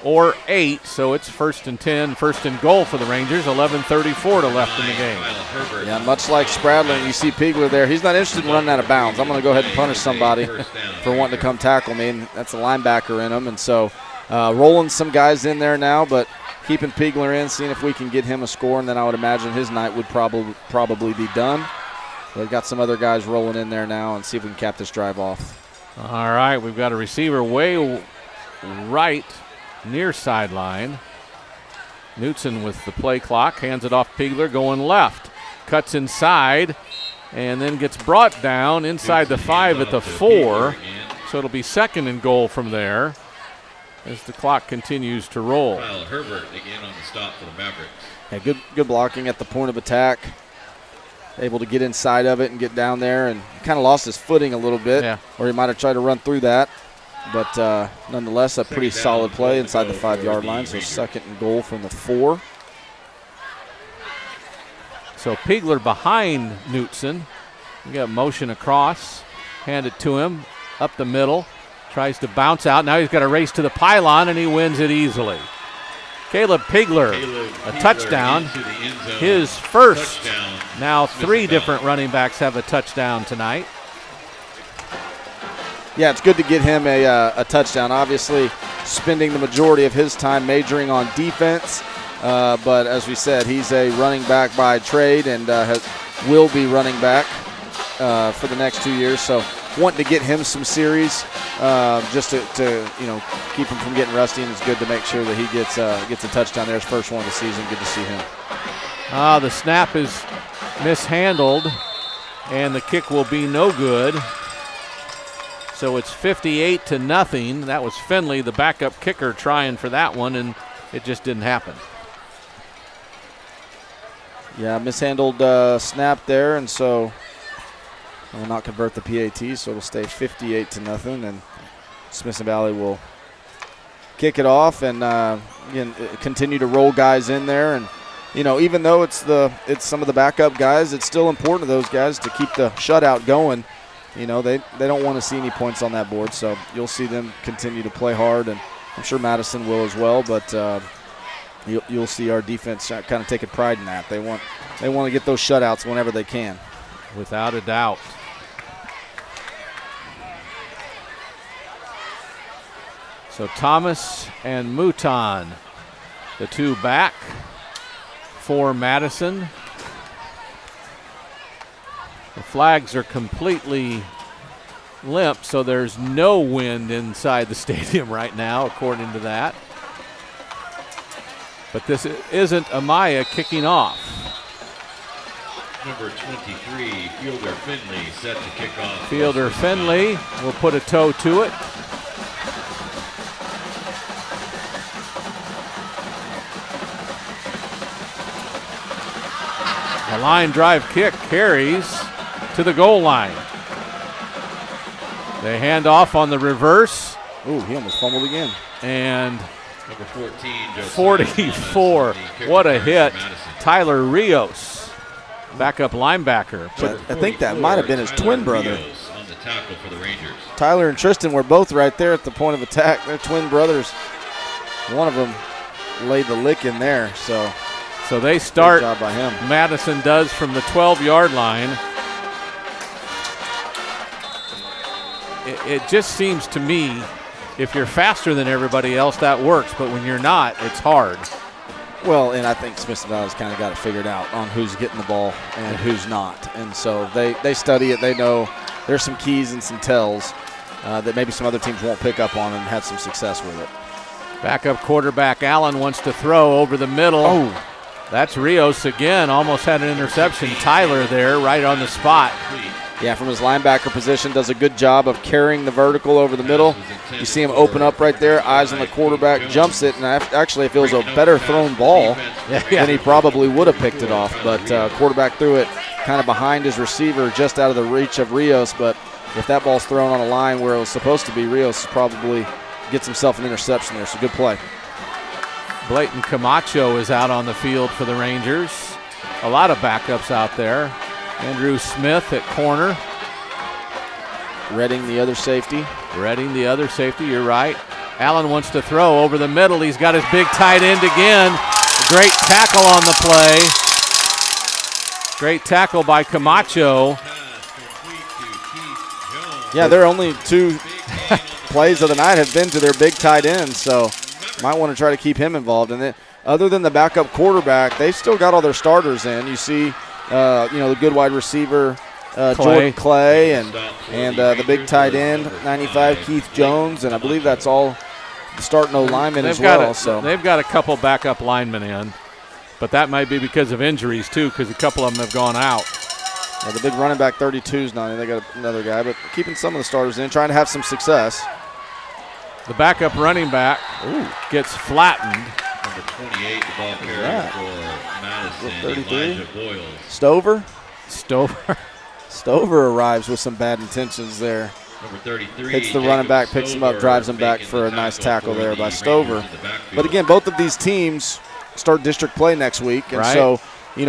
Speaker 1: or 8. So it's 1st and 10, 1st and goal for the Rangers. 11:34 to left in the game.
Speaker 2: Yeah, much like Spradlin, you see Pigler there. He's not interested in running out of bounds. I'm going to go ahead and punish somebody for wanting to come tackle me, and that's a linebacker in him. And so rolling some guys in there now, but keeping Pigler in, seeing if we can get him a score, and then I would imagine his night would probably be done. We've got some other guys rolling in there now and see if we can cap this drive off.
Speaker 1: All right, we've got a receiver way right near sideline. Knutson with the play clock, hands it off Pigler, going left. Cuts inside and then gets brought down inside the 5 at the 4. So it'll be 2nd and goal from there as the clock continues to roll.
Speaker 3: Kyle Herbert again on the stop for the Mavericks.
Speaker 2: Yeah, good blocking at the point of attack. Able to get inside of it and get down there, and kind of lost his footing a little bit, or he might have tried to run through that. But nonetheless, a pretty solid play inside the 5-yard line, so 2nd and goal from the 4.
Speaker 1: So Pigler behind Knutson. We got motion across, hand it to him, up the middle. Tries to bounce out. Now he's got a race to the pylon, and he wins it easily. Caleb Pigler, a touchdown. His first. Now 3 different running backs have a touchdown tonight.
Speaker 2: Yeah, it's good to get him a touchdown. Obviously, spending the majority of his time majoring on defense. But as we said, he's a running back by trade and will be running back for the next 2 years. So wanting to get him some series just to keep him from getting rusty, and it's good to make sure that he gets a touchdown there. His first one of the season. Good to see him.
Speaker 1: The snap is mishandled, and the kick will be no good. So it's 58-0. That was Finley, the backup kicker, trying for that one, and it just didn't happen.
Speaker 2: Yeah, mishandled snap there, and so will not convert the PAT, so it'll stay 58-0, and Smithson Valley will kick it off and again, continue to roll guys in there. And even though it's some of the backup guys, it's still important to those guys to keep the shutout going. They don't want to see any points on that board, so you'll see them continue to play hard, and I'm sure Madison will as well. But you'll see our defense kind of taking pride in that. They want to get those shutouts whenever they can.
Speaker 1: Without a doubt. So Thomas and Mouton, the two back for Madison. The flags are completely limp, so there's no wind inside the stadium right now, according to that. But this isn't Amaya kicking off.
Speaker 3: Number 23, Fielder Finley, set to kick off.
Speaker 1: Fielder Finley will put a toe to it. A line drive kick carries to the goal line. They hand off on the reverse.
Speaker 2: Ooh, he almost fumbled again.
Speaker 1: And
Speaker 3: number 14,
Speaker 1: 44. What a hit. Tyler Rios, backup linebacker.
Speaker 2: I think that might have been his twin brother.
Speaker 3: On the tackle for the Rangers.
Speaker 2: Tyler and Tristan were both right there at the point of attack. They're twin brothers. One of them laid the lick in there, so
Speaker 1: they start.
Speaker 2: Good job by him.
Speaker 1: Madison does from the 12-yard line. It just seems to me, if you're faster than everybody else, that works. But when you're not, it's hard.
Speaker 2: Well, and I think Smithson Valley's kind of got it figured out on who's getting the ball and who's not. And so they study it. They know there's some keys and some tells that maybe some other teams won't pick up on and have some success with it.
Speaker 1: Backup quarterback Allen wants to throw over the middle.
Speaker 2: Oh.
Speaker 1: That's Rios again. Almost had an interception. Tyler there right on the spot.
Speaker 2: Yeah, from his linebacker position, does a good job of carrying the vertical over the middle. You see him open up right there, eyes on the quarterback, jumps it, and actually it feels a better thrown ball than he probably would have picked it off. But quarterback threw it kind of behind his receiver, just out of the reach of Rios. But if that ball's thrown on a line where it was supposed to be, Rios probably gets himself an interception there, so good play.
Speaker 1: Blayton Camacho is out on the field for the Rangers. A lot of backups out there. Andrew Smith at corner.
Speaker 2: Redding the other safety.
Speaker 1: You're right. Allen wants to throw over the middle. He's got his big tight end again. Great tackle on the play. Great tackle by Camacho.
Speaker 2: Yeah, their only two plays of the night have been to their big tight end, so might want to try to keep him involved in it. Other than the backup quarterback, they've still got all their starters in. You see, the good wide receiver, Jordan Clay, and the big tight end, 95, Keith Jones, and I believe that's all the starting O-linemen as well. So
Speaker 1: they've got a couple backup linemen in, but that might be because of injuries too, because a couple of them have gone out.
Speaker 2: Yeah, the big running back, 32's not in. They got another guy, but keeping some of the starters in, trying to have some success.
Speaker 1: The backup running back gets flattened.
Speaker 3: Number 28, the ball carrier for Madison,
Speaker 2: 33.
Speaker 3: Elijah Boyles.
Speaker 2: Stover arrives with some bad intentions there.
Speaker 3: Number 33.
Speaker 2: Hits the running back, picks him up, drives him back for a nice tackle there by Stover. But again, both of these teams start district play next week. And so,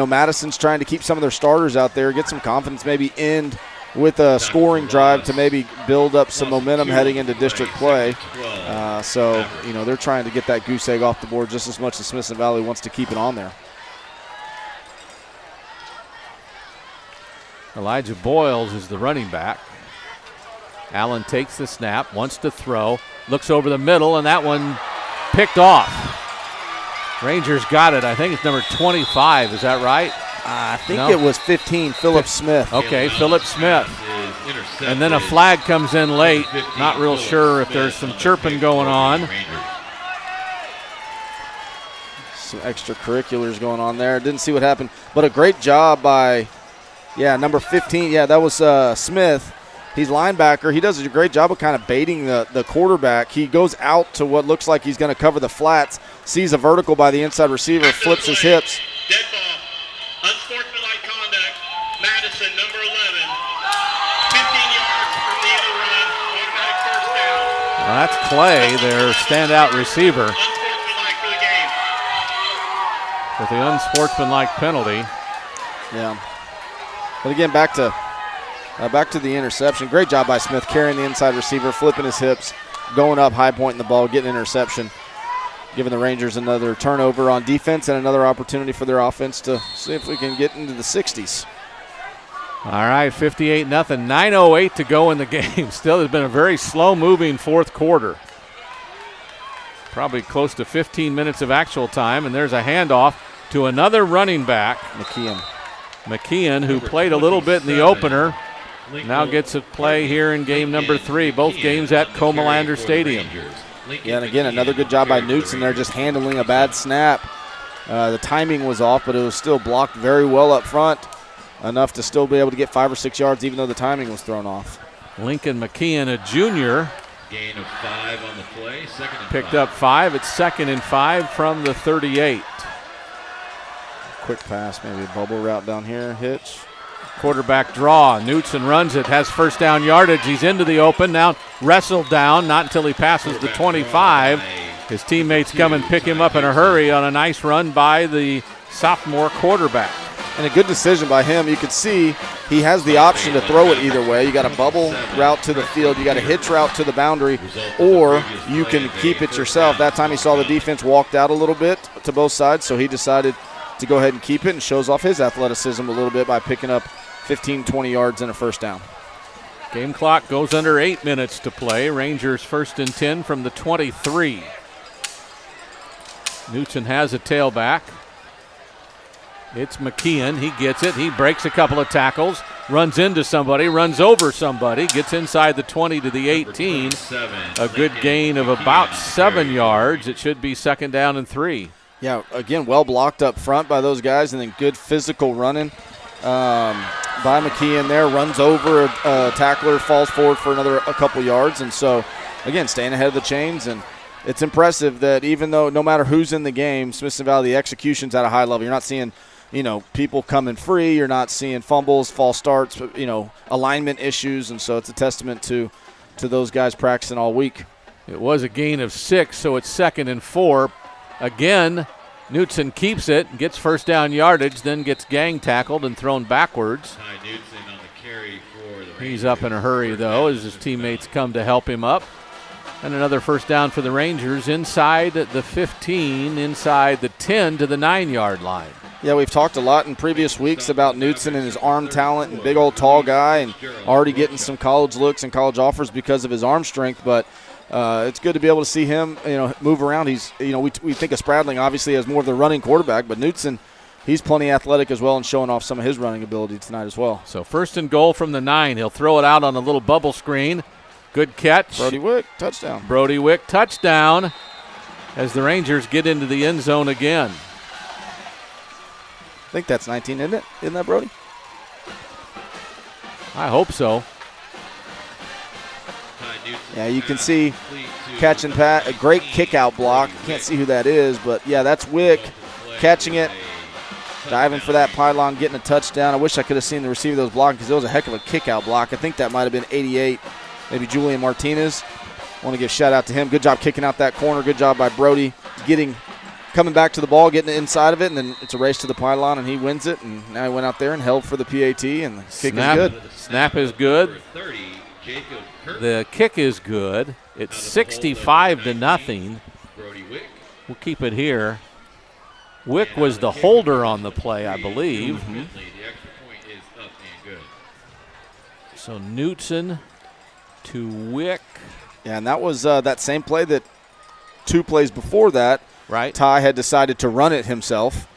Speaker 2: Madison's trying to keep some of their starters out there, get some confidence, maybe end with a scoring drive to maybe build up some momentum heading into district play. They're trying to get that goose egg off the board just as much as Smithson Valley wants to keep it on there.
Speaker 1: Elijah Boyles is the running back. Allen takes the snap, wants to throw, looks over the middle, and that one picked off. Rangers got it. I think it's number 25. Is that right?
Speaker 2: I think it was 15, Philip Smith.
Speaker 1: Okay, Philip Smith. And then a flag comes in late. Not real sure if there's some chirping going on.
Speaker 2: Some extracurriculars going on there. Didn't see what happened, but a great job by, number 15. Yeah, that was Smith. He's linebacker. He does a great job of kind of baiting the quarterback. He goes out to what looks like he's going to cover the flats, sees a vertical by the inside receiver, flips his hips.
Speaker 12: Dead ball. Unsportsmanlike conduct. Madison, number 11. 15 yards from the end of the run. Automatic first down.
Speaker 1: Well, that's Clay, their standout receiver.
Speaker 12: Unsportsmanlike for the game.
Speaker 1: With the unsportsmanlike penalty.
Speaker 2: Yeah. But again, back to the interception. Great job by Smith carrying the inside receiver, flipping his hips, going up, high pointing the ball, getting an interception, giving the Rangers another turnover on defense and another opportunity for their offense to see if we can get into the 60s.
Speaker 1: All right, 58-0, 9:08 to go in the game. Still, has been a very slow-moving fourth quarter. Probably close to 15 minutes of actual time, and there's a handoff to another running back. McKeon, who played a little bit in the opener, now gets a play here in game number 3, both games at Comalander Stadium.
Speaker 2: Yeah, and again, another good job by Knutson there, just handling a bad snap. The timing was off, but it was still blocked very well up front, enough to still be able to get 5 or 6 yards, even though the timing was thrown off.
Speaker 1: Lincoln McKeon, a junior.
Speaker 3: Gain of 5 on the play, second and
Speaker 1: Picked
Speaker 3: 5.
Speaker 1: up 5. It's 2nd and 5 from the 38.
Speaker 2: Quick pass, maybe a bubble route down here, hitch.
Speaker 1: Quarterback draw. Knutson runs it, has first down yardage. He's into the open, now wrestled down, not until he passes the 25. His teammates come and pick him up in a hurry on a nice run by the sophomore quarterback.
Speaker 2: And a good decision by him. You could see he has the option to throw it either way. You got a bubble route to the field, you got a hitch route to the boundary, or you can keep it yourself. That time he saw the defense walked out a little bit to both sides, so he decided to go ahead and keep it and shows off his athleticism a little bit by picking up 15, 20 yards and a first down.
Speaker 1: Game clock goes under 8 minutes to play. Rangers 1st and 10 from the 23. Knutson has a tailback. It's McKeon. He gets it. He breaks a couple of tackles, runs into somebody, runs over somebody, gets inside the 20 to the 18. A good gain of about 7 yards. It should be 2nd down and 3.
Speaker 2: Yeah, again, well blocked up front by those guys, and then good physical running by McKeon there. Runs over a tackler, falls forward for a couple yards. And so, again, staying ahead of the chains. And it's impressive that even though no matter who's in the game, Smithson Valley, the execution's at a high level. You're not seeing people coming free. You're not seeing fumbles, false starts, alignment issues. And so it's a testament to those guys practicing all week.
Speaker 1: It was a gain of 6, so it's 2nd and 4. Again, Knutson keeps it, gets first down yardage, then gets gang tackled and thrown backwards. He's up in a hurry, though, as his teammates come to help him up. And another first down for the Rangers inside the 15, inside the 10 to the 9-yard line.
Speaker 2: Yeah, we've talked a lot in previous weeks about Knutson and his arm talent and big old tall guy and already getting some college looks and college offers because of his arm strength, but it's good to be able to see him, move around. He's, we think of Spradling obviously as more of the running quarterback, but Knutson, he's plenty athletic as well and showing off some of his running ability tonight as well.
Speaker 1: So 1st and goal from the 9. He'll throw it out on a little bubble screen. Good catch.
Speaker 2: Brody Wick, touchdown.
Speaker 1: Brody Wick, touchdown, as the Rangers get into the end zone again.
Speaker 2: I think that's 19, isn't it? Isn't that Brody?
Speaker 1: I hope so.
Speaker 2: Yeah, you can see catch and pat, a great kick-out block. Can't see who that is, but, yeah, that's Wick catching it, diving for that pylon, getting a touchdown. I wish I could have seen the receiver that was blocking because it was a heck of a kick-out block. I think that might have been 88, maybe Julian Martinez. I want to give a shout-out to him. Good job kicking out that corner. Good job by Brody coming back to the ball, getting inside of it, and then it's a race to the pylon, and he wins it. And now he went out there and held for the PAT, and the kick is good.
Speaker 1: Snap is good. The kick is good. It's 65-0. We'll keep it here. Wick was the holder on the play, I believe.
Speaker 2: Mm-hmm.
Speaker 1: So Knutson to Wick.
Speaker 2: Yeah, and that was that same play that 2 plays before that.
Speaker 1: Right.
Speaker 2: Ty had decided to run it himself.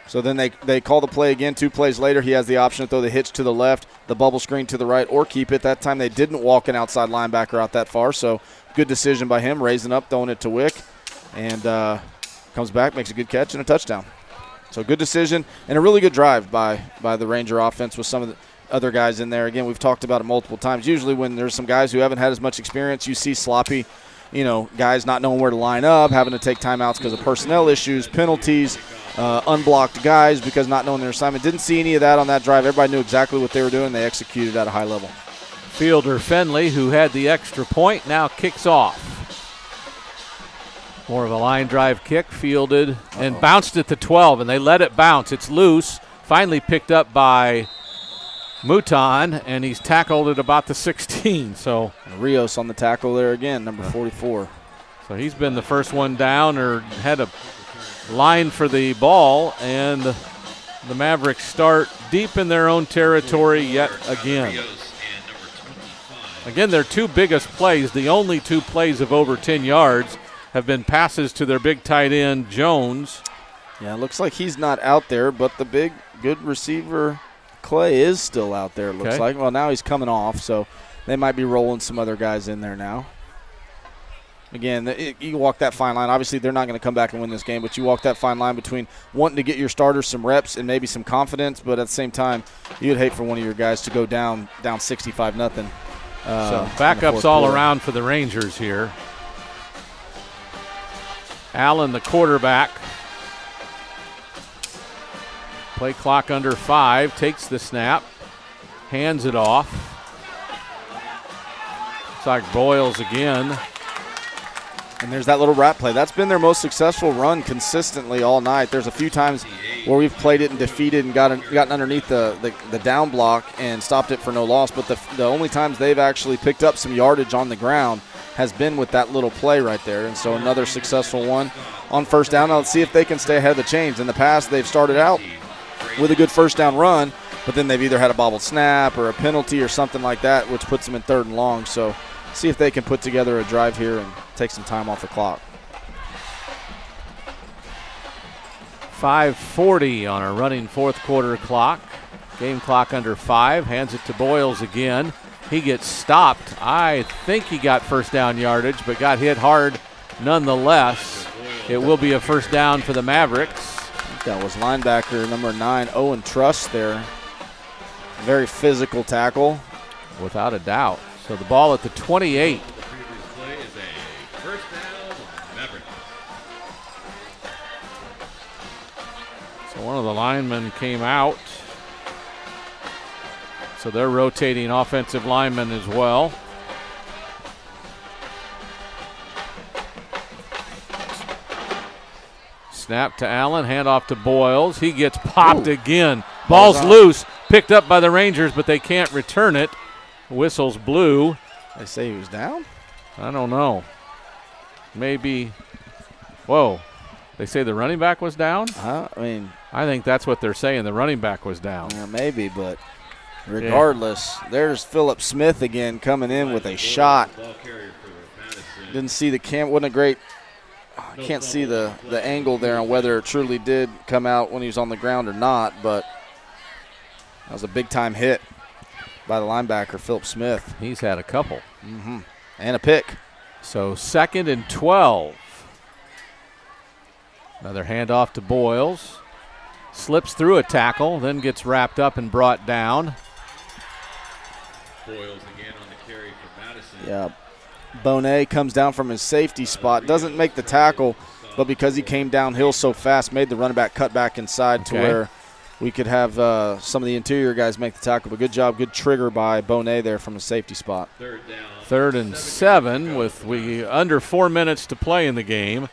Speaker 2: So then they call the play again. 2 plays later, he has the option to throw the hitch to the left, the bubble screen to the right, or keep it. That time they didn't walk an outside linebacker out that far, so good decision by him, raising up, throwing it to Wick, and comes back, makes a good catch and a touchdown. So good decision and a really good drive by the Ranger offense with some of other guys in there. Again, we've talked about it multiple times. Usually when there's some guys who haven't had as much experience, you see sloppy, guys not knowing where to line up, having to take timeouts because of personnel issues, penalties, unblocked guys because not knowing their assignment. Didn't see any of that on that drive. Everybody knew exactly what they were doing. They executed at a high level.
Speaker 1: Fielder Fenley, who had the extra point, now kicks off. More of a line drive kick, fielded and bounced at the 12, and they let it bounce. It's loose, finally picked up by Mouton, and he's tackled at about the 16. So
Speaker 2: Rios on the tackle there again, number 44.
Speaker 1: So he's been the first one down or had a line for the ball, and the Mavericks start deep in their own territory yet again. Again, their two biggest plays, the only two plays of over 10 yards, have been passes to their big tight end, Jones.
Speaker 2: Yeah, it looks like he's not out there, but the big, good receiver, Clay, is still out there, it looks like. Well, now he's coming off, so they might be rolling some other guys in there now. Again, you walk that fine line. Obviously, they're not going to come back and win this game, but you walk that fine line between wanting to get your starters some reps and maybe some confidence, but at the same time, you'd hate for one of your guys to go down 65-0.
Speaker 1: So backups all around for the Rangers here. Allen, the quarterback. Play clock under 5, takes the snap, hands it off. Looks like Boyles again.
Speaker 2: And there's that little wrap play. That's been their most successful run consistently all night. There's a few times where we've played it and defeated and gotten underneath the down block and stopped it for no loss. But the only times they've actually picked up some yardage on the ground has been with that little play right there. And so another successful one on first down. Now let's see if they can stay ahead of the chains. In the past, they've started out with a good first down run, but then they've either had a bobbled snap or a penalty or something like that, which puts them in 3rd and long. So see if they can put together a drive here and take some time off the clock.
Speaker 1: 5:40 on a running 4th quarter clock. Game clock under 5. Hands it to Boyles again. He gets stopped. I think he got first down yardage, but got hit hard nonetheless. It will be a first down for the Mavericks.
Speaker 2: That was linebacker number 9, Owen Truss there. Very physical tackle.
Speaker 1: Without a doubt. So the ball at the 28. So one of the linemen came out. So they're rotating offensive linemen as well. Snap to Allen, handoff to Boyles. He gets popped again. Ball's loose, picked up by the Rangers, but they can't return it. Whistles blew.
Speaker 2: They say he was down?
Speaker 1: I don't know. Maybe. Whoa. They say the running back was down? I think that's what they're saying. The running back was down.
Speaker 2: Yeah, maybe, but regardless, there's Phillip Smith again coming in with a shot. Didn't see the wasn't a great. I can't see the angle there on whether it truly did come out when he was on the ground or not, but that was a big-time hit by the linebacker, Phillip Smith.
Speaker 1: He's had a couple.
Speaker 2: And a pick.
Speaker 1: So 2nd and 12. Another handoff to Boyles. Slips through a tackle, then gets wrapped up and brought down.
Speaker 3: Boyles again on the carry for Madison.
Speaker 2: Yeah. Bonet comes down from his safety spot. Doesn't make the tackle, but because he came downhill so fast, made the running back cut back inside to where we could have some of the interior guys make the tackle. But good job, good trigger by Bonet there from a safety spot.
Speaker 1: 3rd and 7 with under 4 minutes to play in the game.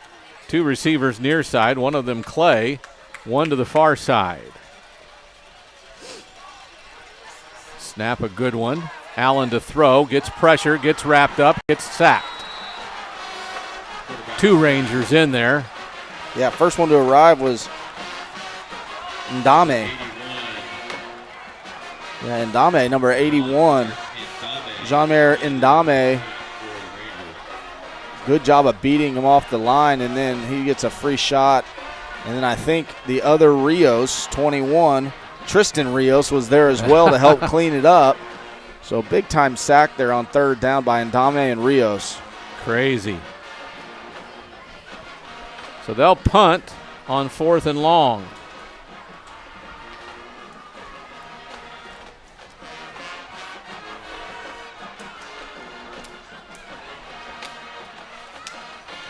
Speaker 1: 2 receivers near side, one of them Clay, one to the far side. Snap, a good one. Allen to throw, gets pressure, gets wrapped up, gets sacked. 2 Rangers in there.
Speaker 2: Yeah, first one to arrive was Ndame. Yeah, Ndame, number 81. Jean-Maire Ndame. Good job of beating him off the line, and then he gets a free shot. And then I think the other Rios, 21, Tristan Rios, was there as well to help clean it up. So big-time sack there on 3rd down by Ndame and Rios.
Speaker 1: Crazy. So they'll punt on 4th and long.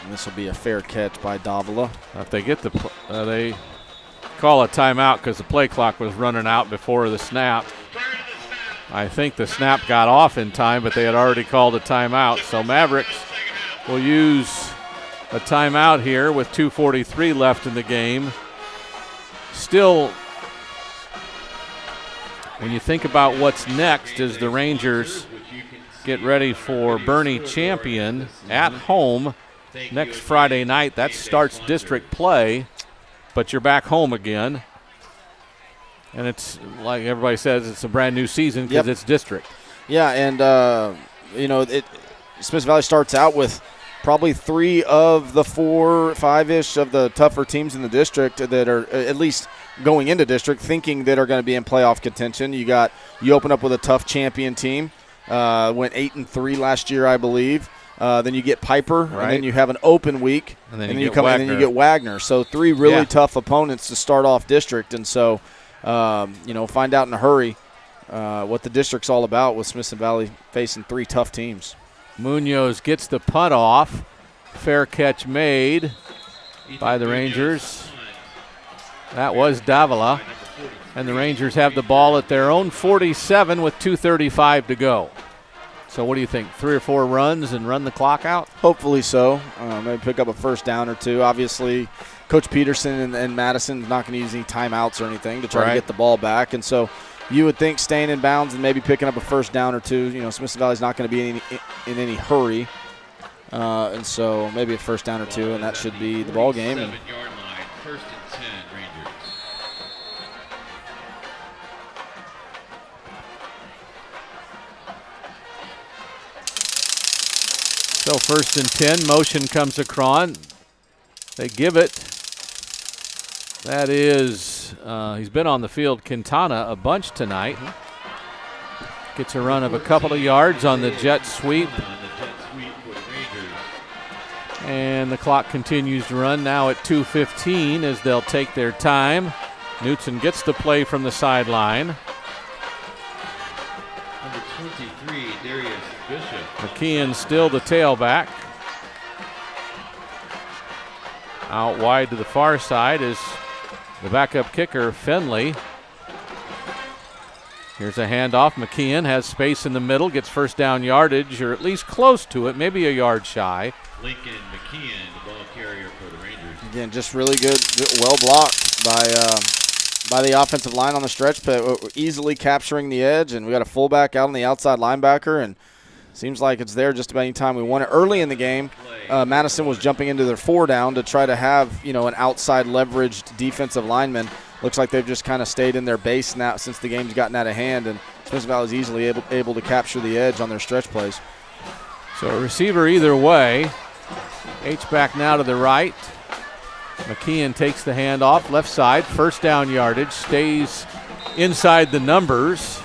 Speaker 2: And this will be a fair catch by Davila.
Speaker 1: If they get they call a timeout because the play clock was running out before the snap. I think the snap got off in time, but they had already called a timeout. So Mavericks will use a timeout here with 2:43 left in the game. Still, when you think about what's next as the Rangers get ready for Bernie Champion at home next Friday night. That starts district play, but you're back home again. And it's like everybody says, it's a brand new season because it's district.
Speaker 2: Yeah, and, Smith Valley starts out with probably 3 of the 4, 5-ish of the tougher teams in the district that are at least going into district thinking that are going to be in playoff contention. You open up with a tough champion team. Went 8-3 last year, I believe. Then you get Piper, and then you have an open week,
Speaker 1: and then
Speaker 2: you get Wagner. So 3 really tough opponents to start off district, and so find out in a hurry what the district's all about with Smithson Valley facing 3 tough teams.
Speaker 1: Munoz gets the punt off. Fair catch made by the Rangers. That was Davila. And the Rangers have the ball at their own 47 with 2:35 to go. So what do you think, 3 or 4 runs and run the clock out?
Speaker 2: Hopefully so. Maybe pick up a first down or 2. Obviously, Coach Peterson and Madison's not going to use any timeouts or anything to try to get the ball back. And so you would think staying in bounds and maybe picking up a first down or 2. Smithson Valley's not going to be in any hurry. And so maybe a first down or 2, and that should be the ball game.
Speaker 3: 7-yard line, 1st and 10, Rangers.
Speaker 1: So 1st and 10, motion comes across. They give it. That is, he's been on the field, Quintana, a bunch tonight. Gets a run of a couple of yards on the jet sweep. And the clock continues to run now at 2:15 as they'll take their time. Knutson gets the play from the sideline.
Speaker 3: Number 23, Darius Bishop.
Speaker 1: McKeon still the tailback. Out wide to the far side is the backup kicker, Finley. Here's a handoff. McKeon has space in the middle, gets first down yardage, or at least close to it, maybe a yard shy.
Speaker 3: Lincoln McKeon, the ball carrier for the Rangers.
Speaker 2: Again, just really good, well blocked by the offensive line on the stretch, but easily capturing the edge, and we got a fullback out on the outside linebacker, and seems like it's there just about any time we want it. Early in the game, Madison was jumping into their 4 down to try to have an outside leveraged defensive lineman. Looks like they've just kind of stayed in their base now since the game's gotten out of hand, and Smithson Valley is easily able to capture the edge on their stretch plays.
Speaker 1: So a receiver either way. H-back now to the right. McKeon takes the handoff, left side, first down yardage, stays inside the numbers.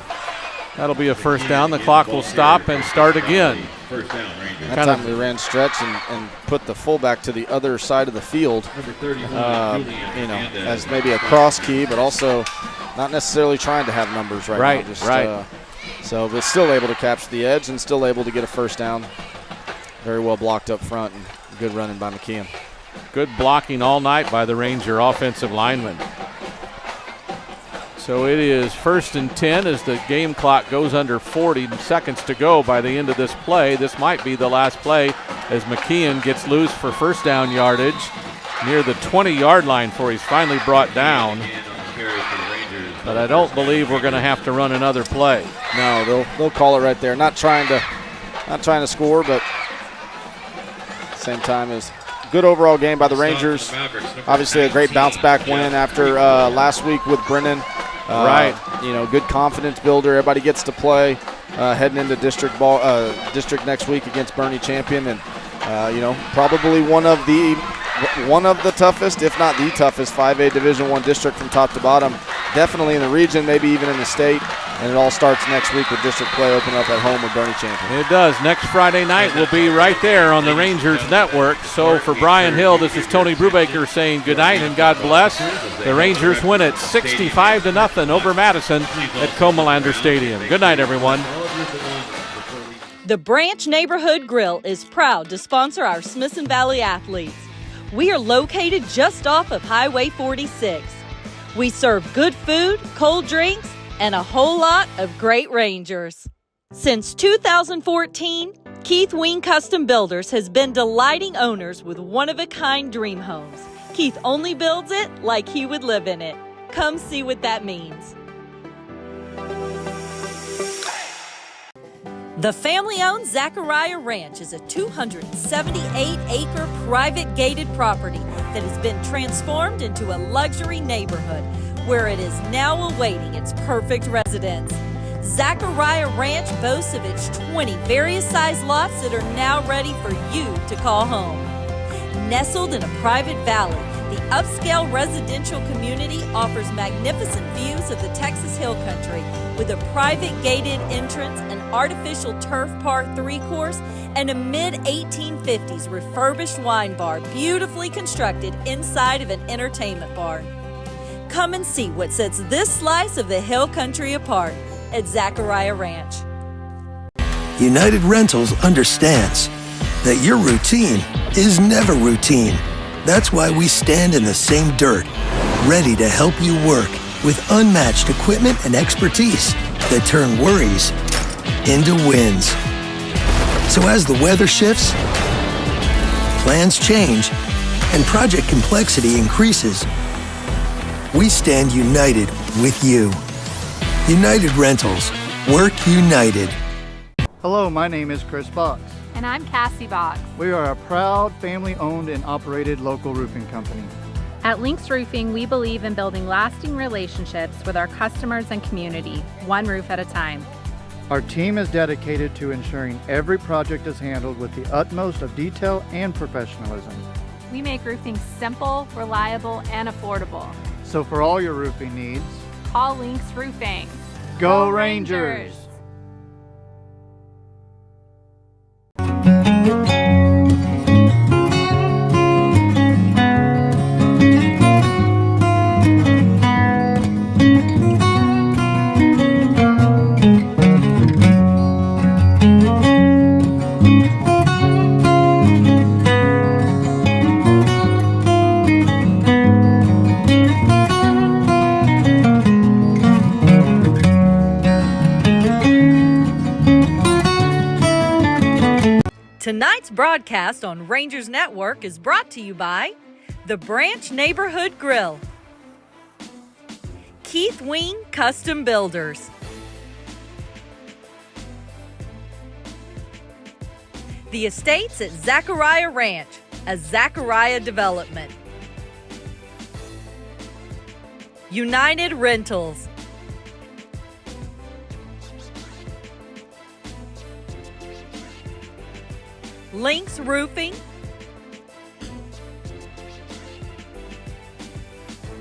Speaker 1: That'll be a first down. The clock will stop and start again.
Speaker 3: First down, Rangers.
Speaker 2: That time we ran stretch and put the fullback to the other side of the field,
Speaker 3: Number 31,
Speaker 2: as maybe a cross key, but also not necessarily trying to have numbers right now. But still able to capture the edge and still able to get a first down. Very well blocked up front and good running by McKeon.
Speaker 1: Good blocking all night by the Ranger offensive lineman. So it is 1st and 10 as the game clock goes under 40 seconds to go by the end of this play. This might be the last play as McKeon gets loose for first down yardage near the 20-yard line before he's finally brought down. But I don't believe we're going to have to run another play.
Speaker 2: No, they'll call it right there. Not trying to score, but at the same time is good overall game by the Rangers. Obviously a great bounce back win after last week with Brennan. Good confidence builder. Everybody gets to play heading into district next week against Bernie Champion, and probably one of the toughest, if not the toughest, 5A Division I district from top to bottom. Definitely in the region, maybe even in the state. And it all starts next week with district play open up at home with Bernie Champion.
Speaker 1: It does. Next Friday night will be right there on the Rangers Network. So for Brian Hill, this is Tony Brubaker saying good night and God bless. The Rangers win it 65-0 over Madison at Comalander Stadium. Good night, everyone.
Speaker 4: The Branch Neighborhood Grill is proud to sponsor our Smithson Valley athletes. We are located just off of Highway 46. We serve good food, cold drinks, and a whole lot of great Rangers. Since 2014, Keith Wing Custom Builders has been delighting owners with one-of-a-kind dream homes. Keith only builds it like he would live in it. Come see what that means. The family-owned Zachariah Ranch is a 278-acre private gated property that has been transformed into a luxury neighborhood where it is now awaiting its perfect residence. Zachariah Ranch boasts of its 20 various size lots that are now ready for you to call home. Nestled in a private valley, the upscale residential community offers magnificent views of the Texas Hill Country with a private gated entrance, an artificial turf par 3-course, and a mid-1850s refurbished wine bar beautifully constructed inside of an entertainment bar. Come and see what sets this slice of the Hill Country apart at Zachariah Ranch.
Speaker 9: United Rentals understands that your routine is never routine. That's why we stand in the same dirt, ready to help you work with unmatched equipment and expertise that turn worries into wins. So as the weather shifts, plans change, and project complexity increases, we stand united with you. United Rentals. Work united.
Speaker 10: Hello, my name is Chris Box.
Speaker 11: And I'm Cassie Box.
Speaker 10: We are a proud family-owned and operated local roofing company.
Speaker 11: At Lynx Roofing, we believe in building lasting relationships with our customers and community, one roof at a time.
Speaker 10: Our team is dedicated to ensuring every project is handled with the utmost of detail and professionalism.
Speaker 11: We make roofing simple, reliable, and affordable.
Speaker 10: So for all your roofing needs,
Speaker 11: call Lynx Roofing.
Speaker 10: Go Rangers!
Speaker 4: Tonight's broadcast on Rangers Network is brought to you by the Branch Neighborhood Grill, Keith Wing Custom Builders, the Estates at Zachariah Ranch, a Zachariah development, United Rentals, Lynx Roofing,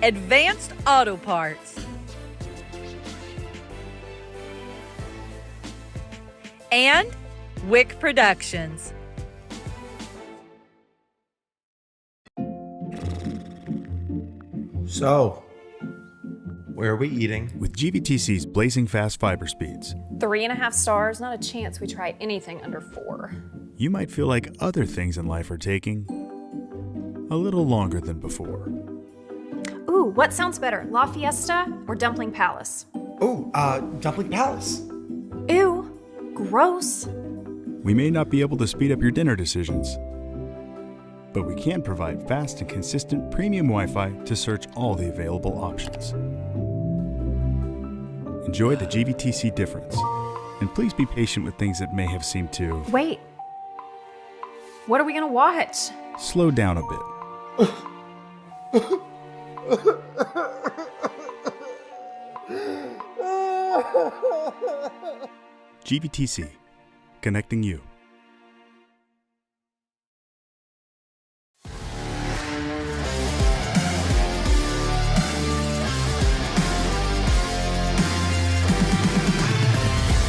Speaker 4: Advanced Auto Parts, and Wick Productions.
Speaker 5: So, where are we eating?
Speaker 6: With GVTC's blazing fast fiber speeds,
Speaker 7: 3.5 stars, not a chance we try anything under 4.
Speaker 6: you might feel like other things in life are taking a little longer than before.
Speaker 7: Ooh, what sounds better, La Fiesta or Dumpling Palace?
Speaker 5: Oh, Dumpling Palace.
Speaker 7: Ew, gross.
Speaker 6: We may not be able to speed up your dinner decisions, but we can provide fast and consistent premium Wi-Fi to search all the available options. Enjoy the GVTC difference, and please be patient with things that may have seemed to...
Speaker 7: Wait, what are we gonna watch?
Speaker 6: Slow down a bit. GVTC, connecting you.